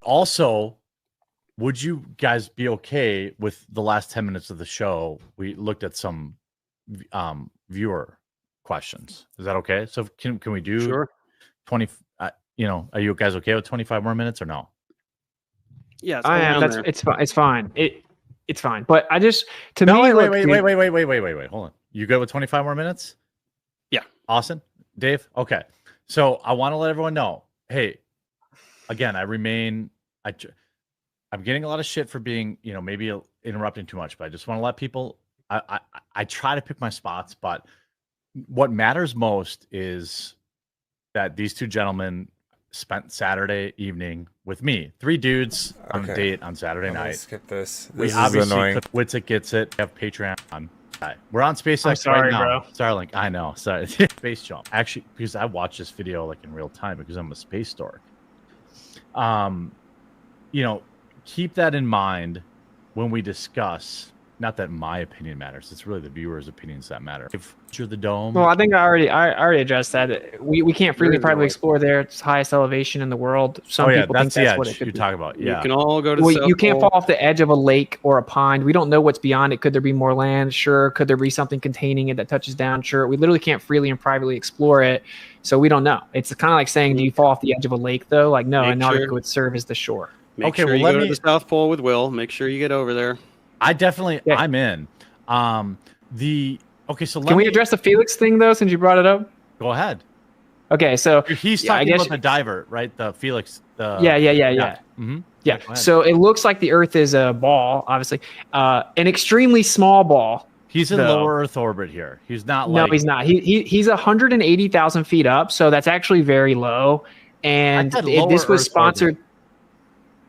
Also, would you guys be okay with the last 10 minutes of the show? We looked at some viewer questions. Is that okay? So can we do 20? Are you guys okay with 25 more minutes or no? Yeah, I am. It's fine. It's fine. It's fine. But I just wait. Hold on. You good with 25 more minutes? Yeah. Austin? Dave? Okay. So I want to let everyone know, hey, again, I'm getting a lot of shit for being, maybe interrupting too much, but I just want to let people, I try to pick my spots, but what matters most is that these two gentlemen spent Saturday evening with me. 3 dudes on a date on Saturday night. Skip this. We This is obviously annoying. Witsit gets it. We have Patreon. We're on SpaceX I'm sorry, right now. bro. Starlink. I know. Sorry. Space jump. Actually, because I watched this video like in real time because I'm a space dork. Keep that in mind when we discuss. Not that my opinion matters. It's really the viewers' opinions that matter. If you're the dome. Well, I think I already addressed that. We can't freely privately explore there. It's the highest elevation in the world. Some people think that's what it could you're be. talking about. Yeah. You can all go to the Well, South you can't Pole. fall off the edge of a lake or a pond. We don't know what's beyond it. Could there be more land? Sure. Could there be something containing it that touches down? Sure. We literally can't freely and privately explore it, so we don't know. It's kind of like saying, do you fall off the edge of a lake though? Like, no, Antarctica would serve as the shore. Make sure you go to the South Pole with Will. Make sure you get over there. I'm in. So can we address the Felix thing though, since you brought it up? Go ahead. Okay, so he's talking about the diver, right? The Felix. Yeah. Mm-hmm. Yeah. So it looks like the Earth is a ball, obviously, an extremely small ball. He's in lower Earth orbit here. He's not. No, he's not. He's 180,000 feet up, so that's actually very low. And this was sponsored.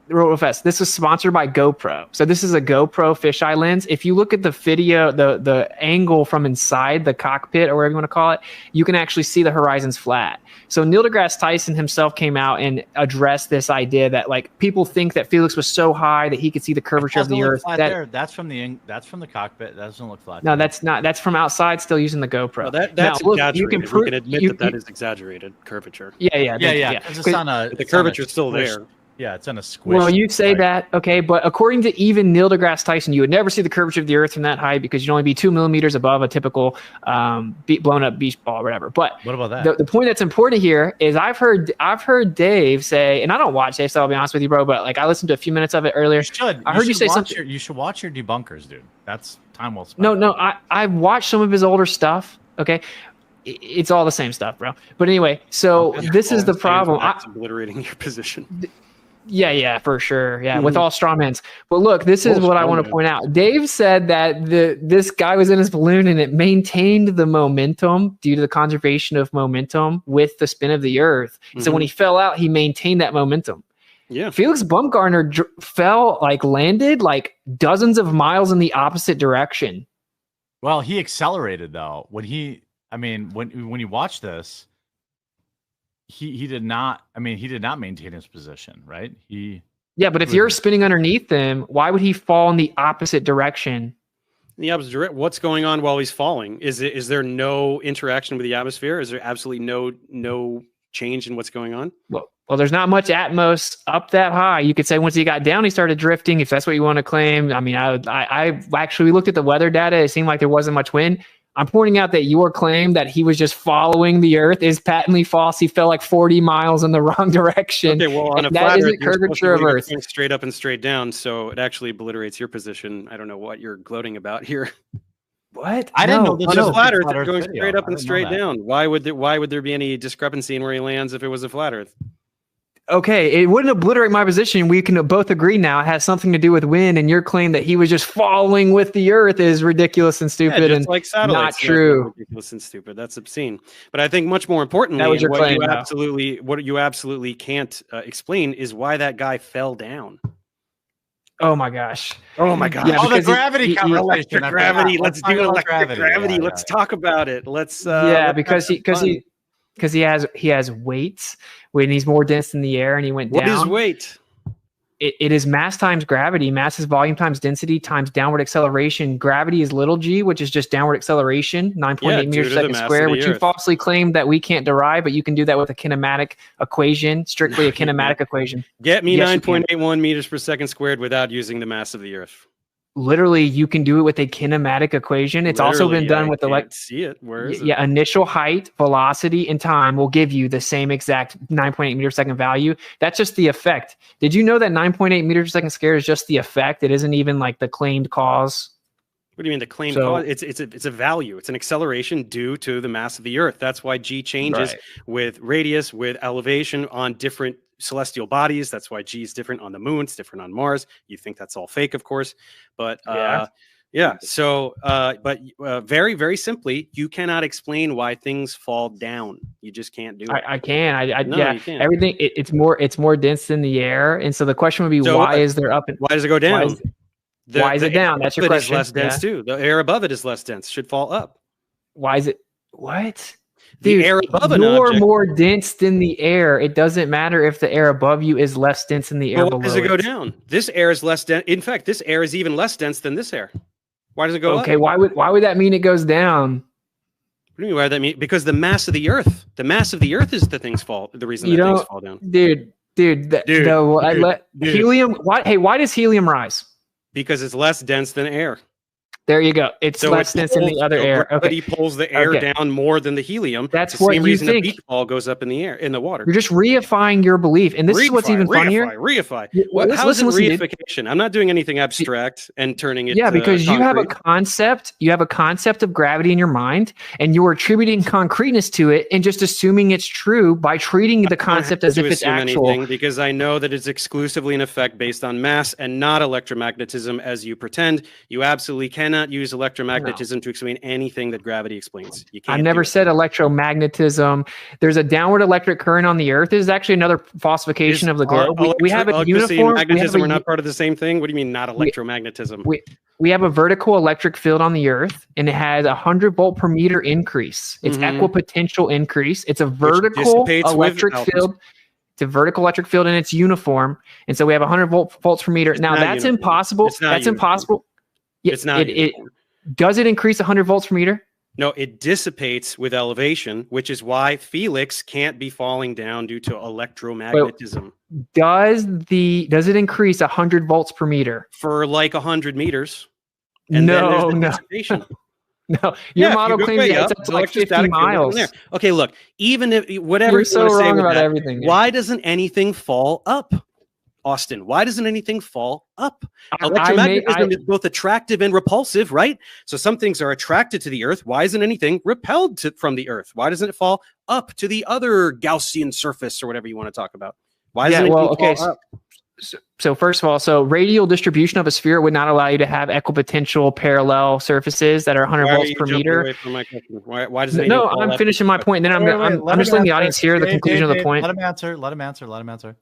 Real fast. This is sponsored by GoPro. So this is a GoPro fisheye lens. If you look at the video, the angle from inside the cockpit or whatever you want to call it, you can actually see the horizon's flat. So Neil deGrasse Tyson himself came out and addressed this idea that like people think that Felix was so high that he could see the curvature of the Earth. That's from the cockpit. That doesn't look flat. No, that's not. That's from outside, still using the GoPro. Well, that's exaggerated. You can admit that is exaggerated curvature. Yeah. The curvature's still there. Yeah, it's on a squish. Well, you say that, okay, but according to even Neil deGrasse Tyson, you would never see the curvature of the Earth from that height because you'd only be 2 millimeters above a typical blown up beach ball or whatever. But what about that? The point that's important here is I've heard Dave say, and I don't watch Dave, so I'll be honest with you, bro, but like I listened to a few minutes of it earlier. I heard you say something. You should watch your debunkers, dude. That's time well spent. No, I've watched some of his older stuff. Okay. It's all the same stuff, bro. But anyway, so this is the problem. Obliterating your position. Yeah, for sure. Yeah, with all straw mans. But look, this is what I want to point out. Dave said that this guy was in his balloon and it maintained the momentum due to the conservation of momentum with the spin of the Earth. So when he fell out, he maintained that momentum. Yeah. Felix Baumgartner landed like dozens of miles in the opposite direction. Well, he accelerated though. When you watch this, he did not maintain his position, right? But if you're spinning underneath him, why would he fall in the opposite direction? The opposite direction. What's going on while he's falling? Is there no interaction with the atmosphere? Is there absolutely no change in what's going on? Well, there's not much atmos up that high. You could say once he got down, he started drifting, if that's what you want to claim. I mean, I actually looked at the weather data. It seemed like there wasn't much wind. I'm pointing out that your claim that he was just following the Earth is patently false. He fell like 40 miles in the wrong direction. Okay, well, on a that flat isn't Earth, curvature of Earth. Straight up and straight down, so it actually obliterates your position. I don't know what you're gloating about here. What? I didn't know this on was a flat Earth, video. going straight up and straight down. Why would there be any discrepancy in where he lands if it was a flat Earth? Okay, it wouldn't obliterate my position. We can both agree now it has something to do with wind, and your claim that he was just following with the Earth is ridiculous and stupid and like satellites. Not true. Ridiculous and stupid. That's obscene. But I think much more importantly, what you absolutely can't explain is why that guy fell down. Oh my gosh. Oh my gosh. Yeah, the gravity conversation. Electric gravity. Let's do electric gravity. Let's talk about it. Because he has weights when he's more dense than the air and he went down. What is weight? It is mass times gravity. Mass is volume times density times downward acceleration. Gravity is little g, which is just downward acceleration, 9.8 meters per second squared, which you falsely claimed that we can't derive, but you can do that with a kinematic equation, strictly a kinematic equation. Get me 9.81 meters per second squared without using the mass of the Earth. Literally, you can do it with a kinematic equation. It's also been done with see it. Where is it? Yeah, initial height, velocity, and time will give you the same exact 9.8 meter per second value. That's just the effect. Did you know that 9.8 meters per second squared is just the effect? It isn't even like the claimed cause. What do you mean the claimed cause? It's a value. It's an acceleration due to the mass of the Earth. That's why G changes with radius, with elevation on different celestial bodies. That's why G is different on the moon. It's different on Mars. You think that's all fake, of course, but So, very, very simply, you cannot explain why things fall down. You just can't do it. I can. You can't. Everything. It's more dense than the air, and so the question would be, why is there up? Why does it go down? Why is it down? That's your It is question. less dense too. The air above it is less dense. Should fall up. Why is it? What? The Dude, air above an you're object. more dense than the air. It doesn't matter if the air above you is less dense than the air But below. why does it go it. down? This air is less dense. In fact, this air is even less dense than this air. Why does it go up? Okay, why would that mean it goes down? What do you mean? Why does that mean? Because the mass of the Earth. The mass of the Earth is the things fall. The reason You that things don't- fall down. Dude, helium. Why does helium rise? Because it's less dense than air. There you go. It's So less it dense than the pulls- other air. Gravity Okay. pulls the air Okay. down more than the helium. That's It's the what same you reason a think. beach ball goes up in the air, in the water. You're just reifying your belief, and this is what's even funnier. Reify. Well, How is it listen, dude. reification? I'm not doing anything abstract and turning it. Yeah, because you have a concrete. concept. You have a concept of gravity in your mind, and you're attributing concreteness to it, and just assuming it's true by treating the concept as if it's assume actual. anything because I know that it's exclusively an effect based on mass and not electromagnetism, as you pretend. You absolutely cannot use electromagnetism to explain anything that gravity explains. You can't. I've never do it. said electromagnetism. There's a downward electric current on the Earth. This is actually another falsification of the globe. We have a electricity uniform. and magnetism are not part of the same thing. What do you mean, not electromagnetism? We have a vertical electric field on the Earth, and it has 100 volt per meter increase. It's Mhm. equipotential increase. It's a vertical dissipates with electric outputs. field. It's a vertical electric field, and it's uniform. And so we have 100 volts per meter. Now not that's uniform. impossible. It's not That's uniform. impossible. Yeah, It's not It uniform. does it increase 100 volts per meter? No, it dissipates with elevation, which is why Felix can't be falling down due to electromagnetism Does it increase 100 volts per meter? for like 100 meters. And No, then there's the no. dissipation. No, your Yeah, model you go claims way that up, it's up to like 50 electrostatic field goes miles. in there. Okay, look, even if whatever You're you so want to say wrong with about that, everything. man. why doesn't anything fall up? Austin, why doesn't anything fall up? Electromagnetism is both attractive and repulsive, right? So some things are attracted to the Earth. Why isn't anything repelled from the Earth? Why doesn't it fall up to the other Gaussian surface or whatever you want to talk about? Why doesn't anything fall up? So first of all, radial distribution of a sphere would not allow you to have equipotential parallel surfaces that are 100 Why are volts you per jumping meter. away from my question? Why does it? No, I'm finishing my point. Then I'm just letting the audience hear the conclusion of the point. Let him answer. Let him answer. Let him answer.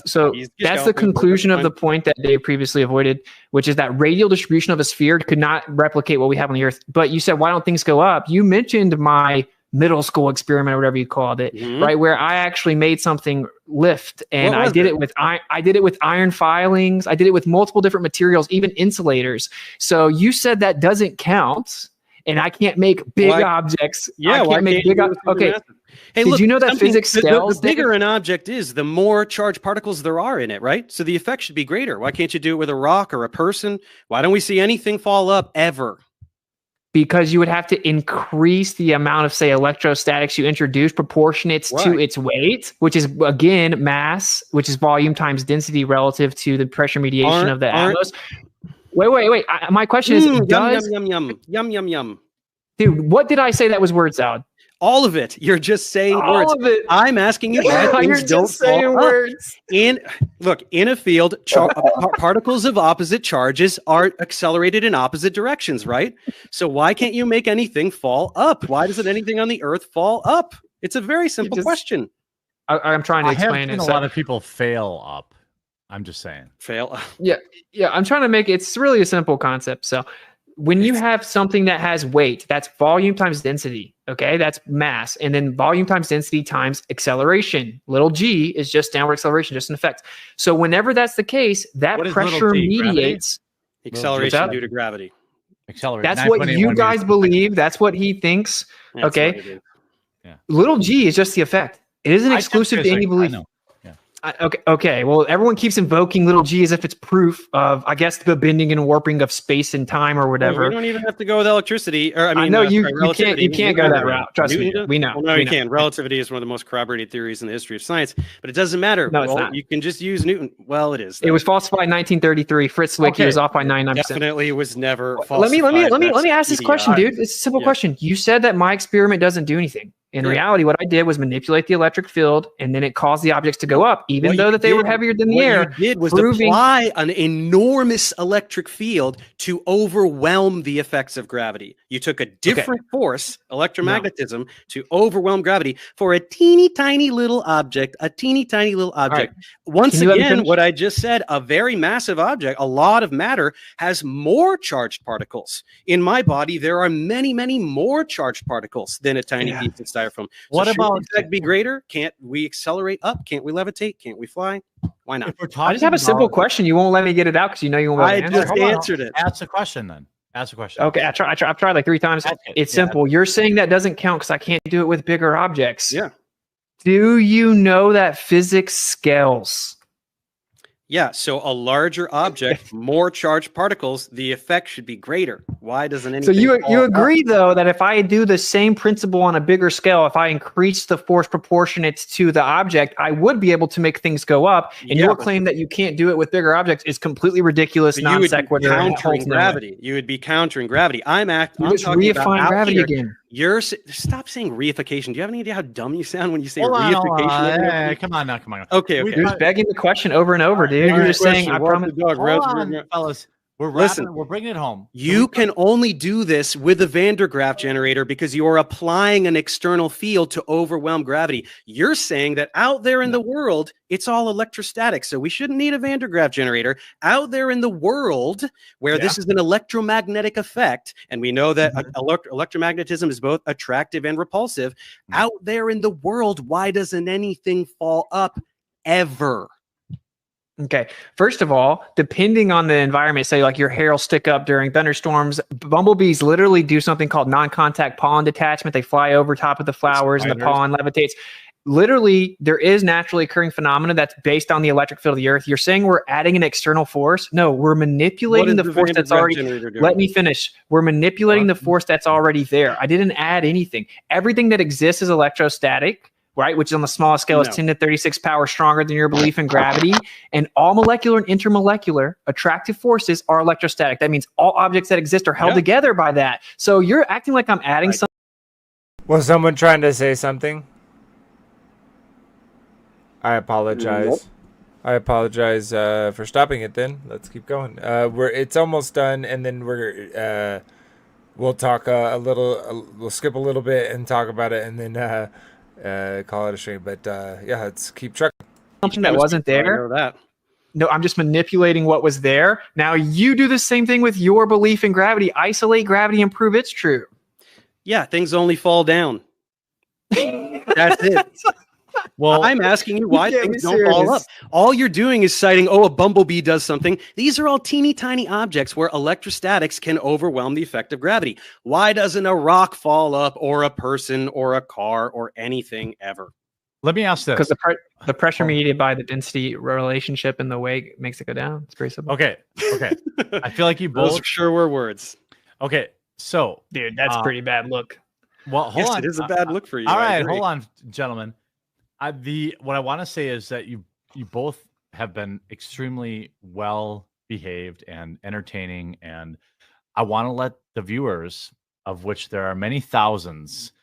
So that's the conclusion of the point that Dave previously avoided, which is that radial distribution of a sphere could not replicate what we have on the Earth. But you said, why don't things go up? You mentioned my middle school experiment or whatever you called it, right? Where I actually made something lift, and I did it with iron filings. I did it with multiple different materials, even insulators. So you said that doesn't count, and I can't make big objects. Yeah, I can't make big. Okay. Hey, Did look, you know that physics scales? The bigger an object is, the more charged particles there are in it, right? So the effect should be greater. Why can't you do it with a rock or a person? Why don't we see anything fall up ever? Because you would have to increase the amount of, say, electrostatics you introduce proportionate to its weight, which is, again, mass, which is volume times density relative to the pressure mediation of the atmos. Wait. My question is, yum. Dude, what did I say that was word salad? All of it. You're just saying words. All of it. I'm asking you why things don't fall up. In a field, particles of opposite charges are accelerated in opposite directions, right? So why can't you make anything fall up? Why doesn't anything on the Earth fall up? It's a very simple question. I'm trying to explain it. A lot of people fail up. I'm just saying. Fail. Yeah. I'm trying to make it's really a simple concept. So when you have something that has weight, that's volume times density. Okay, that's mass, and then volume times density times acceleration. Little g is just downward acceleration, just an effect. So whenever that's the case, that pressure mediates acceleration due to gravity. Acceleration. That's what you guys believe. That's what he thinks. Okay. Yeah. Little g is just the effect. It isn't exclusive to any belief. Okay. Well, everyone keeps invoking little g as if it's proof of, I guess, the bending and warping of space and time or whatever. We don't even have to go with electricity. Or I know you can't go that route. Trust me. We know. Well, no, you can. Relativity is one of the most corroborated theories in the history of science, but it doesn't matter. No, it's not. You can just use Newton. Well, it is. It was falsified in 1933. Fritz Zwicky was off by 99%. Definitely was never falsified. Let me ask this question, dude. It's a simple question. You said that my experiment doesn't do anything. In Yeah. reality, what I did was manipulate the electric field, and then it caused the objects to go up, even What though you that they were did- heavier than the what air. you did was proving- apply an enormous electric field to overwhelm the effects of gravity. You took a different force, electromagnetism, to overwhelm gravity for a teeny tiny little object, right. Once Can you let me again, finish? what I just said, a very massive object, a lot of matter, has more charged particles. In my body, there are many, many more charged particles than a tiny Yeah. piece of styrofoam. What so about- should the effect be greater? Can't we accelerate up? Can't we levitate? Can't we fly? Why not? If we're I talking just have a simple about- question. You won't let me get it out because you know you won't be I able to answer. just Hold on. answered it. Ask the question then. Ask the question. Okay, I've tried like 3 times. Ask it. It's Yeah, simple. You're saying that doesn't count because I can't do it with bigger objects. Yeah. Do you know that physics scales? Yeah, so a larger object, more charged particles, the effect should be greater. Why doesn't anything? So you fall agree up? though that if I do the same principle on a bigger scale, if I increase the force proportionate to the object, I would be able to make things go up. And Yeah, your but- claim that you can't do it with bigger objects is completely ridiculous, So you non would be sequitur. and countering holds no weight. gravity. You would be countering gravity. You're I'm just talking about reifying out gravity here. again. Stop saying reification. Do you have any idea how dumb you sound when you say Hold on, hold reification? on. over and Hey, over? come on now, come on. Okay, We- okay. You're just begging the question over and over, dude. All You're right, just saying, Question, I walk promise. the dog, Hold Rose. on, fellas. We're Listen. wrapping, we're bringing it home. You can only do this with a Van der Graaf generator because you are applying an external field to overwhelm gravity. You're saying that out there in the world, it's all electrostatic. So we shouldn't need a Van der Graaf generator. Out there in the world, where this is an electromagnetic effect, and we know that electromagnetism is both attractive and repulsive. Out there in the world, why doesn't anything fall up ever? Okay. First of all, depending on the environment, say like your hair will stick up during thunderstorms. Bumblebees literally do something called non-contact pollen detachment. They fly over top of the flowers and the Spiders. pollen levitates. Literally, there is naturally occurring phenomena that's based on the electric field of the earth. You're saying we're adding an external force? No, we're manipulating the force that's already. Let me finish. We're manipulating the force that's already there. I didn't add anything. Everything that exists is electrostatic, right? Which is on the smallest scale is 10 to 36 power stronger than your belief in gravity. And all molecular and intermolecular attractive forces are electrostatic. That means all objects that exist are held together by that. So you're acting like I'm adding something. Was someone trying to say something? I apologize. Nope. I apologize for stopping it. Then let's keep going. It's almost done, and then we'll talk a little. We'll skip a little bit and talk about it, and then call it a stream. But yeah, let's keep trucking. Something that wasn't I there. know that. No, I'm just manipulating what was there. Now you do the same thing with your belief in gravity. Isolate gravity and prove it's true. Yeah, things only fall down. That's it. Well, I'm asking you why can't be things don't fall up. serious. All you're doing is citing, oh, a bumblebee does something. These are all teeny tiny objects where electrostatics can overwhelm the effect of gravity. Why doesn't a rock fall up, or a person, or a car, or anything ever? let me ask this. Because the pressure mediated by the density relationship and the weight makes it go down. It's pretty simple. Okay. I feel like you Those both. sure were words. Okay. So, Dude, that's pretty bad look. well, hold Yes, on. it is a bad look for you. All I right, agree. hold on, gentlemen. What I want to say is that you both have been extremely well behaved and entertaining, and I want to let the viewers, of which there are many thousands,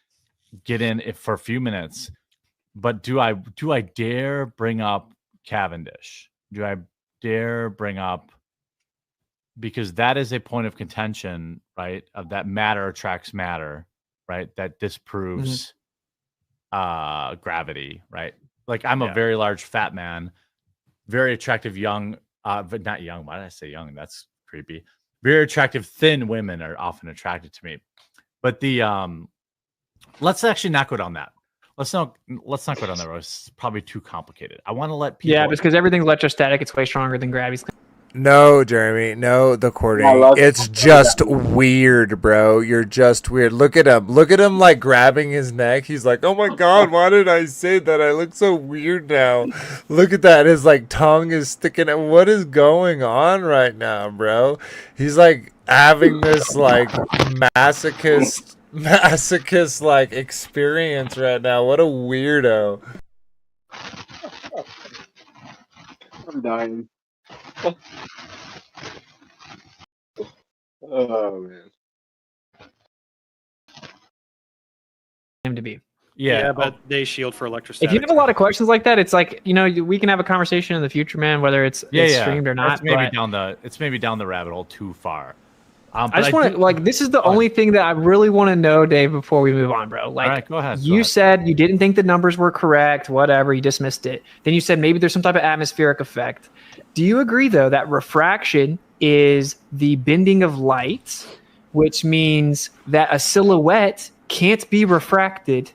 get in if for a few minutes. But do I dare bring up Cavendish? Do I dare bring up, because that is a point of contention, right? Of that matter attracts matter, right? That disproves gravity, right? Like I'm a very large fat man, very attractive young, but not young. Why did I say young? That's creepy. Very attractive thin women are often attracted to me. But the let's actually not go down that. Let's not go down that road. It's probably too complicated. I want to let people. Yeah, because everything's electrostatic. It's way stronger than gravity. No, Jeremy. No, the courting. I love- It's just weird, bro. You're just weird. Look at him. Look at him like grabbing his neck. He's like, oh my God, why did I say that? I look so weird now. Look at that. His like tongue is sticking out. What is going on right now, bro? He's like having this like masochist like experience right now. What a weirdo. I'm dying. Oh man. Him to be. Yeah, but they shield for electrostatic. If you have a lot of questions like that, it's like, we can have a conversation in the future, man, whether it's streamed or not. It's maybe down the rabbit hole too far. I just want to this is the only thing that I really want to know, Dave, before we move on, bro. Like, all right, go ahead. You said you didn't think the numbers were correct, whatever, you dismissed it. Then you said maybe there's some type of atmospheric effect. Do you agree, though, that refraction is the bending of light, which means that a silhouette can't be refracted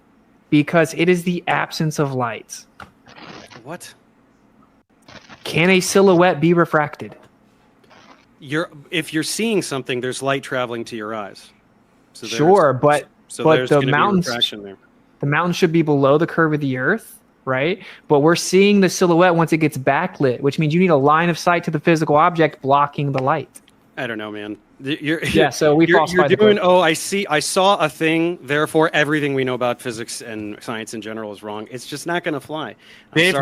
because it is the absence of light? What? Can a silhouette be refracted? If you're seeing something, there's light traveling to your eyes. So sure, but the mountains, there. The mountain should be below the curve of the earth, right? But we're seeing the silhouette once it gets backlit, which means you need a line of sight to the physical object blocking the light. I don't know, man. So we falsified you're doing. I saw a thing. Therefore, everything we know about physics and science in general is wrong. It's just not going to fly. Dave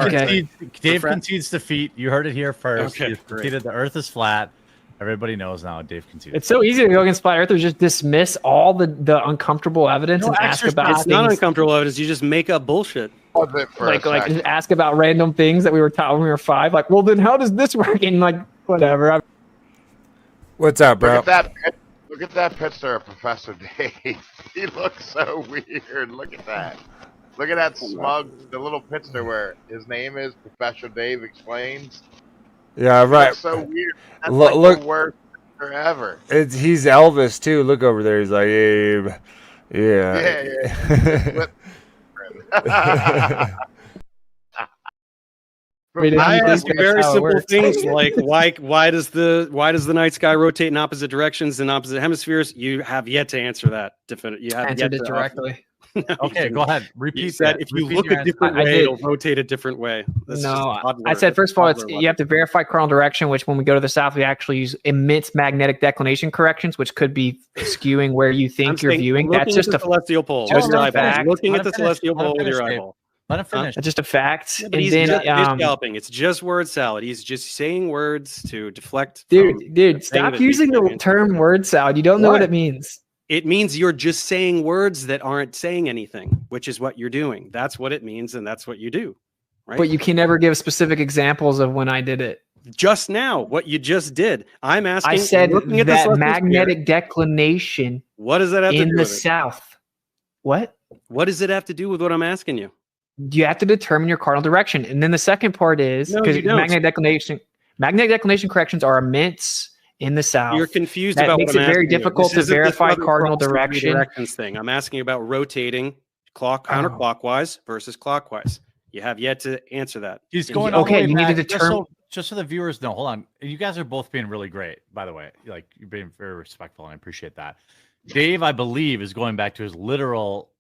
concedes defeat. You heard it here first. Okay, he conceded the Earth is flat. Everybody knows now. Dave conceded. It's so easy to go against flat earthers. Just dismiss all the uncomfortable evidence and ask about. It's not uncomfortable evidence. You just make up bullshit. Like just ask about random things that we were taught when we were 5. Like, well, then how does this work? And like, whatever. What's up, bro? Look at that picture of Professor Dave. He looks so weird. Look at that. Look at that smug, the little picture where his name is Professor Dave Explains. Yeah, right. That's so weird. That's Look, the worst picture ever. He's Elvis too. Look over there. He's like, Abe. Yeah. I ask very simple things like why does the night sky rotate in opposite directions in opposite hemispheres? You have yet to answer that. You have answered it directly. Okay, go ahead. Repeat that. If you look a different way, it'll rotate a different way. I said first of all, you have to verify cardinal direction, which when we go to the south, we actually use immense magnetic declination corrections, which could be skewing where you think you're viewing. That's just a celestial pole. Just a fact. Looking at the celestial pole with your eyeball. Let him finish. That's just a fact. And then scalping. It's just word salad. He's just saying words to deflect. Dude, stop using the term word salad. You don't know what it means. It means you're just saying words that aren't saying anything, which is what you're doing. That's what it means, and that's what you do. Right? But you can never give specific examples of when I did it. Just now, what you just did. I'm asking. I said that magnetic declination. What does that have to do with in the south? What? What does it have to do with what I'm asking you? You have to determine your cardinal direction, and then the second part is because magnetic declination corrections are immense in the south. You're confused that about makes what it very difficult to verify cardinal directions thing. I'm asking about rotating counterclockwise versus clockwise. You have yet to answer that. He's going okay. You need to determine. Just so the viewers know, hold on. You guys are both being really great, by the way. Like, you're being very respectful, and I appreciate that. Dave, I believe, is going back to his literal.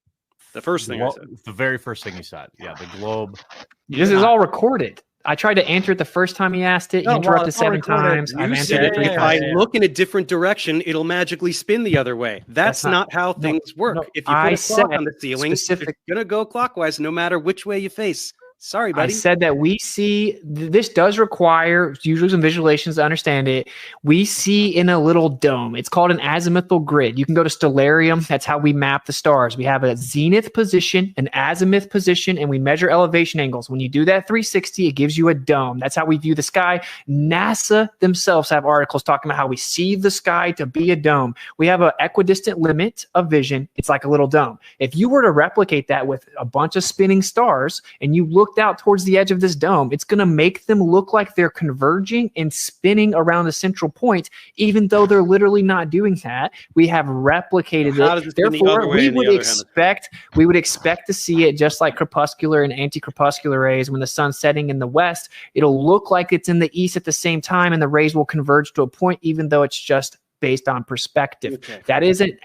The first thing I said. The very first thing he said. Yeah, the globe. This is all recorded. I tried to answer it the first time he asked it. He interrupted 7 times. I've answered it 3 times. If I look in a different direction, it'll magically spin the other way. That's not how things work. If you put a clock on the ceiling, it's going to go clockwise no matter which way you face. Sorry, buddy. I said that we see, this does require usually some visualizations to understand it. We see in a little dome. It's called an azimuthal grid. You can go to Stellarium. That's how we map the stars. We have a zenith position, an azimuth position, and we measure elevation angles. When you do that 360, it gives you a dome. That's how we view the sky. NASA themselves have articles talking about how we see the sky to be a dome. We have an equidistant limit of vision. It's like a little dome. If you were to replicate that with a bunch of spinning stars and you look out towards the edge of this dome, it's going to make them look like they're converging and spinning around the central point, even though they're literally not doing that. We have replicated it. Therefore, we would expect to see it just like crepuscular and anti-crepuscular rays. When the sun's setting in the west, it'll look like it's in the east at the same time, and the rays will converge to a point, even though it's just based on perspective. Okay. That isn't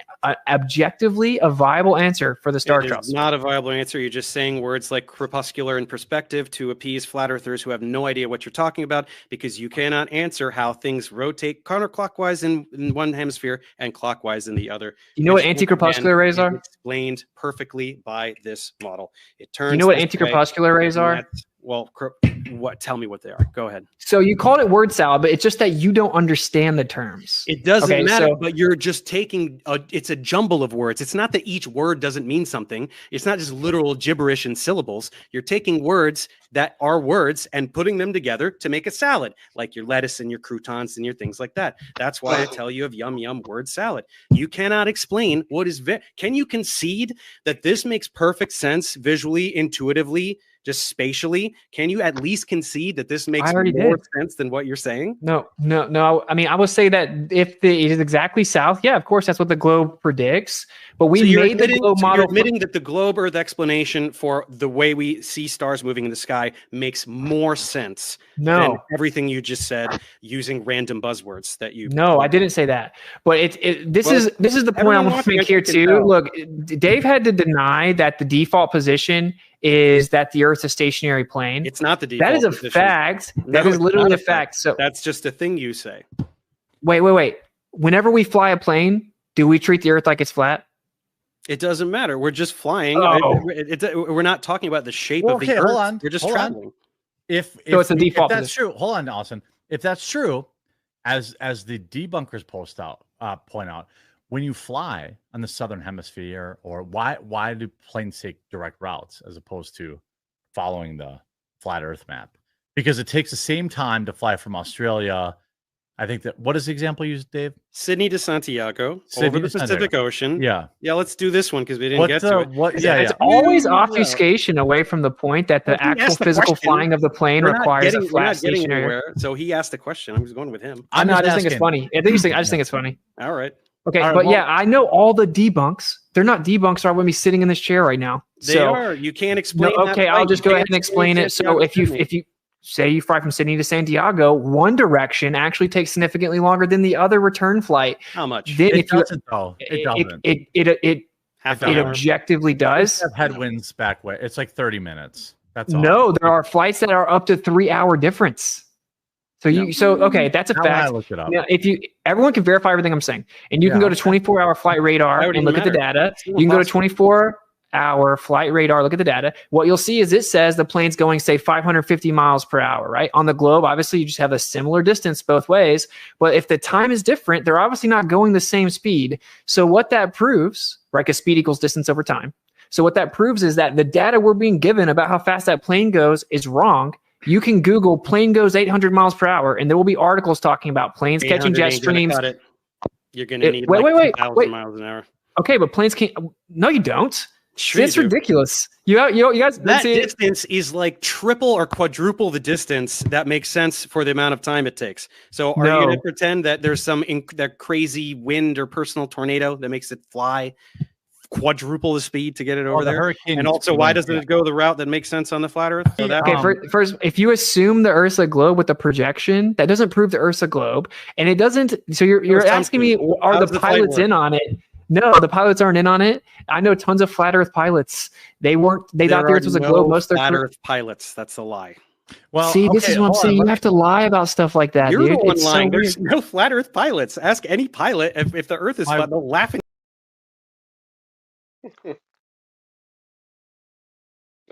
objectively a viable answer for the star trust. It's not a viable answer. You're just saying words like crepuscular and perspective to appease flat earthers who have no idea what you're talking about, because you cannot answer how things rotate counterclockwise in one hemisphere and clockwise in the other. You know what anti-crepuscular rays are? Explained perfectly by this model. It turns. You know what anti-crepuscular rays are? Well, what? Tell me what they are. Go ahead. So you called it word salad, but it's just that you don't understand the terms. It doesn't matter, but you're just taking it's a jumble of words. It's not that each word doesn't mean something. It's not just literal gibberish and syllables. You're taking words that are words and putting them together to make a salad, like your lettuce and your croutons and your things like that. That's why I tell you of yum yum word salad. You cannot explain what is can you concede that this makes perfect sense visually, intuitively, just spatially? Can you at least concede that this makes more sense than what you're saying? No. I mean, I will say that if it is exactly south, yeah, of course, that's what the globe predicts. But we made the globe model. You're admitting that the globe Earth explanation for the way we see stars moving in the sky makes more sense than everything you just said using random buzzwords that you. No, I didn't say that. But this is the point I want to make here too. Look, Dave had to deny that the default position is that the Earth's a stationary plane. It's not the default. That is a fact. That is literally a fact. So that's just a thing you say. Wait. Whenever we fly a plane, do we treat the Earth like it's flat? It doesn't matter. We're just flying. We're not talking about the shape of the Earth. Hold on. We're just traveling. If it's a default. If that's true, hold on, Austin. If that's true, as the debunkers point out, when you fly on the southern hemisphere, or why do planes take direct routes as opposed to following the flat Earth map? Because it takes the same time to fly from Australia. I think that what is the example you used, Dave? Sydney to Santiago over the Pacific Ocean. Yeah. Let's do this one because we didn't get to it. It's always obfuscation away from the point that the actual physical flying of the plane requires a flat stationary. So he asked the question. I was going with him. I just think it's funny. I just think it's funny. All right. Okay, I know all the debunks. They're not debunks, or I wouldn't be sitting in this chair right now. They are. You can't explain. No, okay, I'll just go ahead and explain it. So if you say you fly from Sydney to Santiago, one direction actually takes significantly longer than the other return flight. How much? Then it doesn't, though. It doesn't. It objectively does. Have headwinds back way. It's like 30 minutes. That's all. No, there are flights that are up to 3-hour difference. So okay, that's a fact. I looked it up. Now, everyone can verify everything I'm saying, and you can go to 24-hour flight radar and look at the data. You can go to 24-hour flight radar, look at the data. What you'll see is it says the plane's going, say, 550 miles per hour, right? On the globe, obviously, you just have a similar distance both ways. But if the time is different, they're obviously not going the same speed. So what that proves, right, because speed equals distance over time. So what that proves is that the data we're being given about how fast that plane goes is wrong. You can Google plane goes 800 miles per hour, and there will be articles talking about planes catching jet streams. You're going to need wait, 2,000 miles an hour. Okay, but planes can't. No, you don't. Sure, that's ridiculous. You guys. That distance is like triple or quadruple the distance that makes sense for the amount of time it takes. So are you going to pretend that there's some that crazy wind or personal tornado that makes it fly quadruple the speed to get it over there? And also, why doesn't it go the route that makes sense on the flat Earth? So first, if you assume the Earth's a globe with a projection, that doesn't prove the Earth's a globe, and it doesn't. So you're asking me, are the pilots in on it? No, the pilots aren't in on it. I know tons of flat Earth pilots. They thought the Earth was a globe. Most of their flat Earth pilots. That's a lie. Well, see, this is what I'm saying. You have to lie about stuff like that. You're dude. the one lying. There's no flat Earth pilots. Ask any pilot if the Earth is flat. They'll laugh.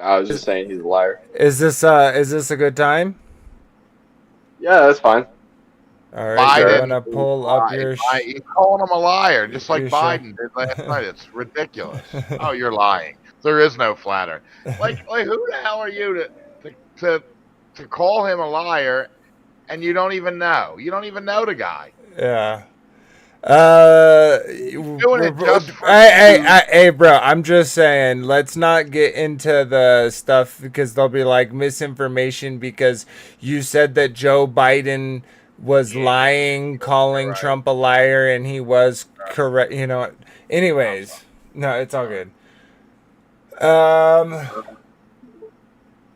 I was just saying he's a liar. Is this a good time? Yeah, that's fine. All right, I'm gonna Biden pull up your. You're calling him a liar, just like Biden did last night. It's ridiculous. Oh, you're lying. There is no flat Earth. Like who the hell are you to call him a liar, and you don't even know? You don't even know the guy. Yeah. Doing it just for hey, bro. I'm just saying. Let's not get into the stuff because they'll be like misinformation because you said that Joe Biden was lying, calling Trump a liar, and he was correct. You know. Anyways, no, it's all good.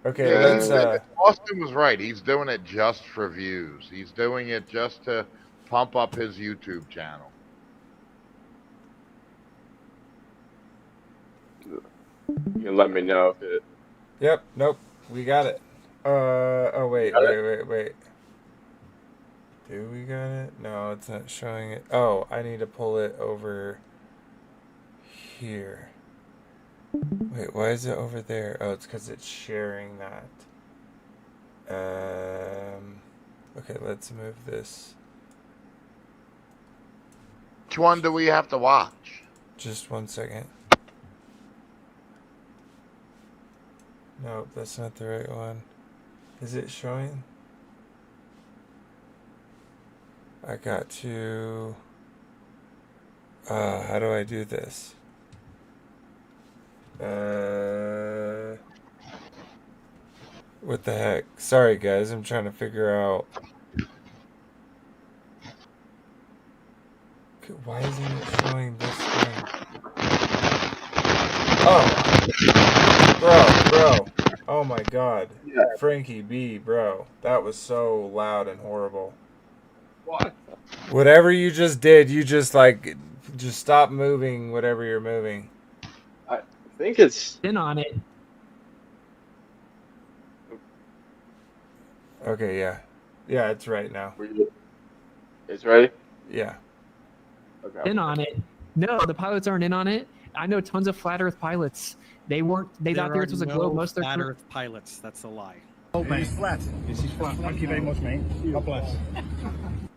Okay, let's. Austin was right. He's doing it just for views. He's doing it just to pump up his YouTube channel. You can let me know if it. Yep. Nope. We got it. Oh wait. Do we got it? No, it's not showing it. Oh, I need to pull it over here. Wait, why is it over there? Oh, it's because it's sharing that. Okay, let's move this. Which one do we have to watch? Just 1 second. Nope, that's not the right one. Is it showing? I got to... how do I do this? What the heck? Sorry guys, I'm trying to figure out... Why isn't it showing this thing? Oh! Bro. Oh my god. Yeah. Frankie B, bro. That was so loud and horrible. What? Whatever you just did, you just like... Just stop moving whatever you're moving. I think it's... In on it. Okay, yeah. Yeah, it's right now. It's ready? Yeah. Okay. In on it. No, the pilots aren't in on it. I know tons of flat Earth pilots. They weren't. They thought the Earth was a globe. Most of their flat career. Earth pilots. That's a lie. It's flat. This is flat. Thank you very much, mate. God bless.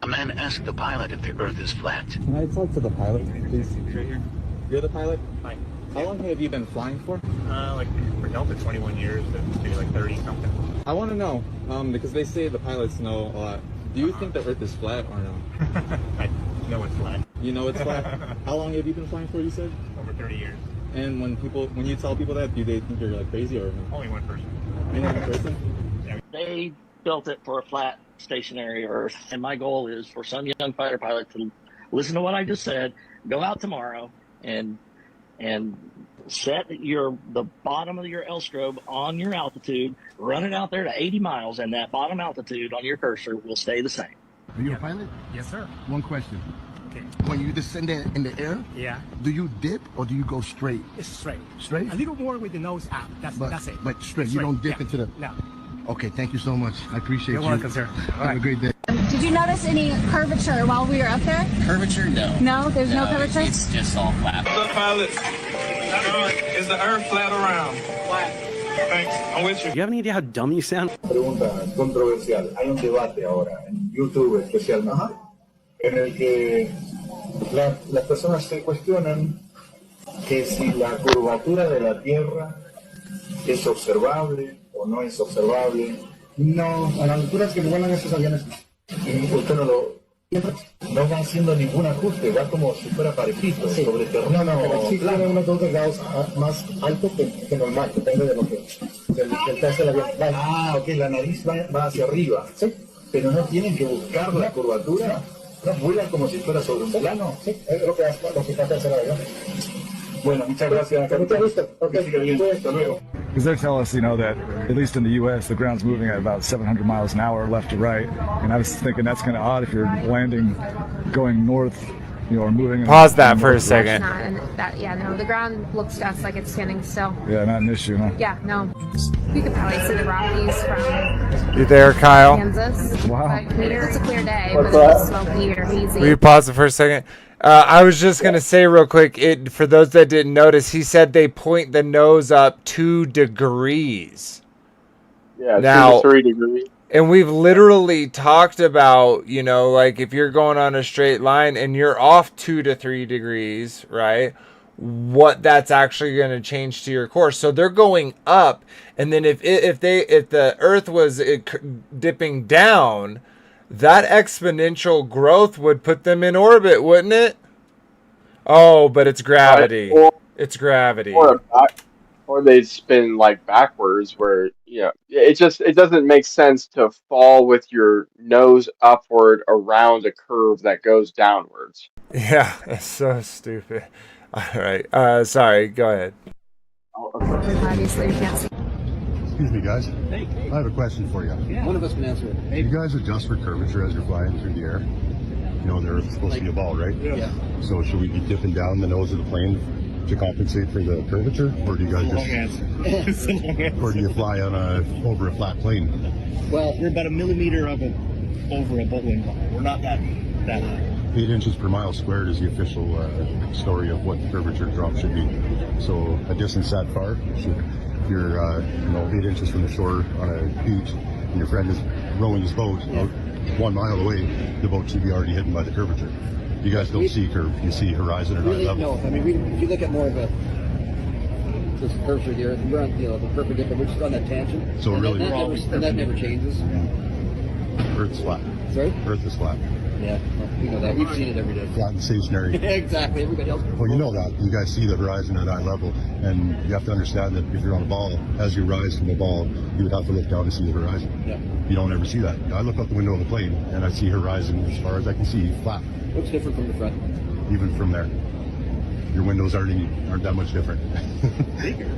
A man asked the pilot if the Earth is flat. Can I talk to the pilot, please? Right here. You're the pilot? Hi. How long have you been flying for? Like for Delta, 21 years, but maybe like 30 something. I want to know, because they say the pilots know a lot. Do you think the Earth is flat or no? I know it's flat. You know it's flat? How long have you been flying for, you said? Over 30 years. And when you tell people that, do they think you're like crazy or no? Only one person. Only one person? They built it for a flat, stationary Earth, and my goal is for some young fighter pilot to listen to what I just said, go out tomorrow and set the bottom of your L strobe on your altitude, run it out there to 80 miles, and that bottom altitude on your cursor will stay the same. Are you a pilot? Yes, sir. One question. Okay. When you descend in the air, Yeah. do you dip or do you go straight? It's straight. Straight? A little more with the nose out. That's it. But straight. You don't dip yeah. into the... No. Okay, thank you so much. I appreciate You're you. welcome, sir. Have a great day. Did you notice any curvature while we were up there? Curvature? No. No, there's no curvature? It's just all flat. What's up, pilots? Is the Earth flat or round? Flat. Thanks. I'm with you. Do you have any idea how dumb you sound? Pregunta controversial. Hay un debate ahora en YouTube especialmente en el que las personas se cuestionan que si la curvatura de la Tierra es observable o no es observable. No, a las alturas que vuelan esos aviones, usted no va haciendo ningún ajuste, va como si fuera parejito, sobre terreno. No, sí tiene unos 2 grados más alto que normal, depende de lo que del peso del avión. Ok, la nariz va hacia arriba, ¿sí? Pero no tienen que buscar la curvatura, no vuelan como si fuera sobre un plano. Sí, es lo que trata de hacer el avión. Bueno, muchas gracias. Mucho gusto. Hasta luego. Because they tell us, that at least in the U.S., the ground's moving at about 700 miles an hour left to right. And I was thinking that's kind of odd if you're landing, going north, or moving. Pause that for a second. No, the ground looks to us like it's standing still. Yeah, not an issue, huh? Yeah, no. You could probably see the Rockies from You there, Kyle? Kansas. Wow. But it's a clear day, but it's smoky or hazy. Will you pause it for a second? I was just going to say real quick, for those that didn't notice, he said they point the nose up 2 degrees. Yeah, now, 2 to 3 degrees. And we've literally talked about, like if you're going on a straight line and you're off 2 to 3 degrees, right? What that's actually going to change to your course. So they're going up, and then if the Earth was dipping down, that exponential growth would put them in orbit, wouldn't it? Oh, but it's gravity. It's gravity. Or they spin like backwards, where it doesn't make sense to fall with your nose upward around a curve that goes downwards. Yeah, it's so stupid. All right, sorry. Go ahead. Obviously, we can't see. Excuse me, guys. Hey. I have a question for you. Yeah. One of us can answer it. Hey. You guys adjust for curvature as you're flying through the air? The Earth is supposed to be a ball, right? Yeah. So should we be dipping down the nose of the plane to compensate for the curvature? Or do you guys just... Or do you fly on over a flat plane? Well, we're about 1 millimeter over a bowling ball. We're not that high. 8 inches per mile squared is the official story of what the curvature drop should be. So a distance that far, if you're 8 inches from the shore on a beach and your friend is rowing this boat, about 1 mile away, the boat should be already hidden by the curvature. You guys don't see curve, you see horizon at eye level. No, I mean, if you look at more of a this curvature of the Earth, we're on the perpendicular, we're just on that tangent. So really, that never changes. Earth's flat. Sorry? Earth is flat. Yeah, well, we know that. We've seen it every day. Flat and stationary. Exactly. Everybody else. Well, you know that. You guys see the horizon at eye level, and you have to understand that if you're on a ball, as you rise from the ball, you would have to look down to see the horizon. Yeah. You don't ever see that. I look out the window of the plane, and I see horizon as far as I can see, flat. Looks different from the front. Even from there. Your windows aren't that much different. Bigger.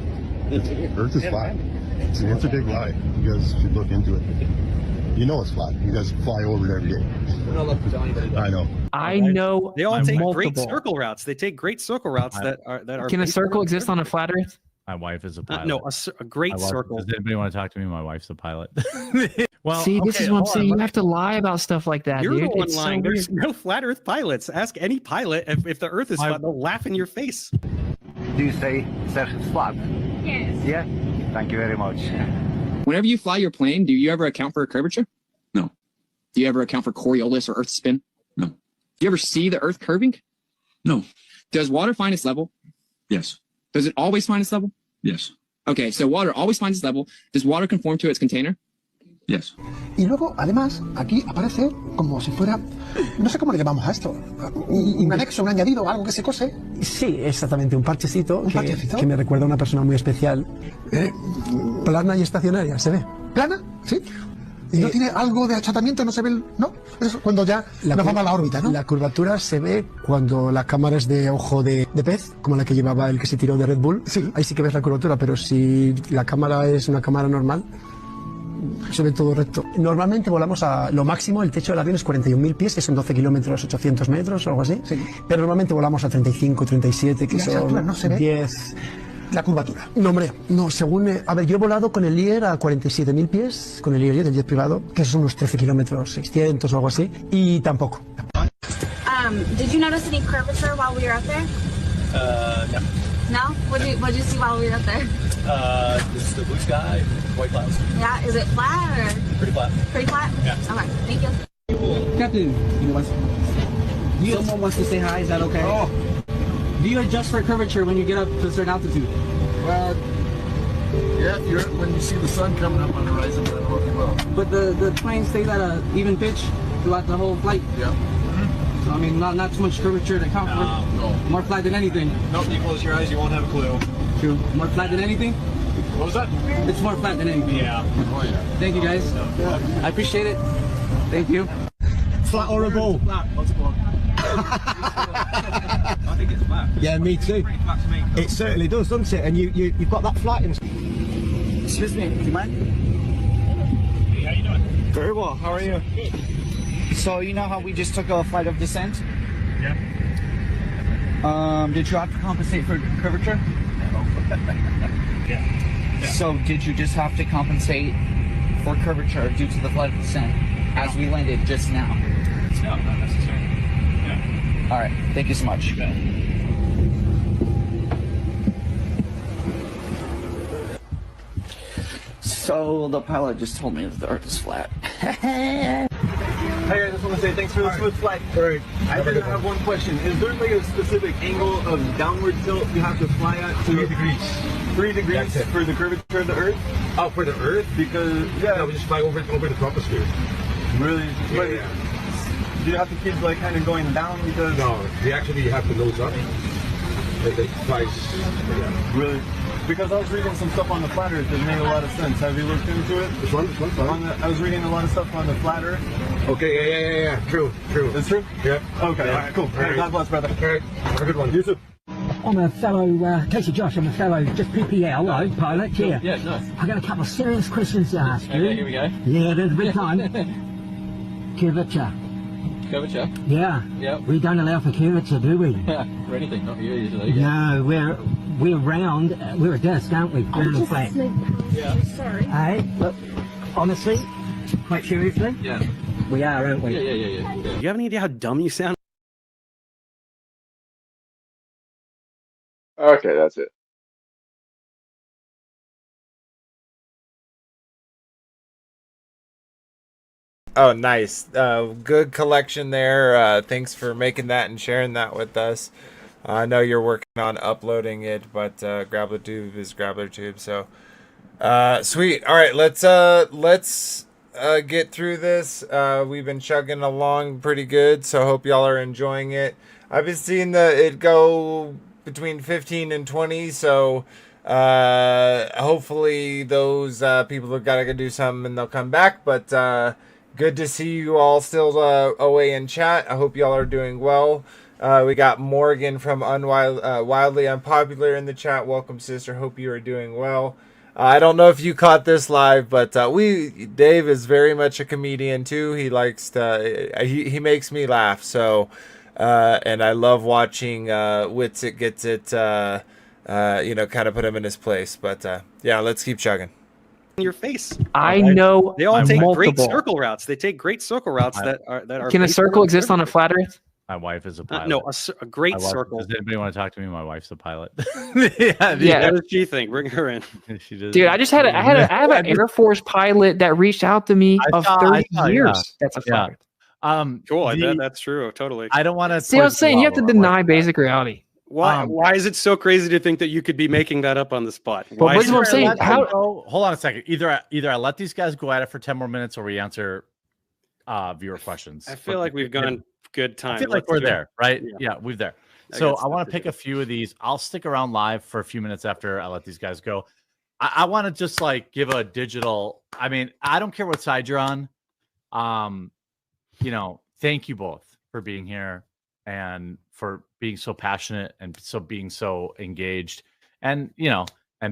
Earth is flat. It's a big lie. You guys should look into it. You know it's flat. You guys fly over it every day. We're not looking to tell anybody. I know. I know. They all take multiple. great circle routes. They take great circle routes that are. Can a circle exist on a flat Earth? My wife is a pilot. No, a great circle. Does anybody want to talk to me? My wife's a pilot. Well, see, this okay, is what I'm hold saying. on. You have to lie about stuff like that. You're dude. the one It's lying. so There's weird. no flat Earth pilots. Ask any pilot if the Earth is flat. They'll laugh in your face. Do you say Earth is flat? Yes. Yeah. Thank you very much. Whenever you fly your plane, do you ever account for curvature? No. Do you ever account for Coriolis or Earth spin? No. Do you ever see the Earth curving? No. Does water find its level? Yes. Does it always find its level? Yes. Okay, so water always finds its level. Does water conform to its container? Yes. Y luego, además, aquí aparece como si fuera, no sé cómo le llamamos a esto, un anexo, un añadido, algo que se cose. Sí, exactamente, un parchecito, que me recuerda a una persona muy especial. Plana y estacionaria, ¿se ve? ¿Plana? Sí. ¿Y no tiene algo de achatamiento? ¿No se ve el...? ¿No? Eso cuando ya nos vamos a la órbita, ¿no? La curvatura se ve cuando la cámara es de ojo de pez, como la que llevaba el que se tiró de Red Bull. Sí. Ahí sí que ves la curvatura, pero si la cámara es una cámara normal, se ve todo recto. Normalmente volamos a lo máximo, el techo del avión es 41.000 pies, que son 12 kilómetros, 800 metros o algo así. Sí. Pero normalmente volamos a 35, 37, que son altura no se ve 10... La curvatura. No, hombre, no, según... a ver, yo he volado con el IER a 47.000 pies, con el IER, el jet privado, que son unos 13 kilómetros, 600 o algo así, y tampoco. Did you notice any curvature while we were up there? No. No? What did you see while we were up there? Just the blue sky, white clouds. Yeah, is it flat or? Pretty flat. Pretty flat? Yeah. Okay, thank you. Captain, someone wants to say hi, is that okay? Oh. Do you adjust for curvature when you get up to a certain altitude? Well, yeah, when you see the sun coming up on the horizon, then you will. But the plane stays at an even pitch throughout the whole flight? Yeah. So, I mean, not too much curvature to count for? No. More flat than anything? Nope, you close your eyes, you won't have a clue. True. More flat than anything? What was that? It's more flat than anything. Yeah. Oh, yeah. Thank you, guys. I appreciate it. Thank you. Flat or a ball? Flat. What's it called? I think it's flat. Yeah, me too. Flat to me. It certainly does, doesn't it? And you've got that flat in... Excuse me, do you mind? Hey, how you doing? Very well, how are you? So, you know how we just took a flight of descent? Yeah. Did you have to compensate for curvature? Yeah. So, did you just have to compensate for curvature due to the flight of descent as we landed just now? No, not necessarily. Yeah. All right, thank you so much. So the pilot just told me that the Earth is flat. Hey, I just want to say thanks for the smooth flight. Alright. I did have one question. Is there like a specific angle of downward tilt you have to fly at? 3 degrees. 3 degrees for the curvature of the Earth? Oh, for the Earth? Because, yeah. No, we just fly over the troposphere. Really? Yeah. Do you have to keep like kind of going down because? No, they actually have to nose up. They fly. Yeah. Really? Because I was reading some stuff on the flat Earth that made a lot of sense. Have you looked into it? Which one? I was reading a lot of stuff on the flat Earth. Okay, yeah. True. It's true? Yeah. Okay, Yeah. all right, cool. All right. God bless, brother. All right. Have a good one. You too. I'm a fellow, Casey Josh, I'm a fellow just PPL pilot here. Yeah, nice. I've got a couple of serious questions to ask you. Okay, here we go. Yeah, there's a bit of time. Curvature. Curvature? Yeah. Yep. We don't allow for curvature, do we? For anything, not for you usually. No, we're round. We're a disc, aren't we? Round and flat. Yeah. Sorry. Hey, look, honestly, quite seriously, Yeah. we are, aren't we? Do you have any idea how dumb you sound? Okay, that's it. Oh, nice. Good collection there. Thanks for making that and sharing that with us. I know you're working on uploading it, but GrabblerTube is GrabblerTube. So, sweet. All right, let's get through this. We've been chugging along pretty good, so hope y'all are enjoying it. I've been seeing it go between 15 and 20, so hopefully those people have got to go do something and they'll come back. But good to see you all still away in chat. I hope y'all are doing well. We got Morgan from Wildly Unpopular in the chat. Welcome, sister. Hope you are doing well. I don't know if you caught this live, but Dave is very much a comedian too. He likes to he makes me laugh. So and I love watching Wits It Gets It kind of put him in his place. But yeah, let's keep chugging. In your face. I know they all take great multiple. circle routes. They take great circle routes that are. Can a circle exist on a flat Earth? My wife is a pilot. No, a great circle. Does anybody want to talk to me? My wife's a pilot. Yeah. What does she think? Bring her in. She does. Dude, I have an Air Force pilot that reached out to me of 30 years. That's a flat Earth. Cool. I bet that's true. Totally. I don't want to. See what I'm saying? You have to deny basic reality. Why is it so crazy to think that you could be making that up on the spot? Why is what I'm saying? Hold on a second. Either I let these guys go at it for 10 more minutes, or we answer viewer questions. I feel like we've gone good time. I feel like we're there, right? Yeah, we're there. So I want to pick a few of these. I'll stick around live for a few minutes after I let these guys go. I want to just like give a digital. I mean, I don't care what side you're on. Thank you both for being here and for being so passionate and being so engaged and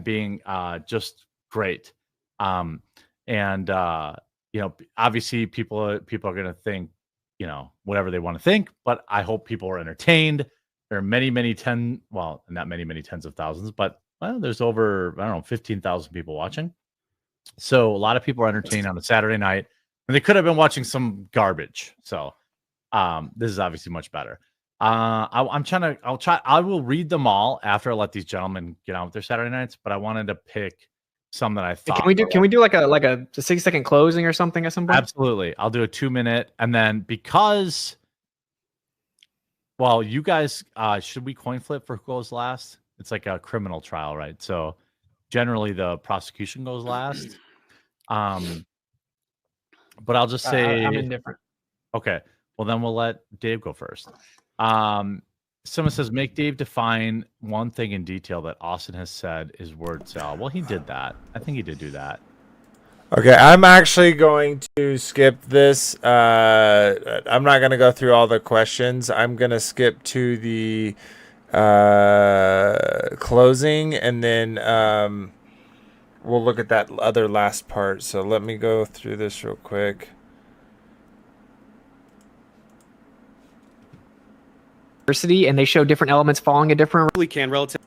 being just great. Obviously people are going to think, whatever they want to think, but I hope people are entertained. There are many, not many tens of thousands, but there's over, 15,000 people watching. So a lot of people are entertained on a Saturday night, and they could have been watching some garbage. So this is obviously much better. I will read them all after I let these gentlemen get on with their Saturday nights, but I wanted to pick some that I thought. Can we do like a 60-second closing or something at some point? Absolutely. I'll do a 2-minute, and then because you guys should we coin flip for who goes last? It's like a criminal trial, right? So generally the prosecution goes last. But I'll just say I'm indifferent. Okay. Well, then we'll let Dave go first. Someone says, make Dave define one thing in detail that Austin has said is word salad. Well, he did that. I think he did do that. Okay, I'm actually going to skip this. I'm not going to go through all the questions. I'm going to skip to the closing, and then we'll look at that other last part. So let me go through this real quick. And they show different elements falling at different. Relative.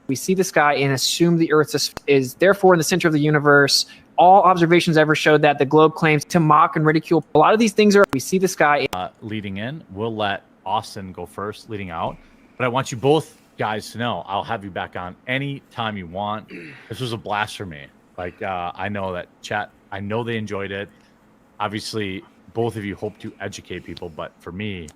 We see the sky and assume the Earth is therefore in the center of the universe. All observations ever showed that. The globe claims to mock and ridicule. A lot of these things are. We see the sky. Leading in, we'll let Austin go first, leading out. But I want you both guys to know I'll have you back on any time you want. This was a blast for me. Like I know that chat. I know they enjoyed it. Obviously, both of you hope to educate people, but for me,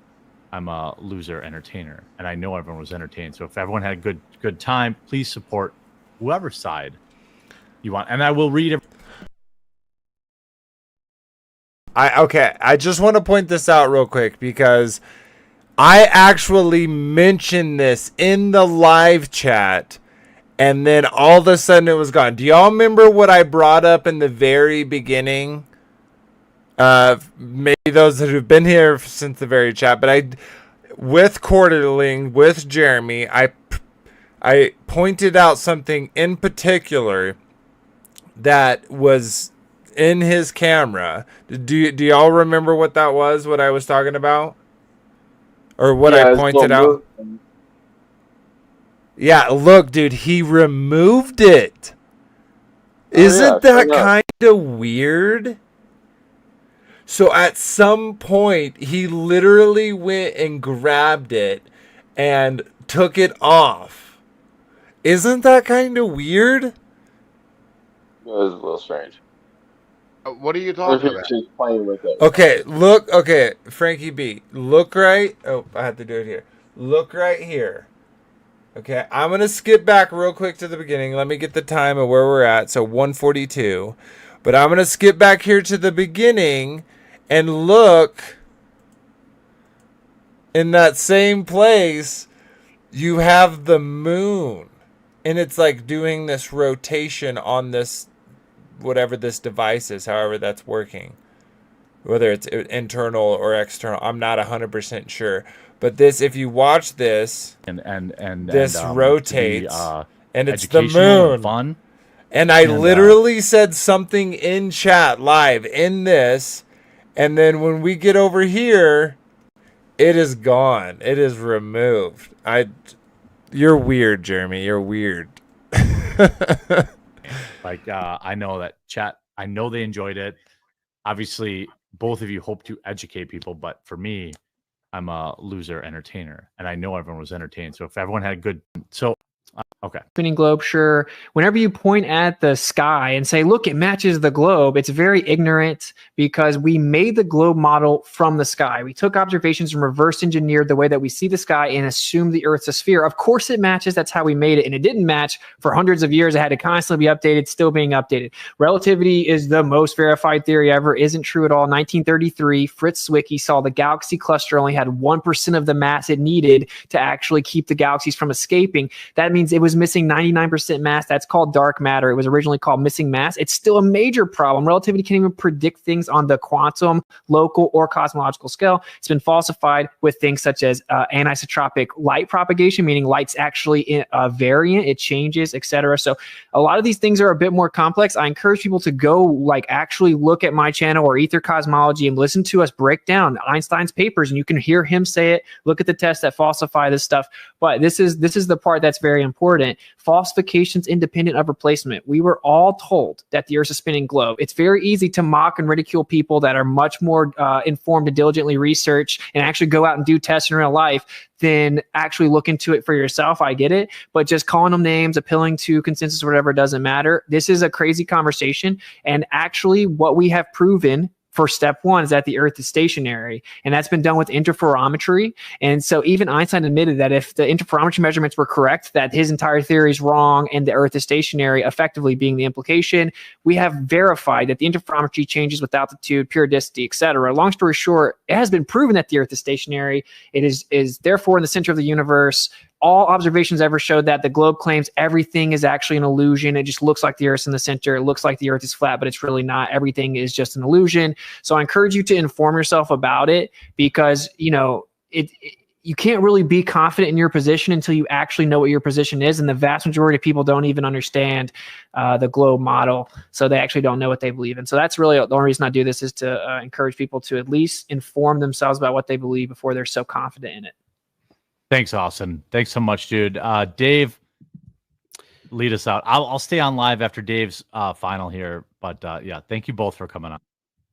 I'm a loser entertainer, and I know everyone was entertained. So if everyone had a good time, please support whoever side you want. And I will read. I just want to point this out real quick because I actually mentioned this in the live chat, and then all of a sudden it was gone. Do y'all remember what I brought up in the very beginning? Maybe those that have been here since the very chat, but with Quarterling, with Jeremy, I pointed out something in particular that was in his camera. Do y'all remember what that was? What I was talking about, or what I pointed out? Yeah, look, dude, he removed it. Isn't that kind of weird? So at some point, he literally went and grabbed it and took it off. Isn't that kind of weird? It was a little strange. What are you Or if talking he's about? just playing with it. Okay, look. Okay, Frankie B. Look right. Oh, I have to do it here. Look right here. Okay, I'm going to skip back real quick to the beginning. Let me get the time of where we're at. So 1:42. But I'm going to skip back here to the beginning and look in that same place. You have the moon. And it's like doing this rotation on this, whatever this device is, however that's working. Whether it's internal or external, I'm not 100% sure. But this, if you watch this, this rotates, and it's the moon. And fun. And I literally said something in chat live in this, and then when we get over here, it is gone. It is removed. You're weird, Jeremy. You're weird. Like I know that chat. I know they enjoyed it. Obviously, both of you hope to educate people, but for me, I'm a loser entertainer, and I know everyone was entertained. So if everyone had good, okay. Spinning globe, sure. Whenever you point at the sky and say, look, it matches the globe, it's very ignorant because we made the globe model from the sky. We took observations and reverse engineered the way that we see the sky and assumed the Earth's a sphere. Of course it matches. That's how we made it. And it didn't match for hundreds of years. It had to constantly be updated, still being updated. Relativity is the most verified theory ever. Isn't true at all. 1933, Fritz Zwicky saw the galaxy cluster only had 1% of the mass it needed to actually keep the galaxies from escaping. That means it was missing 99% mass. That's called dark matter. It was originally called missing mass. It's still a major problem. Relativity can't even predict things on the quantum, local, or cosmological scale. It's been falsified with things such as anisotropic light propagation, meaning light's actually in a variant, it changes, etc. So a lot of these things are a bit more complex. I encourage people to go actually look at my channel or Ether Cosmology and listen to us break down Einstein's papers, and you can hear him say it. Look at the tests that falsify this stuff. But this is the part that's very important. Falsifications independent of replacement. We were all told that the Earth's a spinning globe. It's very easy to mock and ridicule people that are much more informed and diligently research and actually go out and do tests in real life than actually look into it for yourself. I get it, but just calling them names, appealing to consensus or whatever, doesn't matter. This is a crazy conversation, and actually what we have proven for step one is that the Earth is stationary, and that's been done with interferometry. And so even Einstein admitted that if the interferometry measurements were correct, that his entire theory is wrong and the Earth is stationary, effectively being the implication. We have verified that the interferometry changes with altitude, periodicity, etc. Long story short, it has been proven that the Earth is stationary. It is therefore in the center of the universe. All observations ever showed that. The globe claims everything is actually an illusion. It just looks like the Earth's in the center. It looks like the Earth is flat, but it's really not. Everything is just an illusion. So I encourage you to inform yourself about it, because you can't really be confident in your position until you actually know what your position is. And the vast majority of people don't even understand the globe model. So they actually don't know what they believe in. So that's really the only reason I do this, is to encourage people to at least inform themselves about what they believe before they're so confident in it. Thanks, Austin. Thanks so much, dude. Dave, lead us out. I'll stay on live after Dave's final here, but yeah, thank you both for coming on.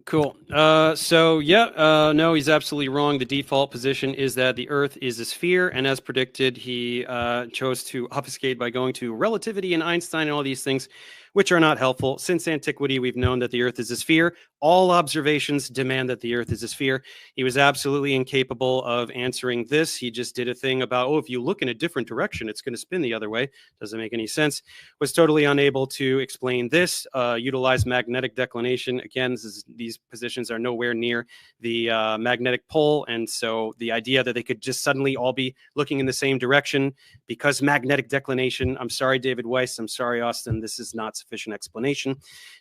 Cool. No, he's absolutely wrong. The default position is that the Earth is a sphere, and as predicted, he chose to obfuscate by going to relativity and Einstein and all these things, which are not helpful. Since antiquity, we've known that the Earth is a sphere. All observations demand that the Earth is a sphere. He was absolutely incapable of answering this. He just did a thing about, if you look in a different direction, it's going to spin the other way. Doesn't make any sense. Was totally unable to explain this. Utilize magnetic declination. Again, these positions are nowhere near the magnetic pole, and so the idea that they could just suddenly all be looking in the same direction because magnetic declination. I'm sorry, David Weiss. I'm sorry, Austin. This is not sufficient explanation.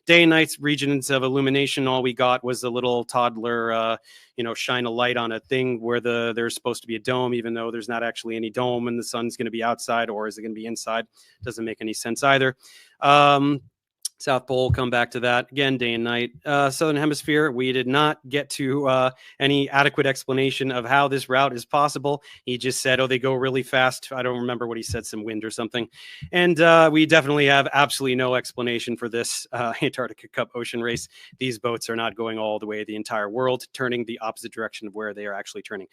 Day and night regions of illumination. All we got was a little toddler, shine a light on a thing where there's supposed to be a dome, even though there's not actually any dome, and the sun's going to be outside, or is it going to be inside? Doesn't make any sense either. South Pole, come back to that again, day and night. Southern Hemisphere, we did not get to any adequate explanation of how this route is possible. He just said, they go really fast. I don't remember what he said, some wind or something. And we definitely have absolutely no explanation for this Antarctica Cup ocean race. These boats are not going all the way the entire world, turning the opposite direction of where they are actually turning.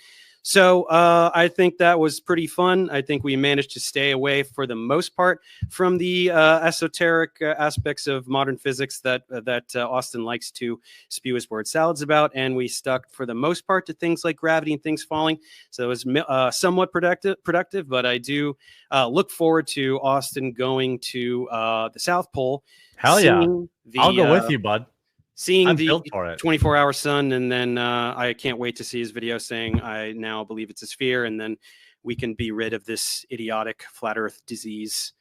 So I think that was pretty fun. I think we managed to stay away for the most part from the esoteric aspects of of modern physics that Austin likes to spew his word salads about, and we stuck for the most part to things like gravity and things falling. So it was somewhat productive, but I do look forward to Austin going to the South Pole. Hell yeah. I'll go with you, bud. Seeing I'm the built for it. 24-hour sun, and then I can't wait to see his video saying, I now believe it's a sphere, and then we can be rid of this idiotic flat earth disease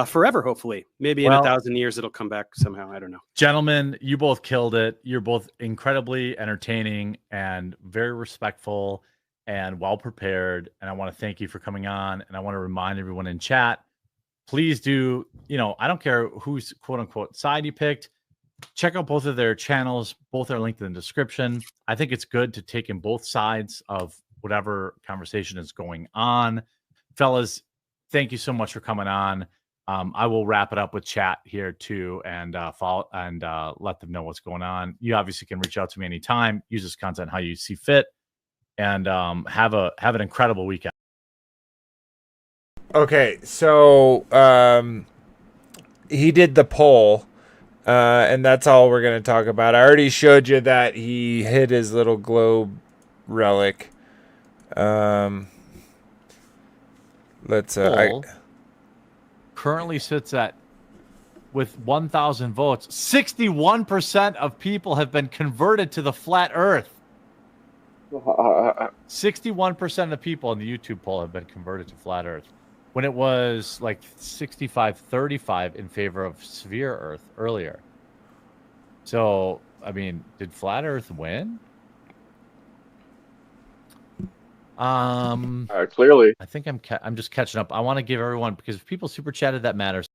forever, hopefully. Maybe in 1,000 years it'll come back somehow. I don't know. Gentlemen, you both killed it. You're both incredibly entertaining and very respectful and well prepared. And I want to thank you for coming on. And I want to remind everyone in chat, please do, I don't care whose quote unquote side you picked. Check out both of their channels. Both are linked in the description. I think it's good to take in both sides of whatever conversation is going on. Fellas, thank you so much for coming on. I will wrap it up with chat here too, and follow and let them know what's going on. You obviously can reach out to me anytime. Use this content how you see fit, and have an incredible weekend. Okay, so he did the poll, and that's all we're going to talk about. I already showed you that he hit his little globe relic. Let's currently sits at, with 1,000 votes, 61% of people have been converted to the flat earth. 61% of the people in the YouTube poll have been converted to flat earth, when it was like 65-35 in favor of sphere earth earlier. So, I mean, did flat earth win? Clearly. I think I'm just catching up. I want to give everyone, because if people super chatted, that matters.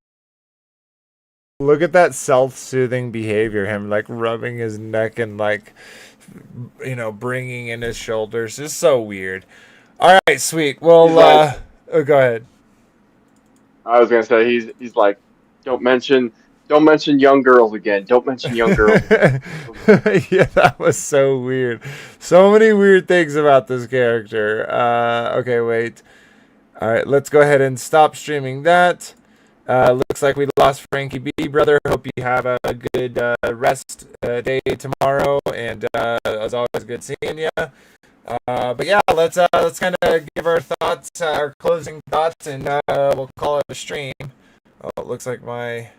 Look at that self-soothing behavior, him like rubbing his neck and like, bringing in his shoulders. It's so weird. All right, sweet. Well, go ahead. I was gonna say he's like, don't mention young girls again. Don't mention young girls again. Yeah, that was so weird. So many weird things about this character. Okay, wait. All right, let's go ahead and stop streaming that. Looks like we lost Frankie B, brother. Hope you have a good rest day tomorrow, and as always, good seeing you. But yeah, let's kind of give our thoughts, our closing thoughts, and we'll call it a stream. Oh, it looks like my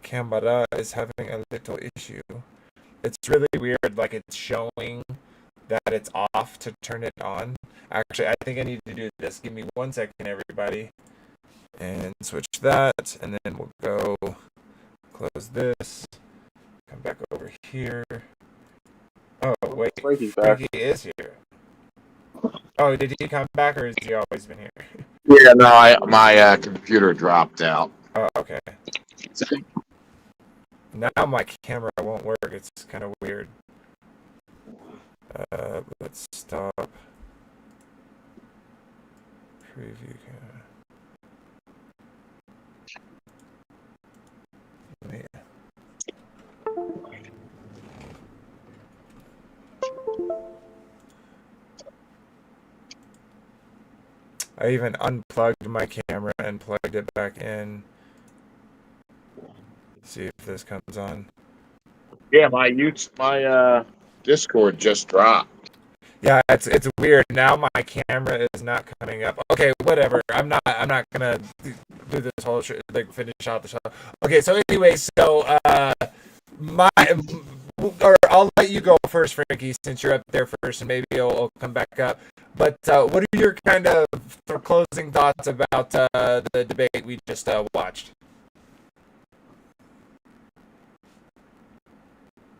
camera is having a little issue. It's really weird, like it's showing that it's off to turn it on. Actually, I think I need to do this. Give me 1 second, everybody. And switch that, and then we'll go close this. Come back over here. Oh, wait. Frankie is here. Oh, did he come back, or has he always been here? Yeah, no, my computer dropped out. Oh, okay. Now my camera won't work. It's kind of weird. Let's stop. Preview camera. Yeah. I even unplugged my camera and plugged it back in. See if this comes on. Yeah, my Discord just dropped. Yeah, it's weird. Now my camera is not coming up. Okay, whatever. I'm not gonna do this whole finish out the show. Okay, so anyway, I'll let you go first, Frankie, since you're up there first, and maybe I'll come back up. But what are your kind of closing thoughts about the debate we just watched?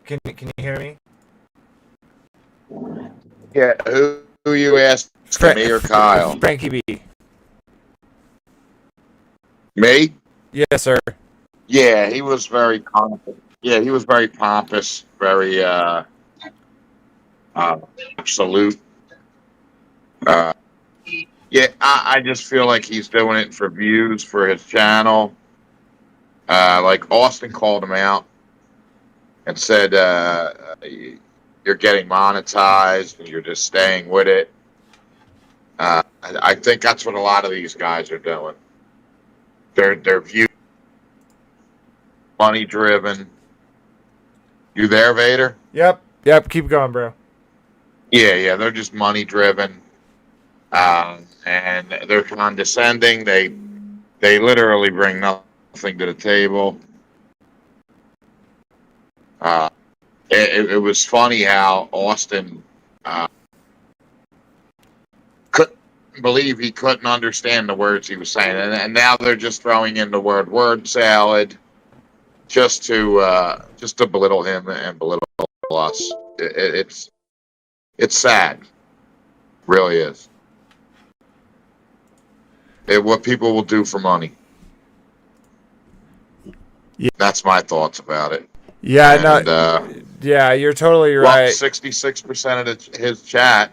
Can you hear me? Yeah, who you asked, me or Kyle? Frankie B. Me? Yes, sir. Yeah, he was very pompous. Yeah, he was very pompous, very absolute. Yeah, I just feel like he's doing it for views for his channel. Like Austin called him out and said, you're getting monetized and you're just staying with it. I think that's what a lot of these guys are doing. Their view. money driven. You there, Vader? Yep. Keep going, bro. Yeah. They're just money driven, and they're condescending. They literally bring nothing to the table. It was funny how Austin couldn't believe he couldn't understand the words he was saying, and now they're just throwing in the word salad just to belittle him and belittle us. It's sad, really is. What people will do for money. Yeah. That's my thoughts about it. Yeah, yeah, you're totally right. 66% of his chat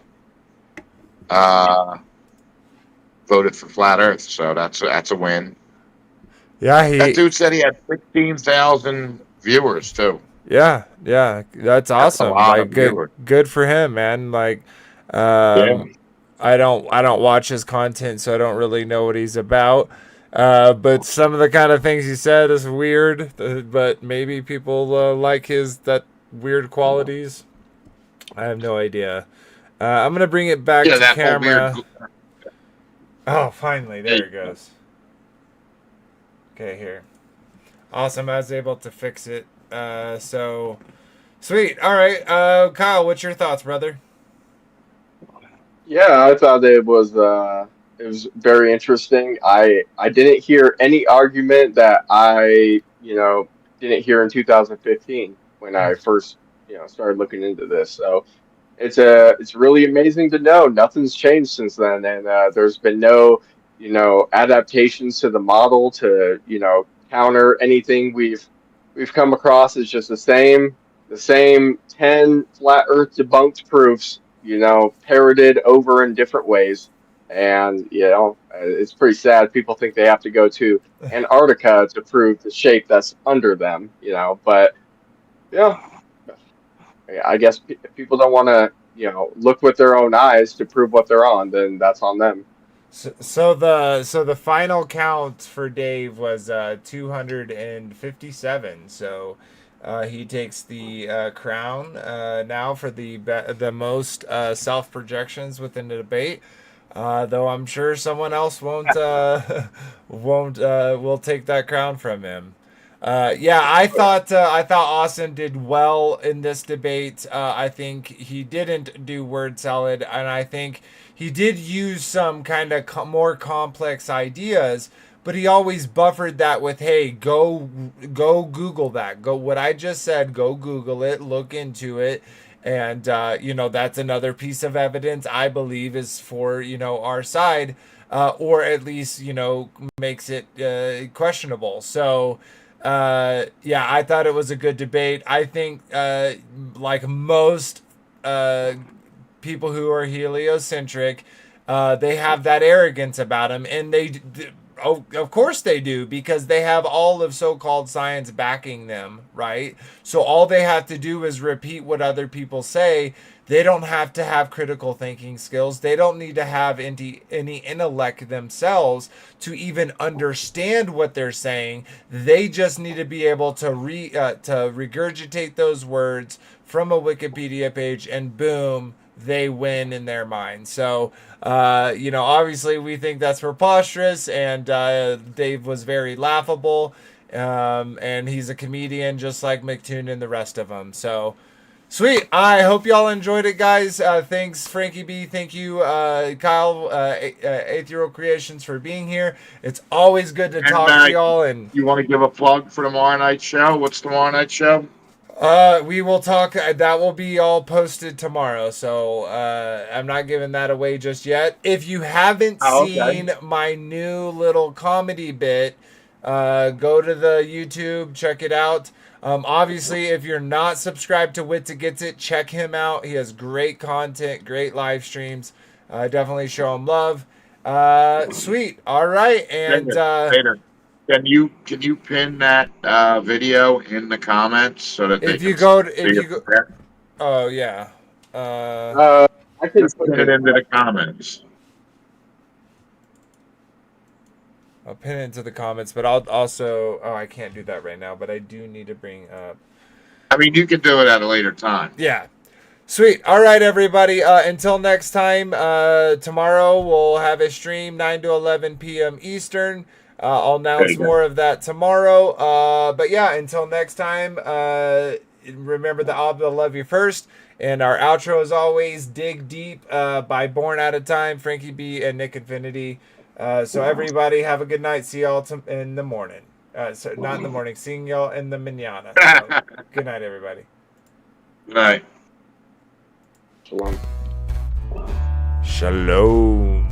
voted for flat Earth, so that's a win. Yeah, that dude said he had 16,000 viewers too. Yeah, that's awesome. A lot Like, of good for him, man. Like, Yeah. I don't watch his content, so I don't really know what he's about. But some of the kind of things he said is weird. But maybe people like that weird qualities. I have no idea. I'm gonna bring it back to that camera. whole weird. Oh, finally, there it goes. Okay, here. Awesome. I was able to fix it. So sweet. All right. Kyle, what's your thoughts, brother? Yeah, I thought it was very interesting. I didn't hear any argument that I didn't hear in 2015 when I first started looking into this. So it's really amazing to know nothing's changed since then, and there's been no adaptations to the model to counter anything we've come across. It's just the same 10 flat Earth debunked proofs, parroted over in different ways. And, it's pretty sad. People think they have to go to Antarctica to prove the shape that's under them, but I guess if people don't want to, look with their own eyes to prove what they're on, then that's on them. So the final count for Dave was 257. So he takes the crown now for the most self projections within the debate. Though I'm sure someone else will take that crown from him. I thought Austin did well in this debate. I think he didn't do word salad, and I think he did use some kind of more complex ideas, but he always buffered that with, "Hey, go Google that. Go what I just said. Go Google it. Look into it." And that's another piece of evidence I believe is for our side, or at least makes it questionable. So. I thought it was a good debate. I think, like most people who are heliocentric, they have that arrogance about them, and of course they do, because they have all of so-called science backing them, right? So all they have to do is repeat what other people say. They don't have to have critical thinking skills. They don't need to have any intellect themselves to even understand what they're saying. They just need to be able to regurgitate those words from a Wikipedia page, and boom, they win in their mind. So, obviously we think that's preposterous, and Dave was very laughable, and he's a comedian just like McToon and the rest of them. So, sweet. I hope y'all enjoyed it, guys. Thanks, Frankie B. Thank you, Kyle, Aetherial Creations, for being here. It's always good to talk to y'all. And you want to give a plug for tomorrow night's show? What's tomorrow night's show? We will talk. That will be all posted tomorrow, so I'm not giving that away just yet. If you haven't seen my new little comedy bit, go to the YouTube, check it out. Obviously, if you're not subscribed to Wit to Gets It, check him out. He has great content, great live streams. Definitely show him love. Sweet. All right, and can you pin that video in the comments so that if you go, oh yeah. I can put it into the comments. I'll pin it into the comments, but I'll also. Oh, I can't do that right now, but I do need to bring up. I mean, you can do it at a later time. Yeah. Sweet. All right, everybody. Until next time, tomorrow we'll have a stream 9 to 11 p.m. Eastern. I'll announce more of that tomorrow. But yeah, until next time, remember the ABBA Love You First. And our outro is always Dig Deep by Born Out of Time, Frankie B, and Nick Infinity. So everybody have a good night. See y'all in the morning. So not in the morning. Seeing y'all in the manana. So, good night, everybody. Good night. Shalom. Shalom.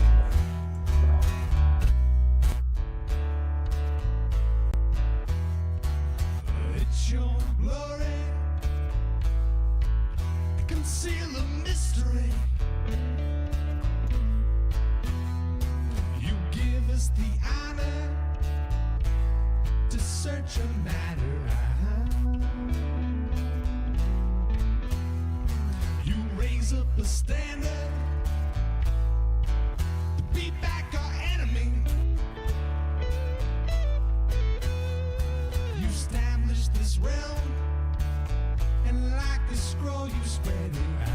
It's your glory, conceal the mystery. You give us the honor to search a matter. You raise up a standard to beat back our enemy. You establish this realm, and like a scroll you spread it out.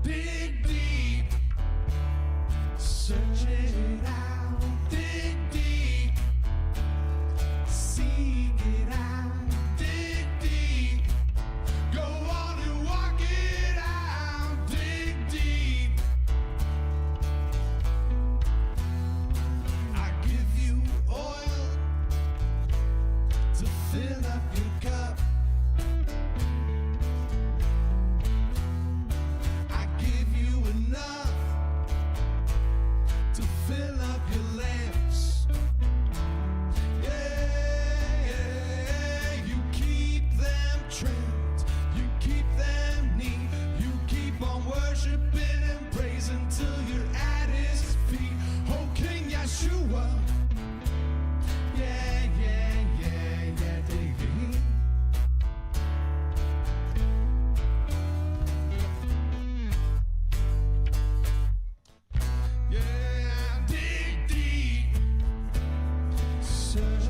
Dig deep, search it out. Dig deep, seek it out. Dig deep, go on and walk it out. Dig deep, I give you oil to fill up your cup. I give you enough to fill up your lamps. Yeah, you keep them trimmed, you keep them neat, you keep on worshiping and praising till you're at his feet. Oh, King Yeshua. Yeah, yeah, yeah, yeah, dig deep. Yeah, dig deep. Search